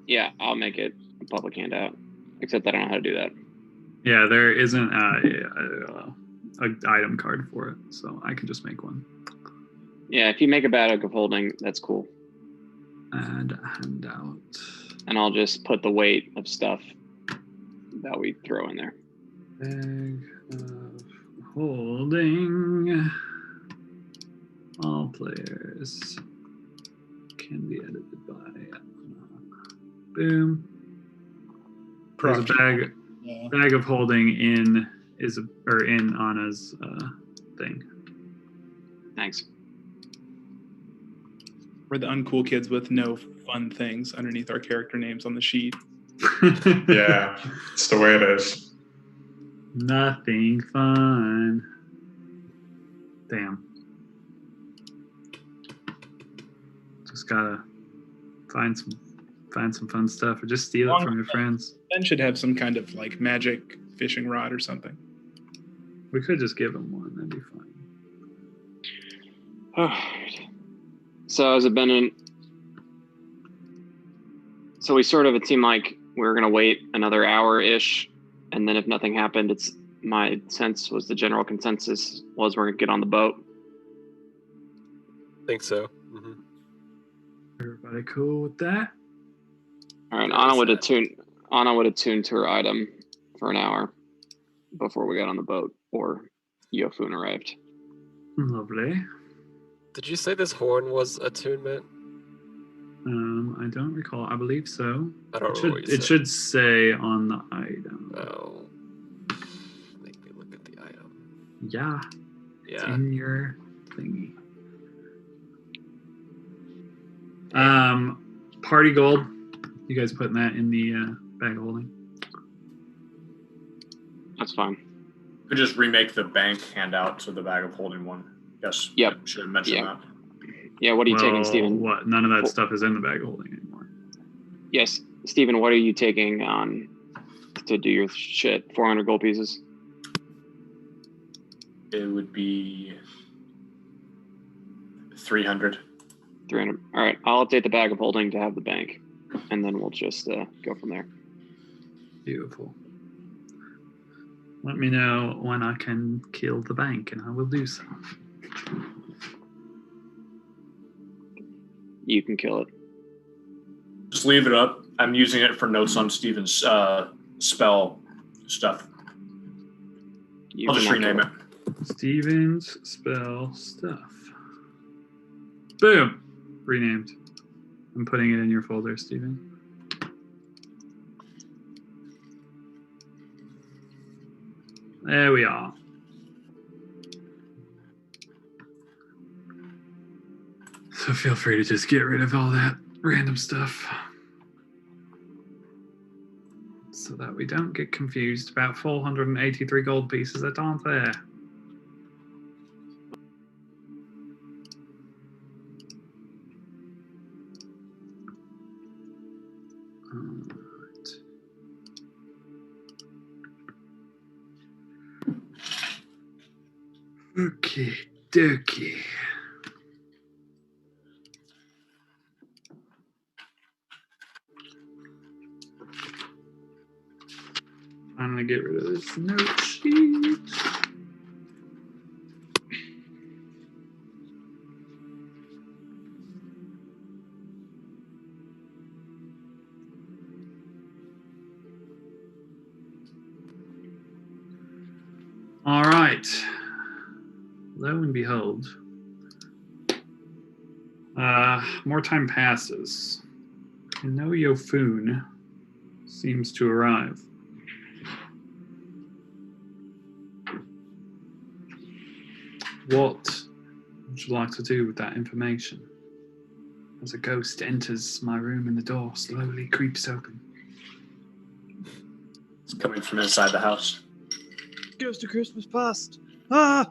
Yeah, I'll make it a public handout. Except I don't know how to do that. Yeah, there isn't. an item card for it, so I can just make one. Yeah, if you make a bag of holding, that's cool. Add handout. And I'll just put the weight of stuff that we throw in there. Bag of holding. All players can be edited by. Boom. There's a bag of holding in Anna's thing. Thanks. We're the uncool kids with no fun things underneath our character names on the sheet. Yeah, it's the way it is. Nothing fun. Damn. Just gotta find some fun stuff, or just steal it from your friends. Ben should have some kind of like magic fishing rod or something. We could just give him one. That'd be fine. Alright. So has it been so it seemed like we were gonna wait another hour-ish, and then if nothing happened, my sense was the general consensus was we're gonna get on the boat. I think so. Mm-hmm. Everybody cool with that? All right, Anna would attune to her item for an hour before we got on the boat, or Yofun arrived. Lovely. Did you say this horn was attunement? I don't recall. I believe so. I don't remember what you It said. should say on the item. Oh. Make me look at the item. Yeah. It's Yeah. in your thingy. Party gold. You guys putting that in the bag of holding? That's fine. Could just remake the bank handout to the bag of holding one. Yes. Yep. Should have mentioned Yeah. that. Yeah, what are you taking, Steven? What? None of that stuff is in the bag of holding anymore. Yes, Steven, what are you taking on to do your shit? 400 gold pieces? It would be 300. 300. All right, I'll update the bag of holding to have the bank, and then we'll just go from there. Beautiful. Let me know when I can kill the bank, and I will do so. You can kill it. Just leave it up. I'm using it for notes on Steven's spell stuff. I'll just rename it. Steven's spell stuff. Boom. Renamed. I'm putting it in your folder, Steven. There we are. So feel free to just get rid of all that random stuff, so that we don't get confused about 483 gold pieces that aren't there. Alright. Okay, dokie. I'm gonna get rid of this note sheet. All right. Lo and behold, more time passes, and no Yofun seems to arrive. What would you like to do with that information? As a ghost enters my room and the door slowly creeps open. It's coming from inside the house. Ghost of Christmas past. Ah!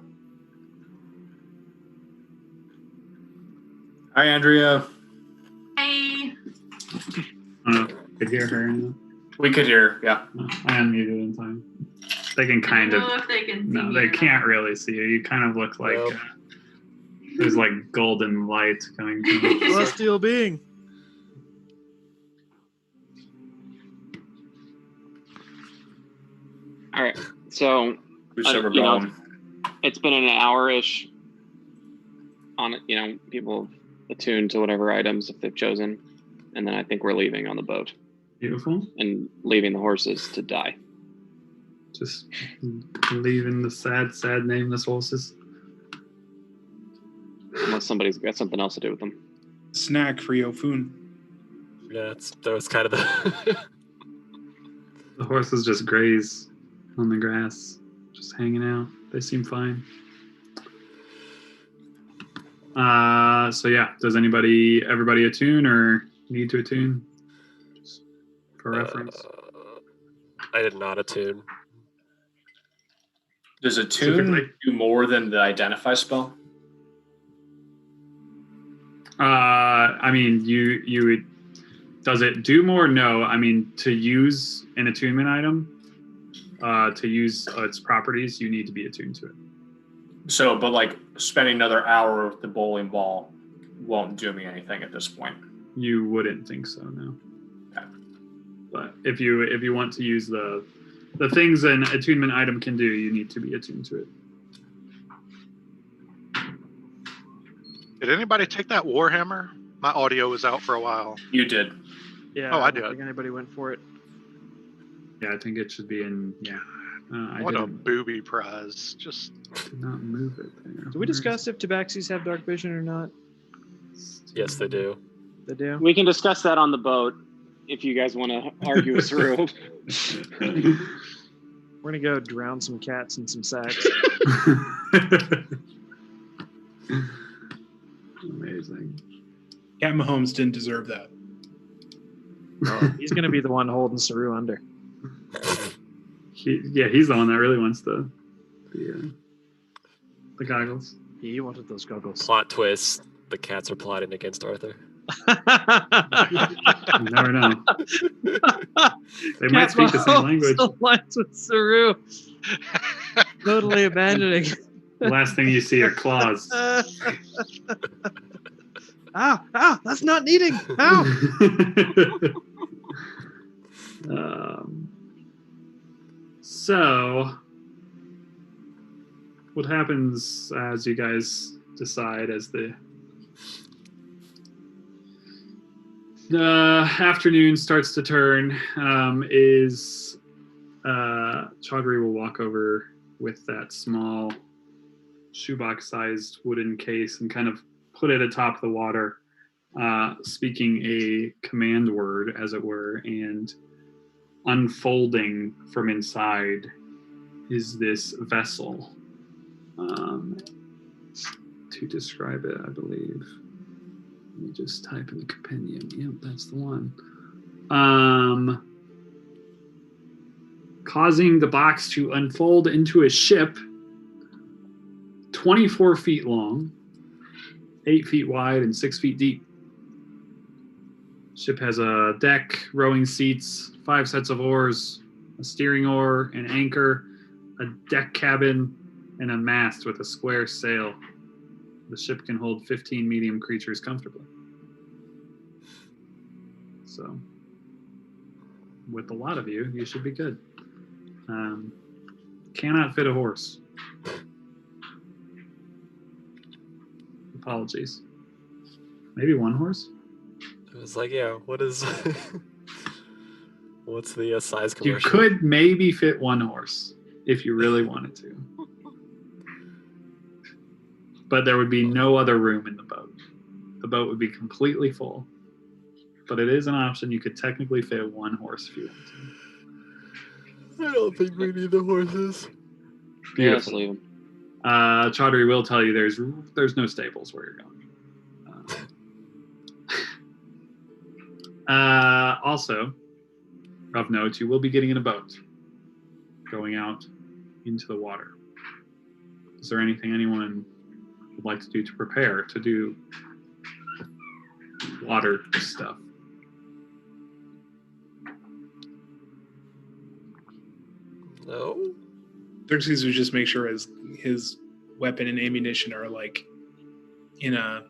Hi, Andrea. Hey. Could hear her. We could hear, yeah. I unmuted in time. They can kind I of. don't know if they can see No, me they or not. can't really see you. You kind of look like Nope. there's like golden light coming from you. Celestial being. All right, so Whichever you know, going. It's been an hour-ish on it. People attuned to whatever items if they've chosen, and then I think we're leaving on the boat Beautiful. and leaving the horses to die. Just leaving the sad, nameless horses. Unless somebody's got something else to do with them. Snack for Yofun. Yeah, that was kind of the. The horses just graze on the grass, just hanging out. They seem fine. So yeah, does everybody attune or need to attune? Just for reference. I did not attune. Does Specifically? attune do more than the identify spell? I mean, you would. Does it do more? No. I mean, to use an attunement item, to use its properties, you need to be attuned to it. So, but like spending another hour with the bowling ball won't do me anything at this point. You wouldn't think so, no. Okay. But if you want to use the things an attunement item can do, you need to be attuned to it. Did anybody take that Warhammer? My audio was out for a while. You did. Yeah. Oh, I don't did. think anybody went for it. Yeah, I think it should be in. Yeah. I What a didn't booby prize. Just did not move it there. Did we discuss if tabaxis have dark vision or not? Yes, they do. They do. We can discuss that on the boat if you guys want to argue us through. We're gonna go drown some cats in some sacks. Amazing. Cat Mahomes didn't deserve that. He's gonna be the one holding Saru under. He's the one that really wants the goggles. He wanted those goggles. Plot twist: the cats are plotting against Arthur. You never know. They might speak the same language. Aligns with Saru. Totally abandoning. The last thing you see are claws. Ow! That's not needing. Ow! So, what happens as you guys decide as the afternoon starts to turn is Chaudhry will walk over with that small shoebox-sized wooden case and kind of put it atop the water, speaking a command word, as it were, and unfolding from inside is this vessel. To describe it, I believe. Let me just type in the compendium. Yep, that's the one. Causing the box to unfold into a ship 24 feet long, 8 feet wide, and 6 feet deep. Ship has a deck, rowing seats, 5 sets of oars, a steering oar, an anchor, a deck cabin, and a mast with a square sail. The ship can hold 15 medium creatures comfortably. So, with a lot of you, you should be good. Cannot fit a horse. Apologies. Maybe one horse? It was like, yeah, what is... What's the size You commercial? could maybe fit one horse if you really wanted to. But there would be no other room in the boat. The boat would be completely full. But it is an option. You could technically fit one horse if you want to. I don't think we need the horses. Yeah, let's leave 'em. Chaudhry will tell you there's no stables where you're going. Also, of note, you will be getting in a boat going out into the water. Is there anything anyone would like to do to prepare to do water stuff? No? Xerxes would just make sure his weapon and ammunition are like in a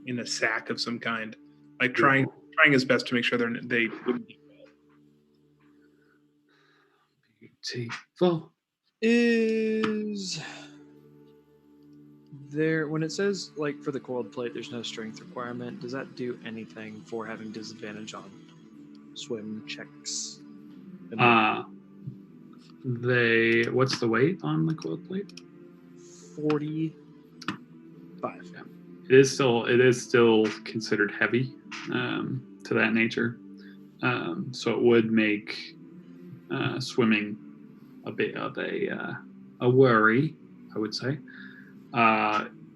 in a sack of some kind, like trying his best to make sure they wouldn't be Beautiful. Is there, when it says, like, for the coiled plate, there's no strength requirement, does that do anything for having disadvantage on swim checks? What's the weight on the coiled plate? 45. Yeah. It is still considered heavy to that nature. So it would make swimming a bit of a worry, I would say.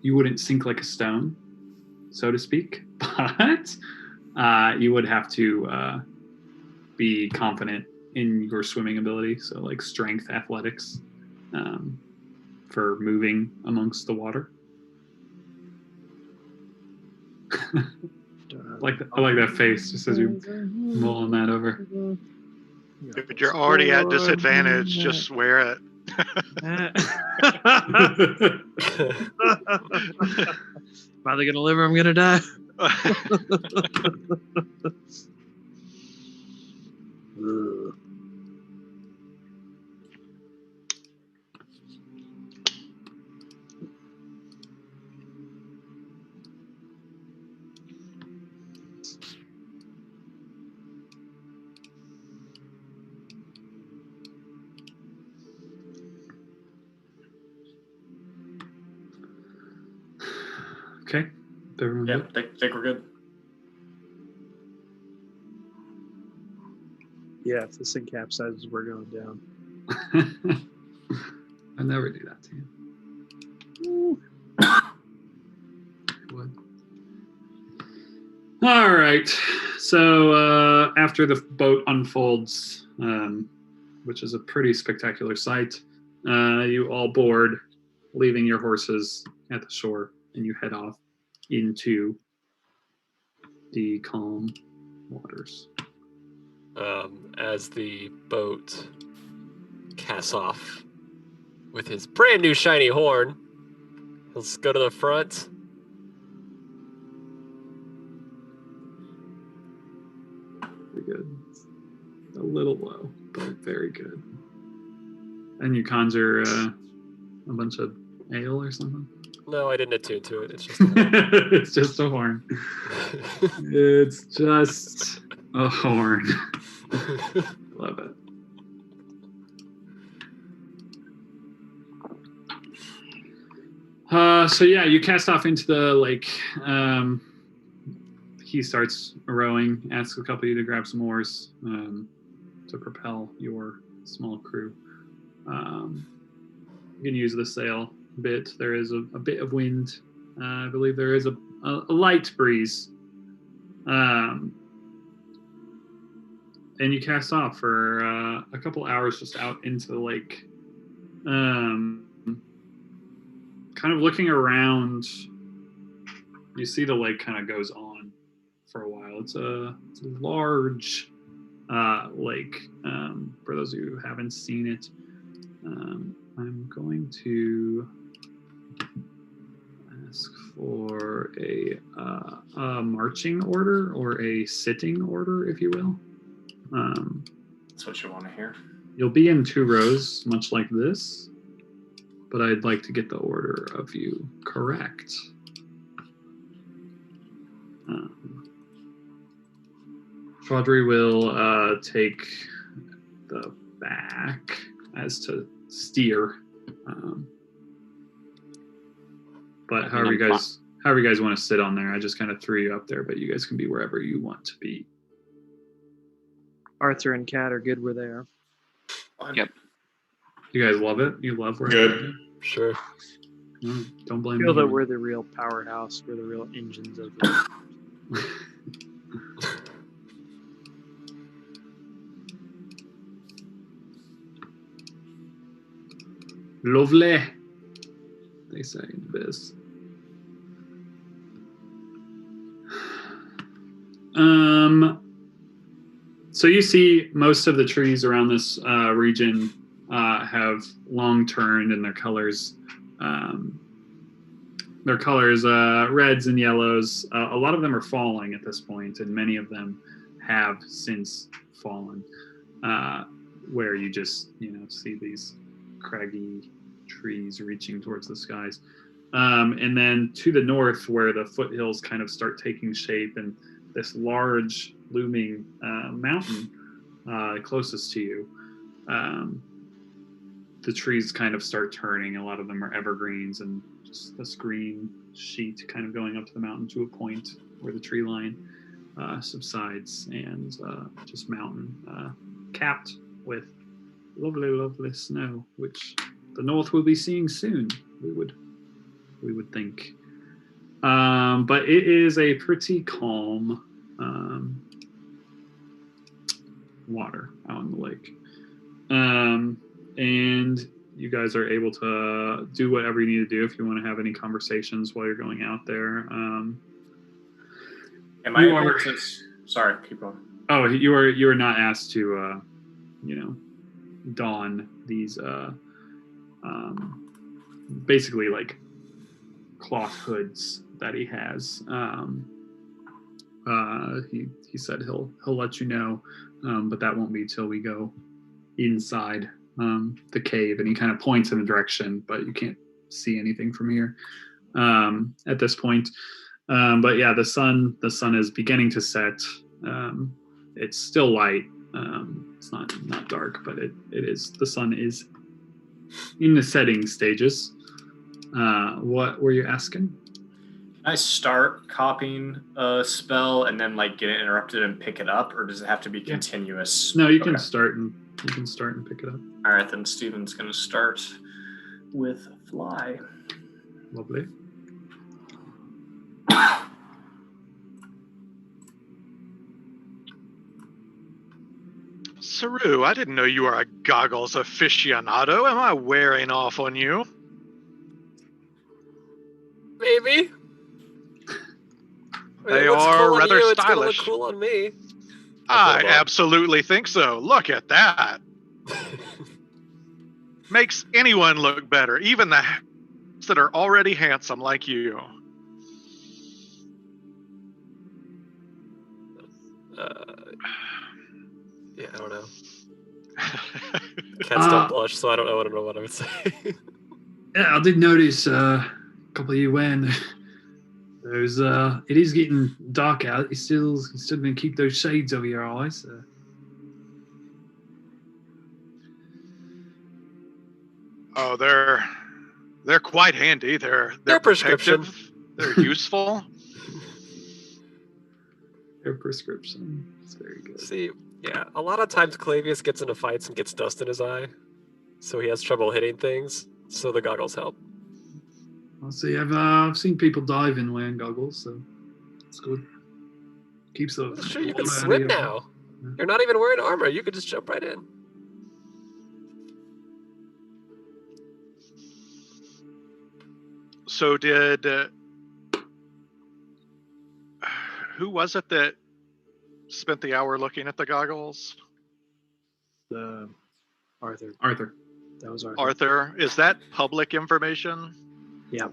You wouldn't sink like a stone, so to speak, but you would have to be confident in your swimming ability. So like strength, athletics, for moving amongst the water. I like that face just as you're mulling that over. If you're already at disadvantage, just swear it. I'm either gonna live or I'm gonna die. Okay. Everyone Yeah, good? think we're good. Yeah, if this thing capsizes, we're going down. I never do that to you. What? All right. So after the boat unfolds, which is a pretty spectacular sight, you all board, leaving your horses at the shore, and you head off into the calm waters. As the boat casts off with his brand new shiny horn, he'll just go to the front. Very good. A little low, but very good. And you conjure a bunch of ale or something? No, I didn't attune to it. It's just a horn. It's just a horn. It's just a horn. Love it. So yeah, you cast off into the lake. He starts rowing, asks a couple of you to grab some oars to propel your small crew. You can use the sail a bit. There is a bit of wind. I believe there is a light breeze. And you cast off for a couple hours just out into the lake. Kind of looking around, you see the lake kind of goes on for a while. It's a large lake. For those of you who haven't seen it, I'm going to ask for a marching order or a sitting order, if you will. That's what you want to hear. You'll be in 2 rows, much like this, but I'd like to get the order of you correct. Chaudhry will take the back as to steer. But however you guys want to sit on there, I just kind of threw you up there, but you guys can be wherever you want to be. Arthur and Kat are good where they are. Yep. You guys love it? You love where Good. Sure. Don't blame I feel me. that we're the real powerhouse. We're the real engines of the Lovely, they say in the biz. So you see most of the trees around this region have long turned, and their colors reds and yellows. A lot of them are falling at this point, and many of them have since fallen. Where you just see these craggy trees reaching towards the skies. And then to the north, where the foothills kind of start taking shape, and this large looming mountain closest to you, the trees kind of start turning. A lot of them are evergreens, and just this green sheet kind of going up to the mountain to a point where the tree line subsides, and just mountain capped with lovely, lovely snow, which the north will be seeing soon. We would think. But it is a pretty calm water out on the lake. And you guys are able to do whatever you need to do if you want to have any conversations while you're going out there. Am I able to... Sorry, keep going. Oh, you are not asked to, don these basically like cloth hoods that he has. He said he'll let you know, but that won't be till we go inside the cave, and he kind of points in a direction, but you can't see anything from here at this point. But yeah, the sun is beginning to set. It's still light. It's not dark, but it is. The sun is in the setting stages. What were you asking? Can I start copying a spell and then like get it interrupted and pick it up, or does it have to be continuous? No, you can start and pick it up. All right, then Steven's going to start with fly. Lovely. Saru, I didn't know you were a goggles aficionado. Am I wearing off on you? Maybe. They what's are cool on rather you, it's gonna stylish. look cool on me. I absolutely think so. Look at that. Makes anyone look better, even the that are already handsome like you. Yeah, I don't know. Cats don't blush, so I don't know what I would say. Yeah, I did notice a couple of you wearing those. It is getting dark out. You still gonna keep those shades over your eyes. Oh, they're quite handy. They're prescription. protective. They're useful. Their prescription. It's very good. See, yeah, a lot of times Clavius gets into fights and gets dust in his eye, so he has trouble hitting things. So the goggles help. I'll see. I've seen people diving wearing goggles, so it's good. Keeps the. Sure, you can swim now. You're not even wearing armor. You could just jump right in. So did who was it that spent the hour looking at the goggles? Arthur. Arthur. That was Arthur. Arthur, is that public information? Yeah.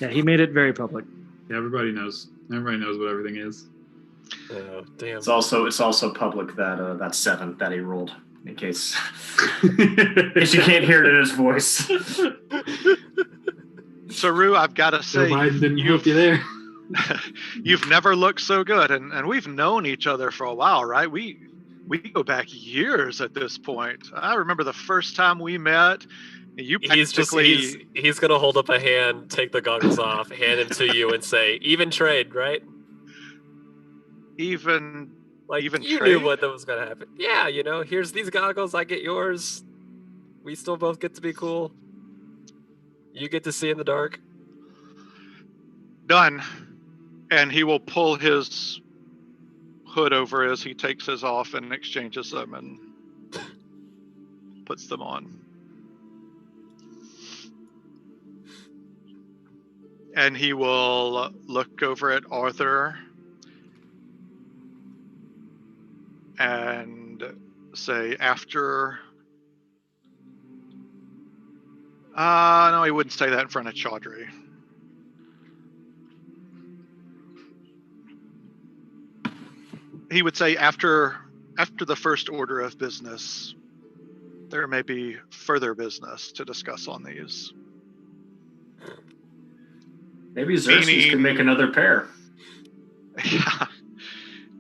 Yeah, he made it very public. Yeah, everybody knows. Everybody knows what everything is. Oh, damn. It's also public that that 7 that he rolled, in case you can't hear it in his voice. Saru, I've got to say, Biden didn't help you there. You've never looked so good, and we've known each other for a while, right? We go back years at this point. I remember the first time we met. You he's gonna hold up a hand, take the goggles off, hand them to you, and say, "Even trade, right?" Even you trade? knew what that was gonna happen. Yeah, here's these goggles, I get yours. We still both get to be cool. You get to see in the dark. Done. And he will pull his hood over as he takes his off and exchanges them and puts them on. And he will look over at Arthur and say, after... no, he wouldn't say that in front of Chaudhry. He would say, after the first order of business, there may be further business to discuss on these. Maybe Xerxes can make another pair. Yeah.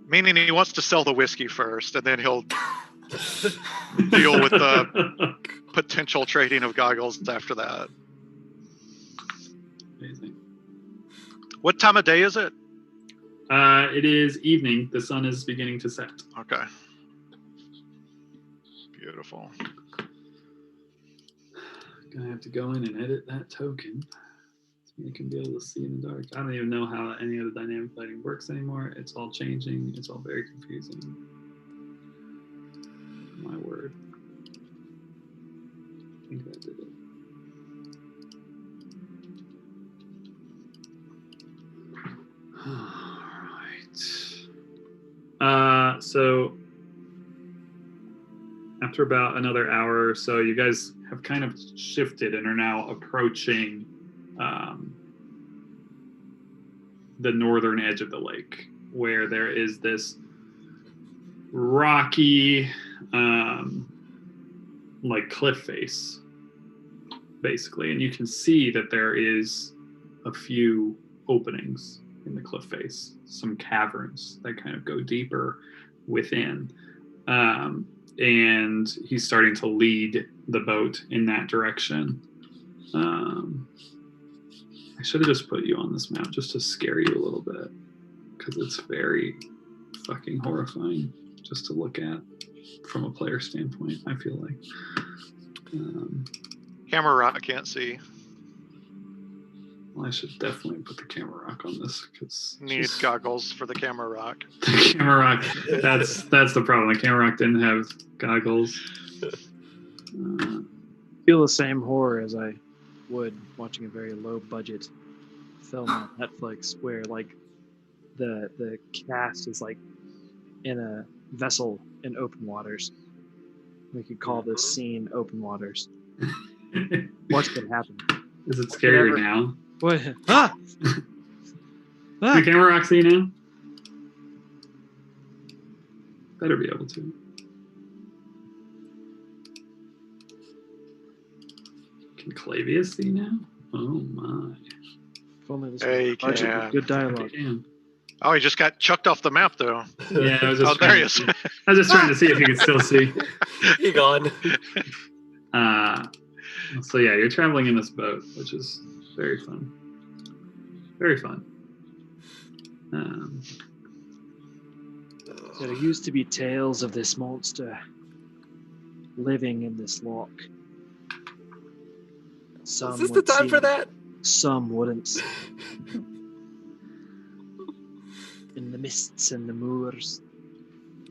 Meaning he wants to sell the whiskey first, and then he'll deal with the potential trading of goggles after that. Amazing. What time of day is it? It is evening. The sun is beginning to set. Okay. Beautiful. Gonna have to go in and edit that token so you can be able to see in the dark. I don't even know how any of the dynamic lighting works anymore. It's all changing. It's all very confusing. My word. I think that did it. All right. So after about another hour or so, you guys have kind of shifted and are now approaching the northern edge of the lake, where there is this rocky, like cliff face, basically, and you can see that there is a few openings in the cliff face, some caverns that kind of go deeper within. And he's starting to lead the boat in that direction. I should have just put you on this map just to scare you a little bit, because it's very fucking horrifying just to look at from a player standpoint, I feel like. Camera rock can't see. Well, I should definitely put the camera rock on this, because Need goggles for the camera rock. the camera rock, that's the problem. The camera rock didn't have goggles. Feel the same horror as I would watching a very low budget film on Netflix, where like the cast is like in a vessel in open waters. We could call this scene open waters. What could happen? Is it scary now? What? Ah! Ah! The camera rock see now? Better be able to. Can Clavius see now? Oh my. If only this Hey, was a budget can. with good dialogue. Damn. Oh, he just got chucked off the map, though. Yeah, I was just Oh, there trying he to is. see. I was just trying to see if you could still see. He gone. So yeah, you're traveling in this boat, which is very fun. Very fun. There used to be tales of this monster living in this loch. Some Is this the would time see for it, that? some wouldn't. In the mists and the moors,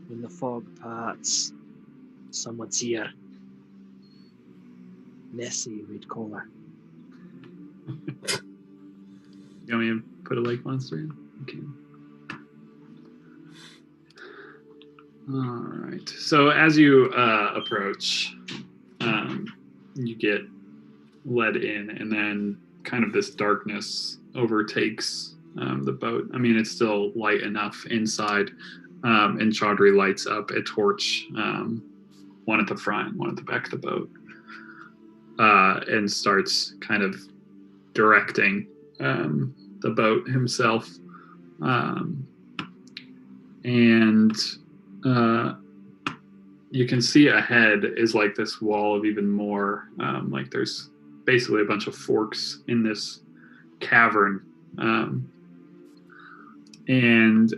when the fog parts, some would see her. Nessie, we'd call her. You want me to put a lake monster in? Okay. All right. So as you approach, you get led in, and then kind of this darkness overtakes the boat. I mean, it's still light enough inside, and Chaudhry lights up a torch, one at the front, one at the back of the boat, and starts kind of directing the boat himself. And you can see ahead is like this wall of even more, like there's basically a bunch of forks in this cavern. And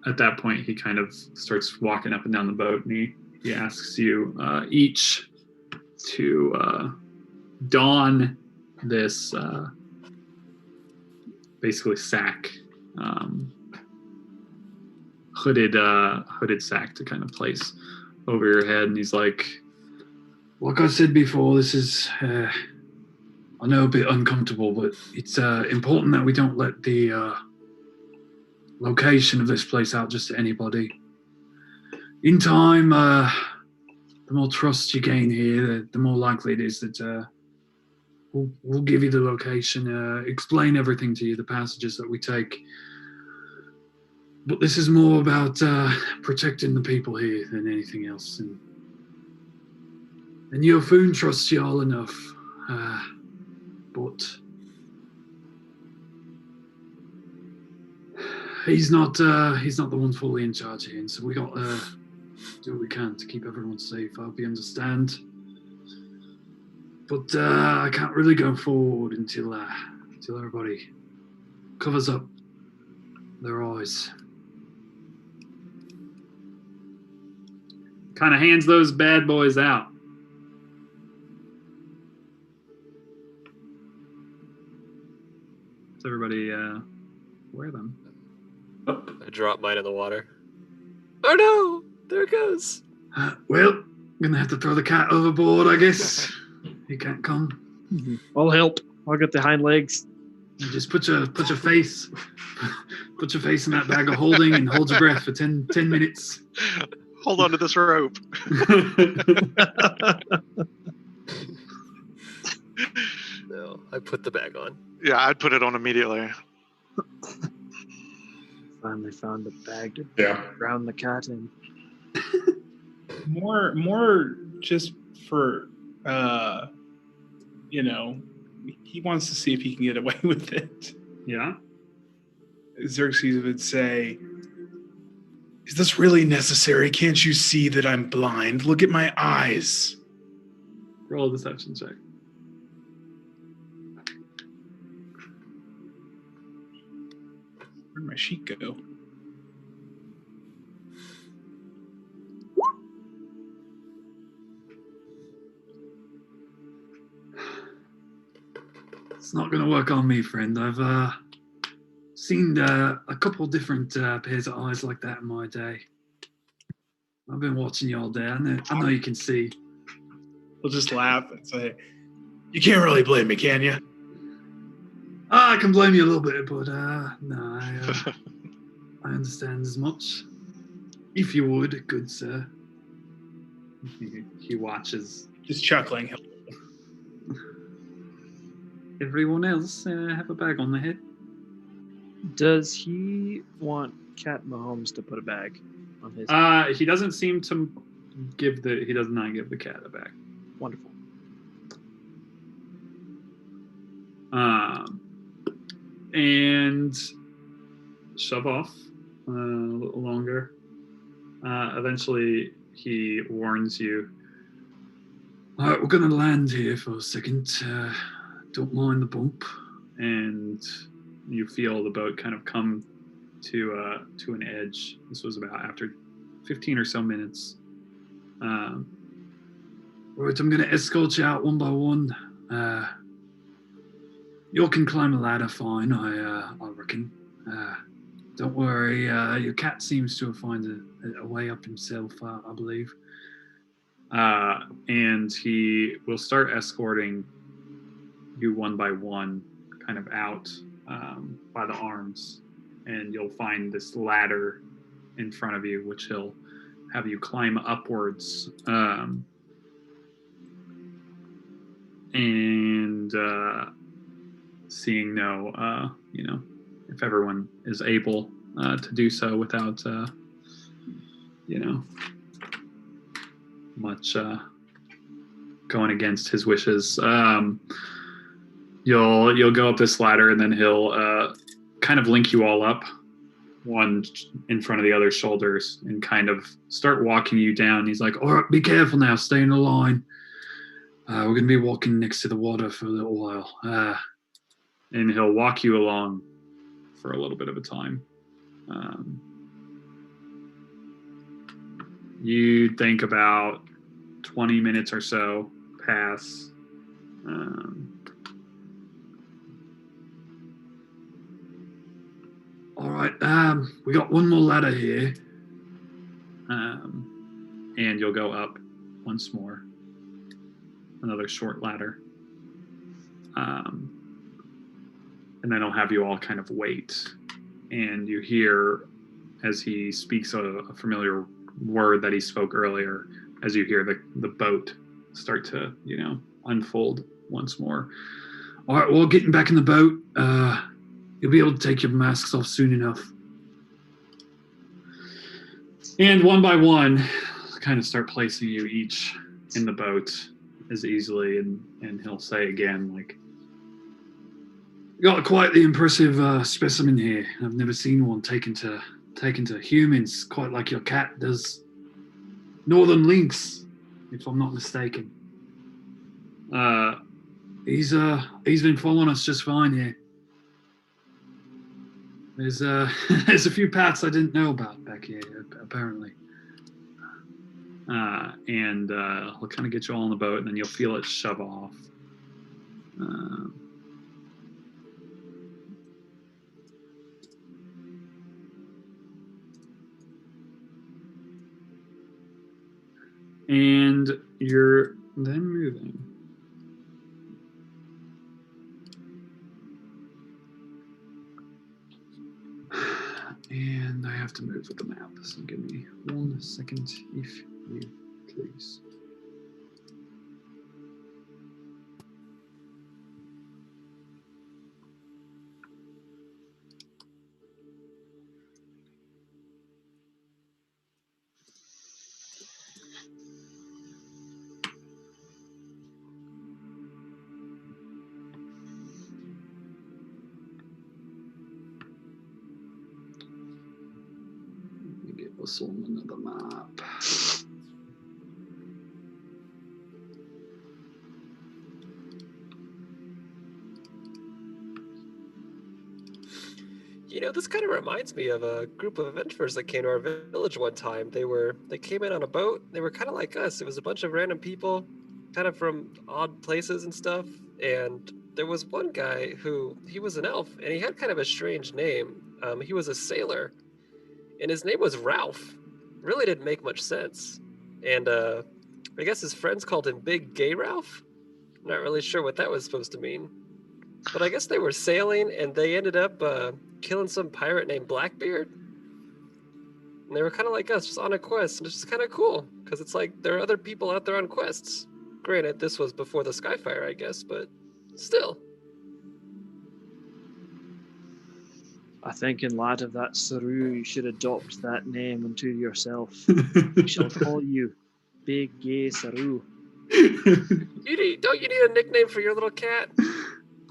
at that point, he kind of starts walking up and down the boat, and he asks you each to don this basically sack, hooded sack to kind of place over your head. And he's like I said before, this is I know a bit uncomfortable, but it's important that we don't let the location of this place out just to anybody. In time, the more trust you gain here, the more likely it is that we'll give you the location, explain everything to you, the passages that we take. But this is more about protecting the people here than anything else. And And Yofun trusts y'all enough. But he's not the one fully in charge here, and so we got to do what we can to keep everyone safe. I hope you understand. But I can't really go forward until everybody covers up their eyes. Kind of hands those bad boys out. Does everybody wear them? I drop mine in the water. Oh no! There it goes. Well, I'm gonna have to throw the cat overboard, I guess. He can't come. I'll help. I'll get the hind legs. You just put your face in that bag of holding and hold your breath for 10 minutes. Hold on to this rope. No, I put the bag on. Yeah, I'd put it on immediately. Finally found a bag to drown the cat in. More just for, he wants to see if he can get away with it. Yeah. Xerxes would say, "Is this really necessary? Can't you see that I'm blind? Look at my eyes." Roll a deception check. Where'd my sheet go? It's not going to work on me, friend. I've seen a couple different pairs of eyes like that in my day. I've been watching you all day. I know you can see. He'll just laugh and say, "You can't really blame me, can you?" I can blame you a little bit, but no, I understand as much. If you would, good sir. He watches. Just chuckling. Everyone else have a bag on their head. Does he want Cat Mahomes to put a bag on his? He doesn't seem to he does not give the cat a bag. Wonderful. And shove off a little longer. Eventually, he warns you. All right, we're going to land here for a second. Don't mind the bump. And you feel the boat kind of come to an edge. This was about after 15 or so minutes. All right, I'm going to escort you out one by one. You can climb a ladder fine, I reckon. Don't worry, your cat seems to have found a way up himself, I believe. And he will start escorting you one by one, kind of out by the arms. And you'll find this ladder in front of you, which he'll have you climb upwards. Seeing if everyone is able to do so without, much going against his wishes. You'll go up this ladder, and then he'll kind of link you all up, one in front of the other's shoulders, and kind of start walking you down. He's like, "All right, be careful now. Stay in the line. We're going to be walking next to the water for a little while." And he'll walk you along for a little bit of a time. You'd think about 20 minutes or so pass. All right, we got one more ladder here. And you'll go up once more. Another short ladder. And then he'll have you all kind of wait. And you hear, as he speaks a familiar word that he spoke earlier, as you hear the boat start to, unfold once more. All right, well, getting back in the boat. You'll be able to take your masks off soon enough. And one by one, kind of start placing you each in the boat. as easily, and he'll say again, like, "You got quite the impressive specimen here. I've never seen one taken to humans quite like your cat does. Northern lynx, if I'm not mistaken. He's been following us just fine here. There's there's a few paths I didn't know about back here, apparently." And he'll kind of get you all on the boat, and then you'll feel it shove off. And you're then moving. And I have to move with the map, so give me 1 second, if you please. Let me get us on another map. You know, this kind of reminds me of a group of adventurers that came to our village one time. They came in on a boat. They were kind of like us. It was a bunch of random people, kind of from odd places and stuff. And there was one guy he was an elf, and he had kind of a strange name. He was a sailor, and his name was Ralph. Really didn't make much sense. And I guess his friends called him Big Gay Ralph. Not really sure what that was supposed to mean. But I guess they were sailing, and they ended up killing some pirate named Blackbeard. And they were kind of like us, just on a quest. And it's just kind of cool, because it's like there are other people out there on quests. Granted, this was before the Skyfire, I guess, but still. I think in light of that, Saru, you should adopt that name unto yourself. We shall call you Big Gay Saru. Don't you need a nickname for your little cat?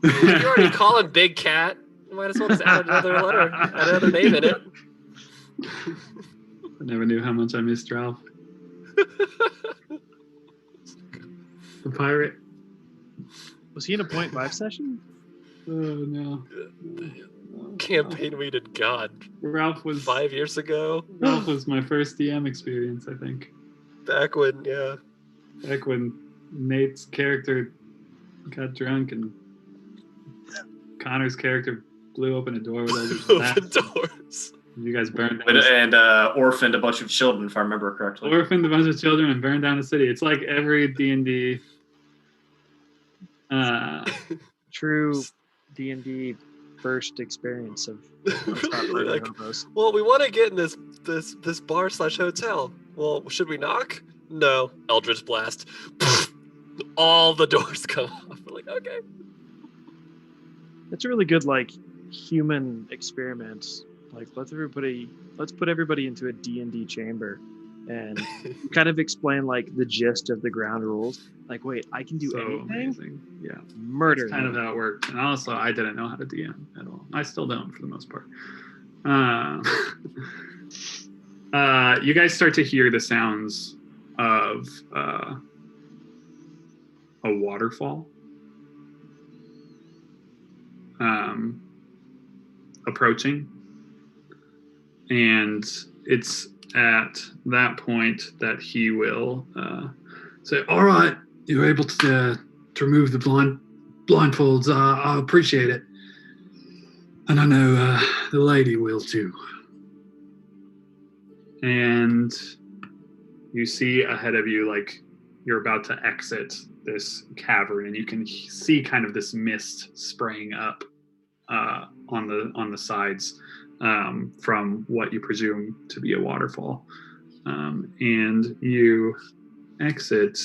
You already call him Big Cat. You might as well just add another letter, add another name in it. I never knew how much I missed Ralph. The pirate. Was he in a 0.5 session? Oh, no. Campaign we did, God. Ralph was 5 years ago. Ralph was my first DM experience, I think. Back when Nate's character got drunk and Connor's character blew open a door with open doors. You guys burned down And orphaned a bunch of children, if I remember correctly. orphaned a bunch of children and burned down a city. It's like every D&D. True D&D first experience of Really, like, well, we want to get in this bar / hotel. Well, should we knock? No. Eldritch Blast. All the doors come off. We're like, okay. It's a really good human experiment. Like let's put everybody into a D&D chamber and kind of explain the gist of the ground rules. Like, wait, I can do anything? Amazing. Yeah. Murder. That's kind of how it worked. And also, I didn't know how to DM at all. I still don't for the most part. You guys start to hear the sounds of a waterfall approaching. And it's at that point that he will say, "All right, you're able to remove the blindfolds. I appreciate it. And I know the lady will too." And you see ahead of you, you're about to exit this cavern, and you can see kind of this mist spraying up on the sides from what you presume to be a waterfall. And you exit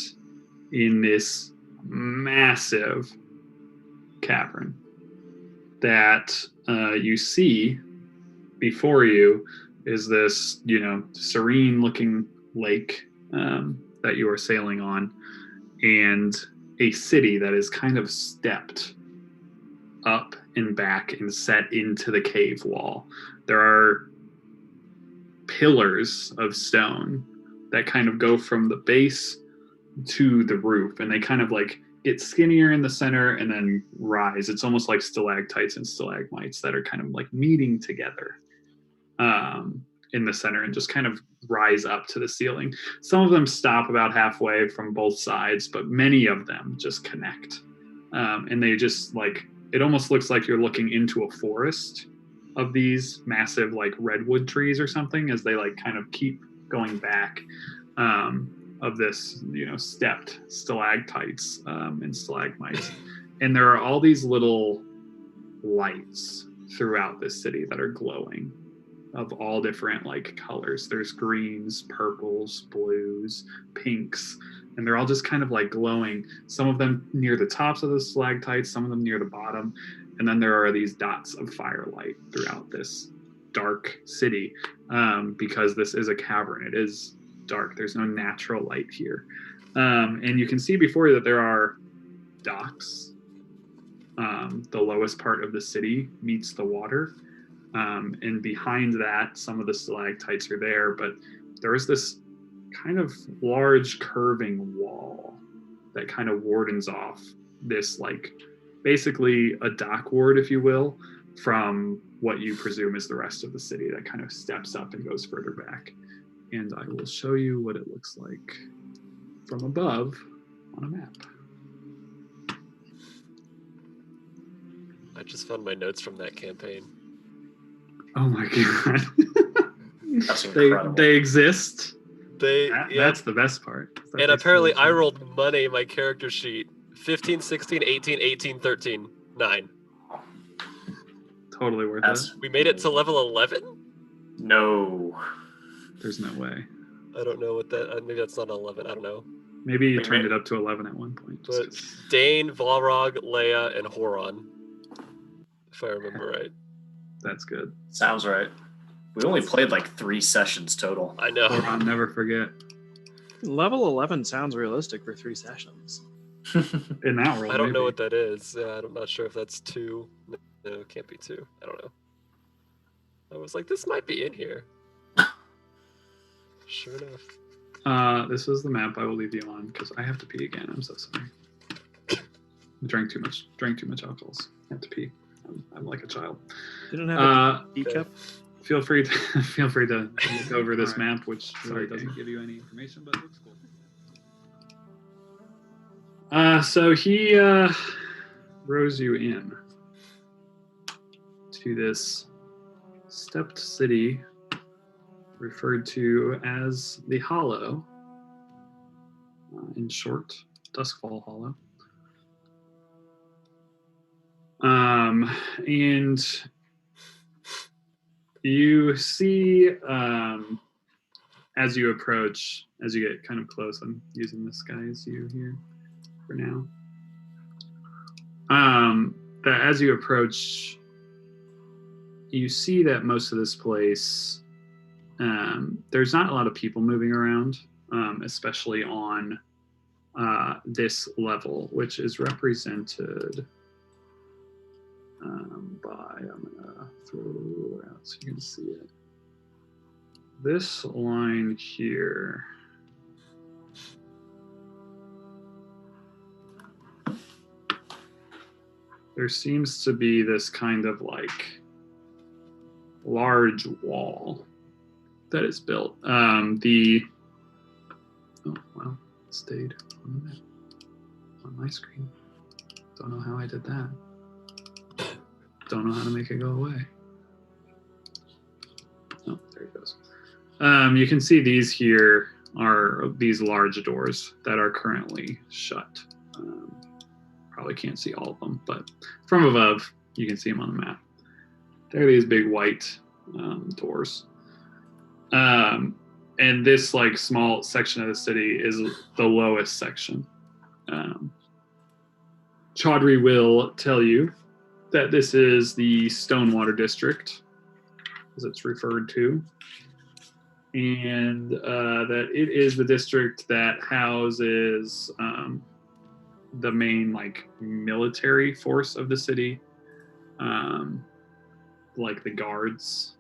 in this massive cavern that you see before you is this, serene looking lake that you are sailing on. and a city that is kind of stepped up and back and set into the cave wall. There are pillars of stone that kind of go from the base to the roof, and they kind of like get skinnier in the center and then rise. It's almost like stalactites and stalagmites that are kind of like meeting together in the center and just kind of rise up to the ceiling. Some of them stop about halfway from both sides, but many of them just connect. And they just like, it almost looks like you're looking into a forest of these massive like redwood trees or something as they like kind of keep going back of this, you know, stepped stalactites and stalagmites. And there are all these little lights throughout this city that are glowing of all different like colors. There's greens, purples, blues, pinks, and they're all just kind of like glowing. Some of them near the tops of the stalactites, some of them near the bottom. And then there are these dots of firelight throughout this dark city because this is a cavern. It is dark. There's no natural light here. And you can see before you that there are docks. The lowest part of the city meets the water. And behind that, some of the stalactites are there, but there is this kind of large curving wall that kind of wardens off this, like, basically a dock ward, if you will, from what you presume is the rest of the city that kind of steps up and goes further back. And I will show you what it looks like from above on a map. I just found my notes from that campaign. Oh my god. That's incredible. They exist. Yeah. That's the best part. And apparently I rolled money in my character sheet. 15, 16, 18, 18, 13, 9. Totally worth it. We made it to level 11? No. There's no way. I don't know what that... maybe that's not 11. I don't know. Maybe you turned it up to 11 at one point. But Dane, Valrog, Leia, and Horon. If I remember right. That's good. Sounds right. We only played like 3 sessions total. I know. Horon, never forget. Level 11 sounds realistic for 3 sessions. In that world, I don't know maybe. what that is. Yeah, I'm not sure if that's 2. No, it can't be 2. I don't know. I was like, this might be in here. Sure enough. This is the map I will leave you on because I have to pee again. I'm so sorry. Drank too much alcohols. I have to pee. I'm like a child. You don't have a teacup? Feel free to look over this map, which really doesn't give you any information, but it looks cool. So he rows you in to this stepped city referred to as the Hollow, in short, Duskfall Hollow. And you see, as you approach, as you get kind of close, I'm using this guy as you here for now. That as you approach, you see that most of this place, there's not a lot of people moving around, especially on this level, which is represented by, I'm gonna throw a ruler out so you can see it. This line here there seems to be this kind of like large wall that is built. Oh well, it stayed on my screen. Don't know how I did that. Don't know how to make it go away. Oh, there it goes. You can see these here are these large doors that are currently shut. Probably can't see all of them, but from above, you can see them on the map. There are these big white doors. And this like small section of the city is the lowest section. Chaudhry will tell you that this is the Stonewater District, as it's referred to, and that it is the district that houses the main like military force of the city, like the guards,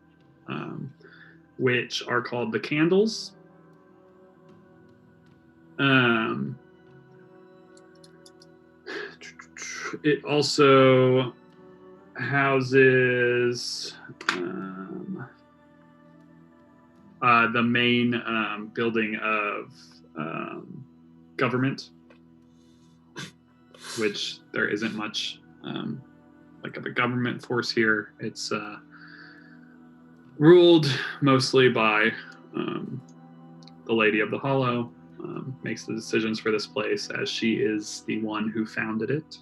which are called the Candles. It also houses the main building of government, which there isn't much like of a government force here. It's ruled mostly by the Lady of the Hollow, makes the decisions for this place as she is the one who founded it.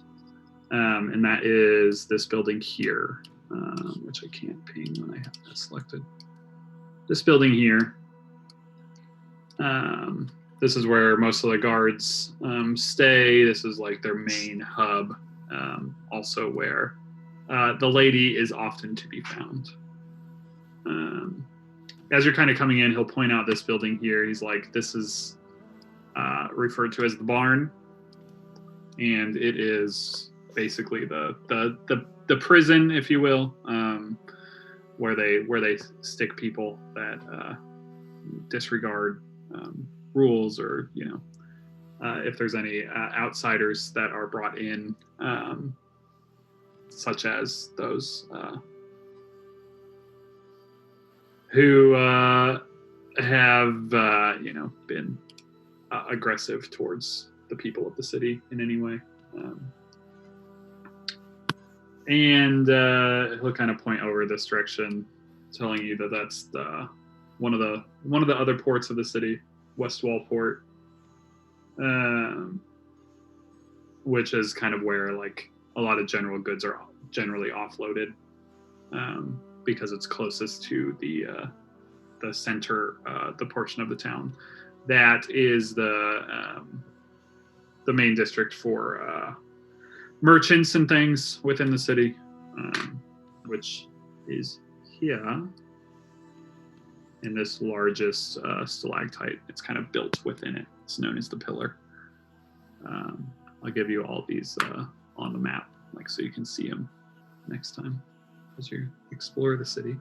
And that is this building here, which I can't ping when I have that selected. This building here. This is where most of the guards stay. This is like their main hub. Also where the lady is often to be found. As you're kind of coming in, he'll point out this building here. He's like, this is referred to as the barn. And it is basically the prison, if you will, where they stick people that disregard rules, or if there's any outsiders that are brought in, such as those who have been aggressive towards the people of the city in any way. And he'll kind of point over this direction, telling you that that's one of the other ports of the city, Westwall Port, which is kind of where like a lot of general goods are generally offloaded, because it's closest to the center, the portion of the town that is the main district for merchants and things within the city, which is here in this largest stalactite. It's kind of built within it. It's known as the Pillar. I'll give you all these on the map, like so you can see them next time as you explore the city.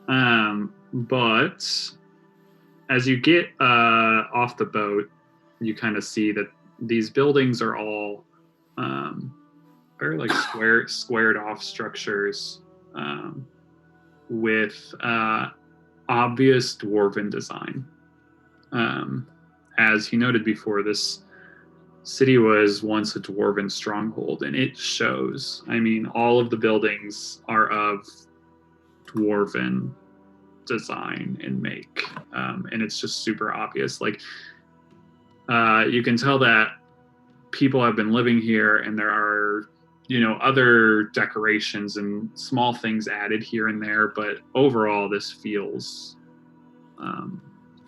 But as you get off the boat, you kind of see that these buildings are all very like squared off structures with obvious dwarven design. As he noted before, this city was once a dwarven stronghold, and it shows. I mean, all of the buildings are of dwarven design and make, and it's just super obvious. Like, you can tell that people have been living here, and there are, other decorations and small things added here and there, but overall this feels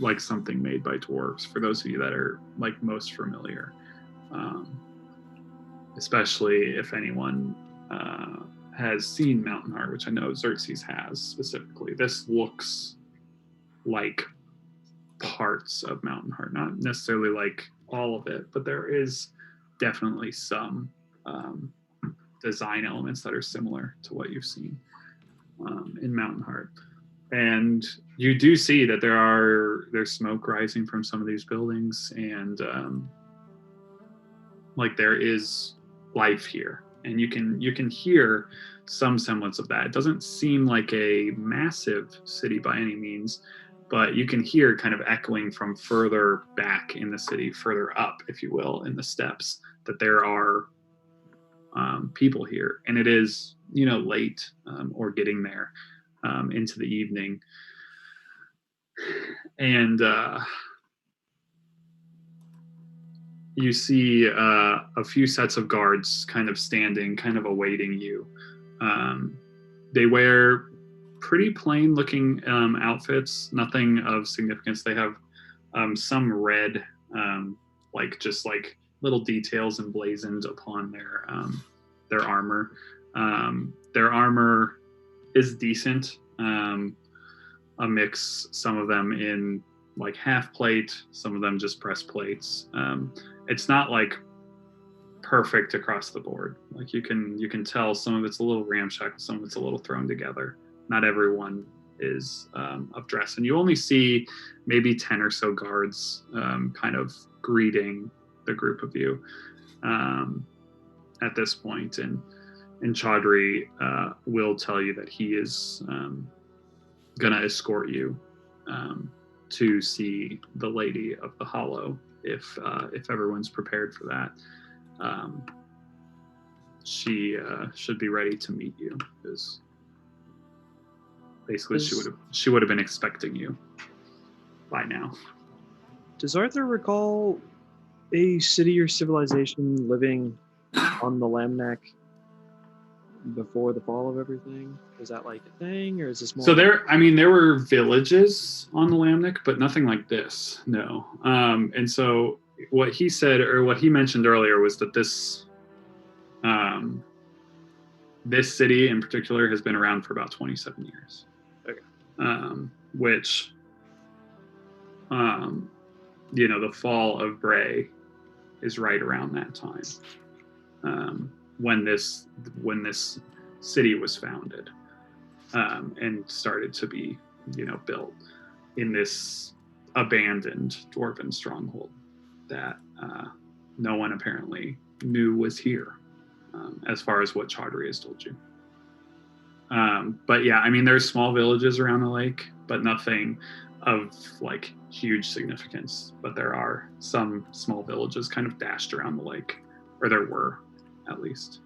like something made by dwarves, for those of you that are like most familiar, especially if anyone has seen Mountain Heart, which I know Xerxes has specifically. This looks like parts of Mountain Heart, not necessarily like all of it, but there is definitely some design elements that are similar to what you've seen in Mountain Heart. And you do see that there's smoke rising from some of these buildings, and like there is life here, and you can hear some semblance of that. It doesn't seem like a massive city by any means, but you can hear kind of echoing from further back in the city, further up, if you will, in the steps, that there are people here. And it is, late or getting there into the evening. And you see a few sets of guards kind of standing, kind of awaiting you. They wear pretty plain looking outfits, nothing of significance. They have some red, like just like little details emblazoned upon their armor. Their armor is decent, a mix, some of them in like half plate, some of them just press plates. It's not like perfect across the board. Like you can tell some of it's a little ramshackle, some of it's a little thrown together. Not everyone is of dress, and you only see maybe 10 or so guards kind of greeting the group of you at this point. And Chaudhry will tell you that he is gonna escort you to see the Lady of the Hollow if everyone's prepared for that. She should be ready to meet you because basically she would have been expecting you by now. Does Arthur recall a city or civilization living on the Lamnak before the fall of everything? Is that like a thing, or is this more? So there were villages on the Lamnik, but nothing like this. No. And so what he said, or what he mentioned earlier, was that this city in particular has been around for about 27 years. Okay. Which, the fall of Bray is right around that time, when this city was founded and started to be, built in this abandoned dwarven stronghold that no one apparently knew was here, as far as what Chaudhry has told you. But yeah, there's small villages around the lake, but nothing of like huge significance. But there are some small villages kind of dashed around the lake, or there were, at least.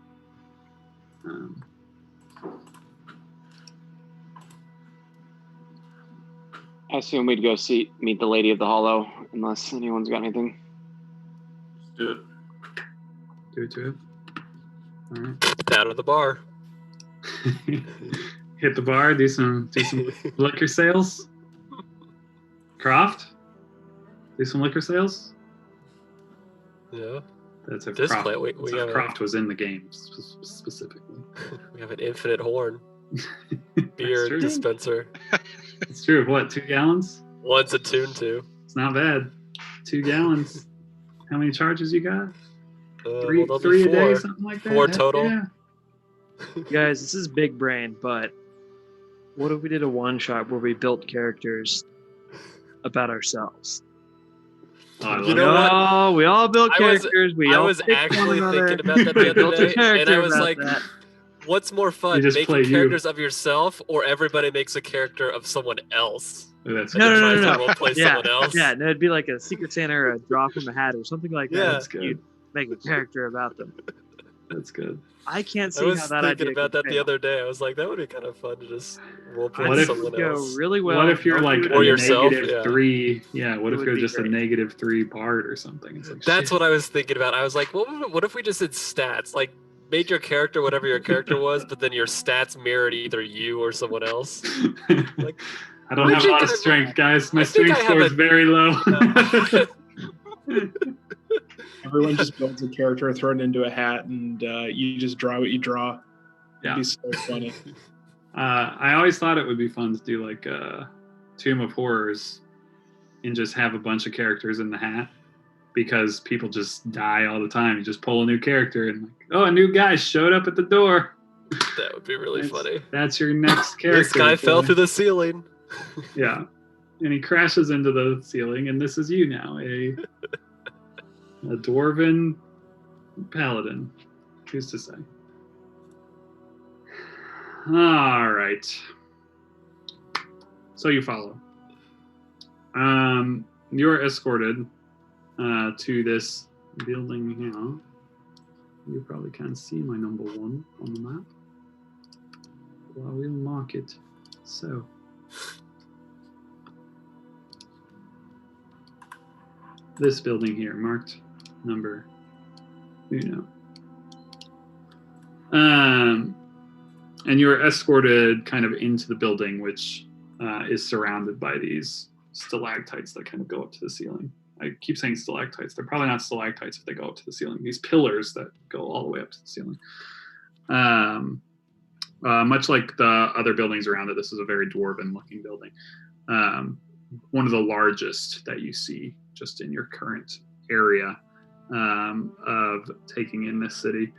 I assume we'd go meet the Lady of the Hollow, unless anyone's got anything. Do it. Do it to it. All right. Down at the bar. Hit the bar, do some liquor sales. Croft, do some liquor sales. Yeah. That's if This Croft, play, we that's if have Croft was in the game specifically. We have an infinite horn That's beer true. dispenser. It's true. What, 2 gallons? One's attuned to. It's not bad. 2 gallons. How many charges you got? Well, there'll be Three a day, 4. something like that. 4 Heck total. yeah. Guys, this is big brain, but what if we did a one-shot where we built characters about ourselves? Oh, I You love know that. what? Oh, we all built I was- characters. We I all was picked one actually another. thinking about that the other Built a day, and character I was about like, that. what's more fun, You just play making you. characters of yourself, or everybody makes a character of someone else? Oh, that's And No, then no, tries no, to no. roleplay Yeah, someone else. yeah, no, it'd be like a Secret Santa or a draw from a hat or something like that. Yeah. That's good. You'd make a character about them. That's good. I can't see I was how that thinking idea about could that the fail. other day. I was like, that would be kind of fun to just roleplay What if- someone Go else. really well. What if you're Don't like do it a Or yourself, negative yeah. 3? Yeah. What It if would you're be just great. a negative 3 bard or something? It's like That's shit. what I was thinking about. I was like, what if we just did stats? Like, made your character whatever your character was, but then your stats mirrored either you or someone else. Like, I don't I have a think lot of I- strength, guys. My I think strength I have score is a- very low. Everyone just builds a character, throw it into a hat, and you just draw what you draw. Yeah. It'd be so funny. I always thought it would be fun to do like Tomb of Horrors and just have a bunch of characters in the hat, because people just die all the time. You just pull a new character and like, oh, a new guy showed up at the door. That would be really funny. That's your next character. This guy fell boy. through the ceiling. Yeah. And he crashes into the ceiling, and this is you now, a dwarven paladin. Who's to say? All right. So you follow. You are escorted to this building here. You probably can't see my number 1 on the map. Well, I will mark it. So. This building here, marked number 1. And you are escorted kind of into the building, which is surrounded by these stalactites that kind of go up to the ceiling. I keep saying stalactites. They're probably not stalactites if they go up to the ceiling. These pillars that go all the way up to the ceiling. Much like the other buildings around it, this is a very dwarven-looking building. One of the largest that you see just in your current area. of taking in this city.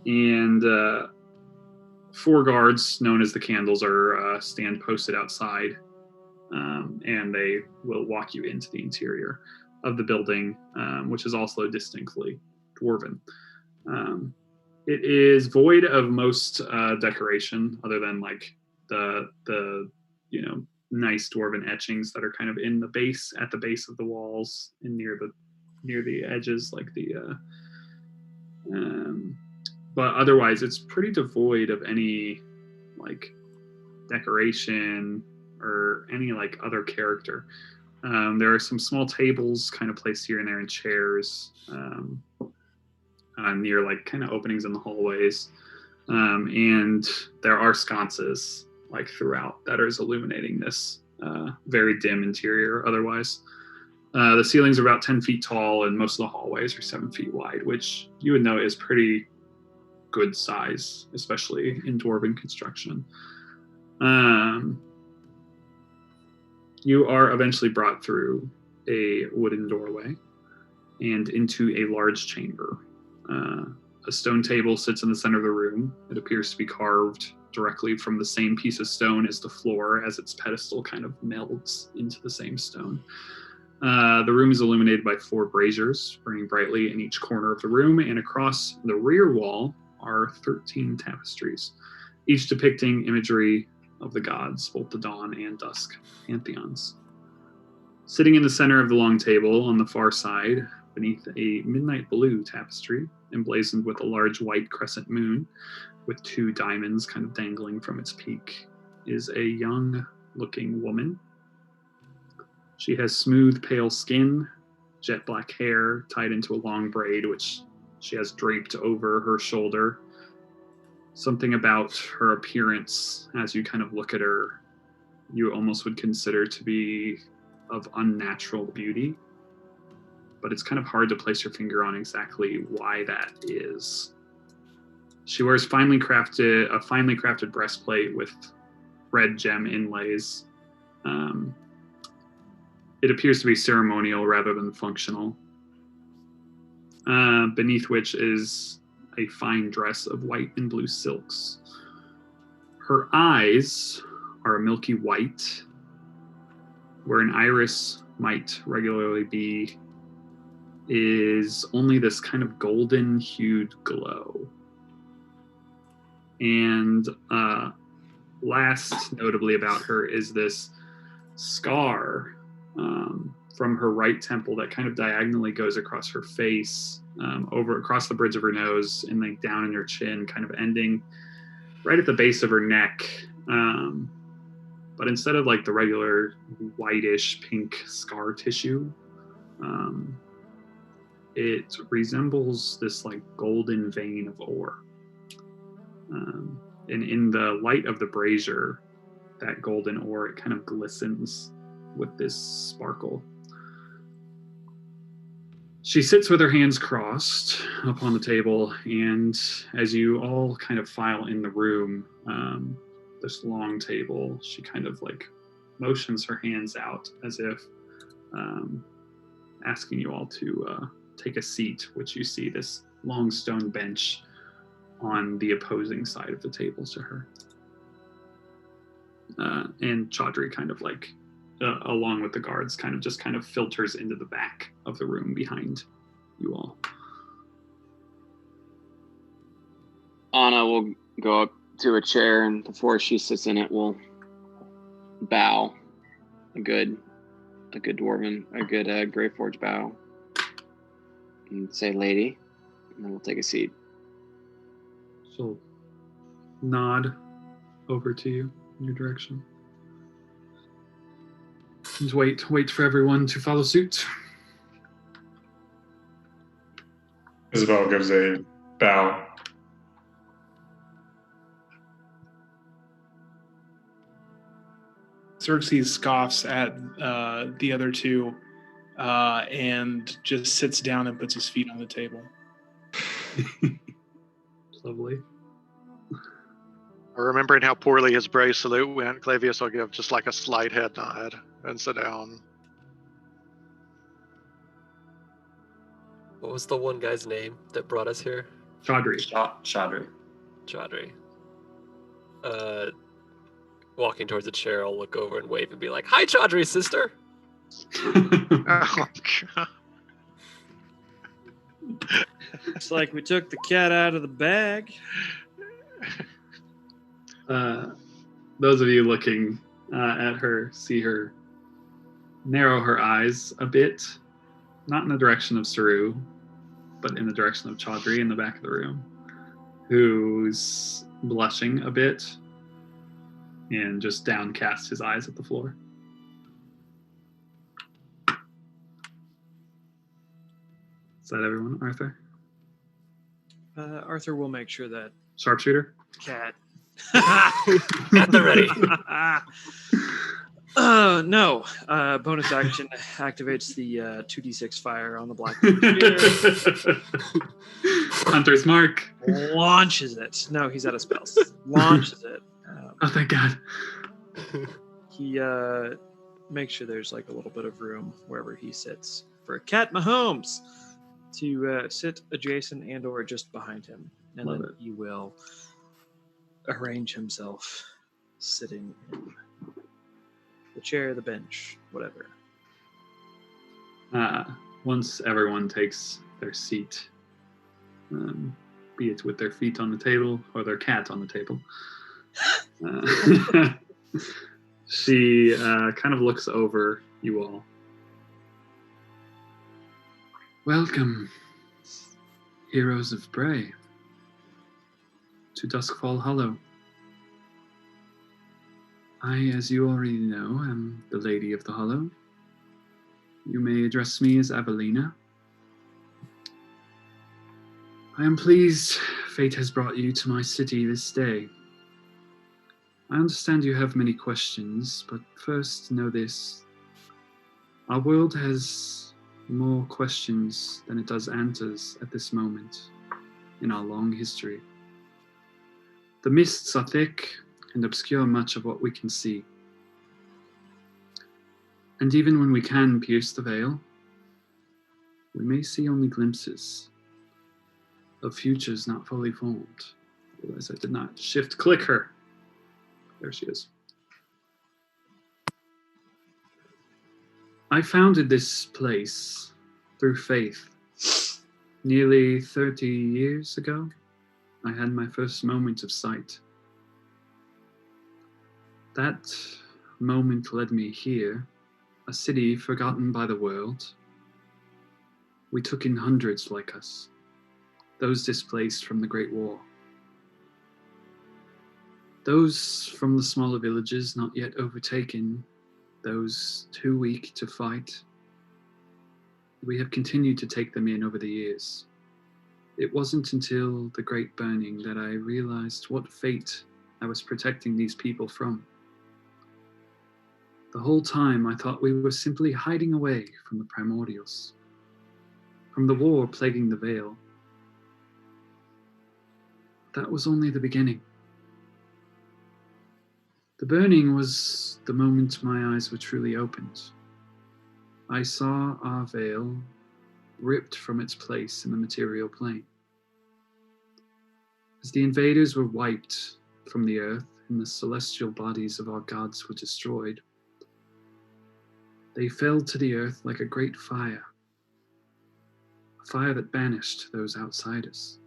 And 4 guards, known as the Candles, are stand posted outside, and they will walk you into the interior of the building, which is also distinctly dwarven. It is void of most decoration, other than like the nice dwarven etchings that are kind of in the base, at the base of the walls and near the edges, like but otherwise it's pretty devoid of any like decoration or any like other character. There are some small tables kind of placed here and there, and chairs near like kind of openings in the hallways, and there are sconces like throughout that is illuminating this very dim interior otherwise. The ceilings are about 10 feet tall, and most of the hallways are 7 feet wide, which you would know is pretty good size, especially in dwarven construction. You are eventually brought through a wooden doorway and into a large chamber. A stone table sits in the center of the room. It appears to be carved directly from the same piece of stone as the floor, as its pedestal kind of melds into the same stone. The room is illuminated by 4 braziers burning brightly in each corner of the room, and across the rear wall are 13 tapestries, each depicting imagery of the gods, both the dawn and dusk pantheons. Sitting in the center of the long table on the far side, beneath a midnight blue tapestry emblazoned with a large white crescent moon with 2 diamonds kind of dangling from its peak, is a young-looking woman. She has smooth, pale skin, jet black hair tied into a long braid, which she has draped over her shoulder. Something about her appearance, as you kind of look at her, you almost would consider to be of unnatural beauty, but it's kind of hard to place your finger on exactly why that is. She wears a finely crafted breastplate with red gem inlays. It appears to be ceremonial rather than functional, beneath which is a fine dress of white and blue silks. Her eyes are a milky white, where an iris might regularly be, is only this kind of golden hued glow. And last notably about her is this scar from her right temple that kind of diagonally goes across her face, over across the bridge of her nose, and like down in her chin, kind of ending right at the base of her neck. But instead of like the regular whitish pink scar tissue, it resembles this like golden vein of ore. And in the light of the brazier, that golden ore, it kind of glistens with this sparkle. She sits with her hands crossed upon the table, and as you all kind of file in the room, this long table, she kind of like motions her hands out as if asking you all to take a seat, which you see this long stone bench on the opposing side of the table to her. And Chaudhry kind of like, along with the guards, kind of filters into the back of the room behind you all. Anna will go up to a chair, and before she sits in it, will bow. A good dwarven, a good Greyforge bow, and say, "Lady," and then we'll take a seat. She'll nod over to you in your direction. Just wait for everyone to follow suit. Isabel gives a bow. Xerxes scoffs at the other two and just sits down and puts his feet on the table. Lovely. Remembering how poorly his brave salute went, Clavius will give just like a slight head nod and sit down. What was the one guy's name that brought us here? Chaudhry. Chaudhry. Chaudhry. Walking towards the chair, I'll look over and wave and be like, "Hi, Chaudhry, sister." Oh, God. It's like we took the cat out of the bag. Those of you looking at her see her narrow her eyes a bit, not in the direction of Saru, but in the direction of Chaudhry in the back of the room, who's blushing a bit and just downcast his eyes at the floor. Is that everyone, Arthur? Arthur will make sure that Sharpshooter? cat. At the ready. No. Bonus action activates the 2d6 fire on the black. Hunter's Mark. Launches it. No, he's out of spells. Launches it. Oh, thank God. He makes sure there's like a little bit of room wherever he sits for Cat Mahomes to sit adjacent and or just behind him. And Love then it. he will arrange himself sitting in the chair, the bench, whatever. Once everyone takes their seat, be it with their feet on the table or their cat on the table, she kind of looks over you all. Welcome, heroes of Bray, to Duskfall Hollow. I, as you already know, am the Lady of the Hollow. You may address me as Avelina. I am pleased fate has brought you to my city this day. I understand you have many questions, but first know this. Our world has more questions than it does answers at this moment in our long history. The mists are thick and obscure much of what we can see. And even when we can pierce the veil, we may see only glimpses of futures not fully formed. I realize I did not shift click her. There she is. I founded this place through faith. Nearly 30 years ago, I had my first moment of sight. That moment led me here, a city forgotten by the world. We took in hundreds like us, those displaced from the Great War. Those from the smaller villages not yet overtaken, those too weak to fight. We have continued to take them in over the years. It wasn't until the Great Burning that I realized what fate I was protecting these people from. The whole time I thought we were simply hiding away from the primordials, from the war plaguing the Vale. That was only the beginning. The burning was the moment my eyes were truly opened. I saw our Vale ripped from its place in the material plane. As the invaders were wiped from the earth and the celestial bodies of our gods were destroyed, they fell to the earth like a great fire, a fire that banished those outsiders.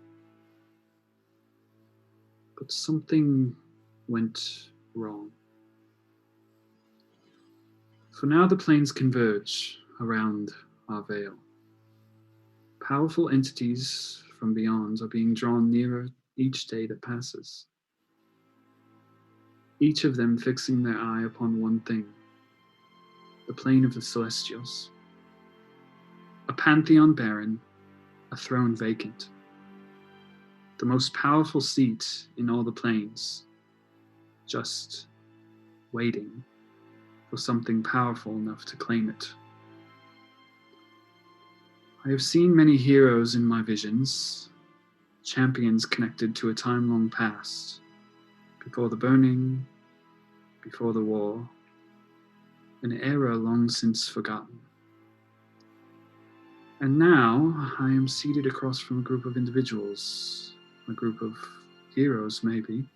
But something went wrong. For now the planes converge around our Vale. Powerful entities from beyond are being drawn nearer each day that passes. Each of them fixing their eye upon one thing, the plane of the Celestials. A pantheon barren, a throne vacant. The most powerful seat in all the planes, just waiting for something powerful enough to claim it. I have seen many heroes in my visions, champions connected to a time long past, before the burning, before the war, an era long since forgotten. And now I am seated across from a group of individuals, a group of heroes maybe,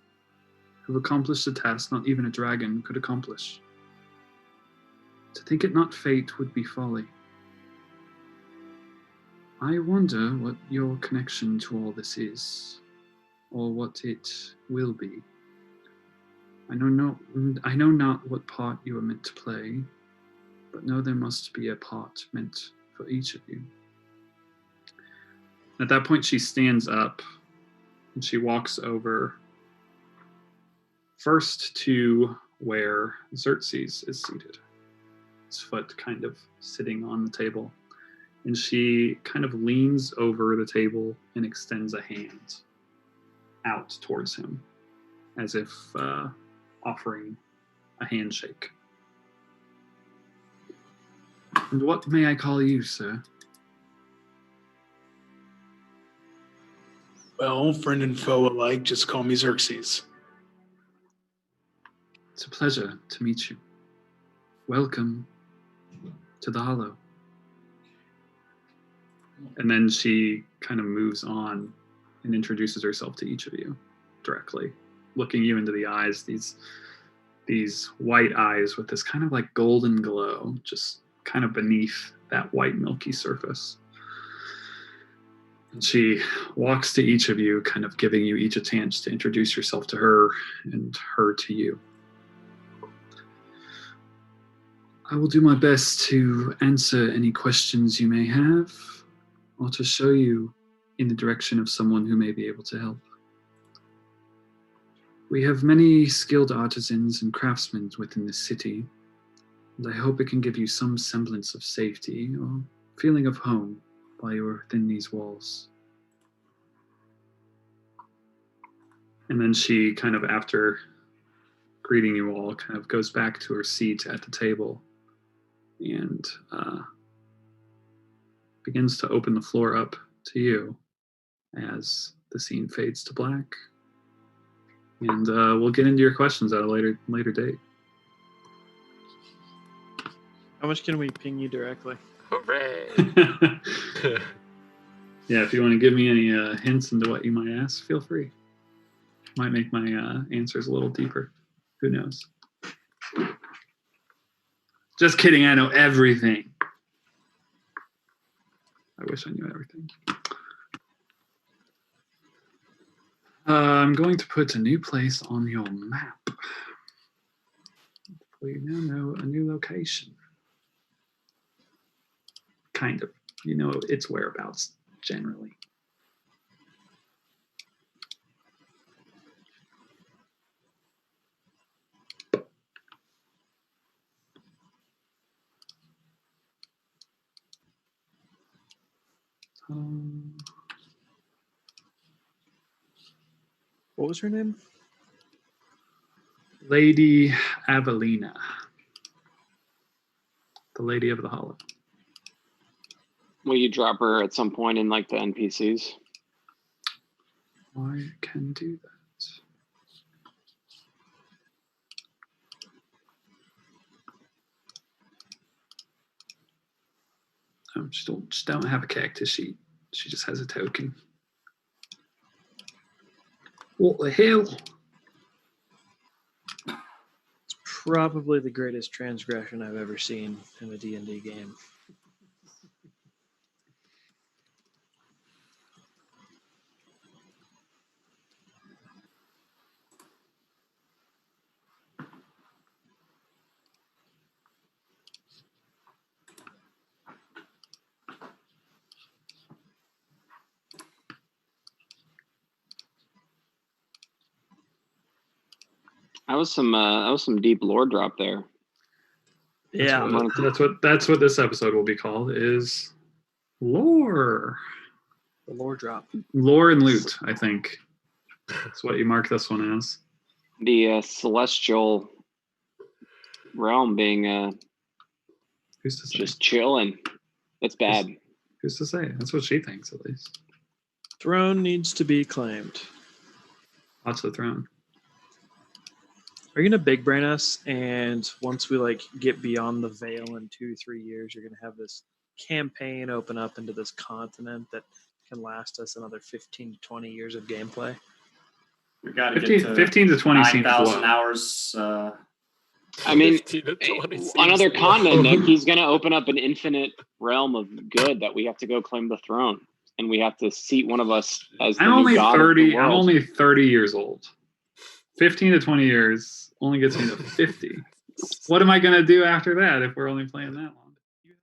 who've accomplished a task not even a dragon could accomplish. To think it not fate would be folly. I wonder what your connection to all this is, or what it will be. I know not what part you are meant to play, but know there must be a part meant for each of you. At that point, she stands up and she walks over first to where Xerxes is seated, his foot kind of sitting on the table. And she kind of leans over the table and extends a hand out towards him, as if offering a handshake. And what may I call you, sir? Well, friend and foe alike, just call me Xerxes. It's a pleasure to meet you. Welcome to the Hollow. And then she kind of moves on and introduces herself to each of you directly, looking you into the eyes, these white eyes with this kind of like golden glow just kind of beneath that white milky surface. And she walks to each of you, kind of giving you each a chance to introduce yourself to her and her to you. I will do my best to answer any questions you may have, or to show you in the direction of someone who may be able to help. We have many skilled artisans and craftsmen within this city, and I hope it can give you some semblance of safety or feeling of home while you are within these walls. And then she kind of, after greeting you all, kind of goes back to her seat at the table and begins to open the floor up to you as the scene fades to black. And we'll get into your questions at a later date. How much can we ping you directly? Hooray! Yeah, if you want to give me any hints into what you might ask, feel free. Might make my answers a little deeper. Who knows? Just kidding, I know everything. I wish I knew everything. I'm going to put a new place on your map. We now know a new location. Kind of. You know its whereabouts, generally. What was her name? Lady Avelina. The Lady of the Hollow. Will you drop her at some point in like the NPCs? I can do that. Just don't have a character sheet. She just has a token. What the hell? It's probably the greatest transgression I've ever seen in a D&D game. That was some deep lore drop there. Yeah. That's what this episode will be called, is lore. The lore drop. Lore and loot, I think. That's what you mark this one as. The celestial realm being Who's to say? just chilling. That's bad. Who's to say? That's what she thinks, at least. Throne needs to be claimed. Watch the throne. Are you gonna big brain us? And once we like get beyond the veil in 2-3 years, you're gonna have this campaign open up into this continent that can last us another 15 to 20 years of gameplay? We got to 15, get to 15 to 20 seems 9,000 low. hours. I mean, 15 to 20 seems on other low. continent, Nick, he's going to open up an infinite realm of good that we have to go claim the throne, and we have to seat one of us as the I'm new only god of the 30. I'm world. only 30 years old. 15 to 20 years only gets me to 50. What am I going to do after that if we're only playing that long?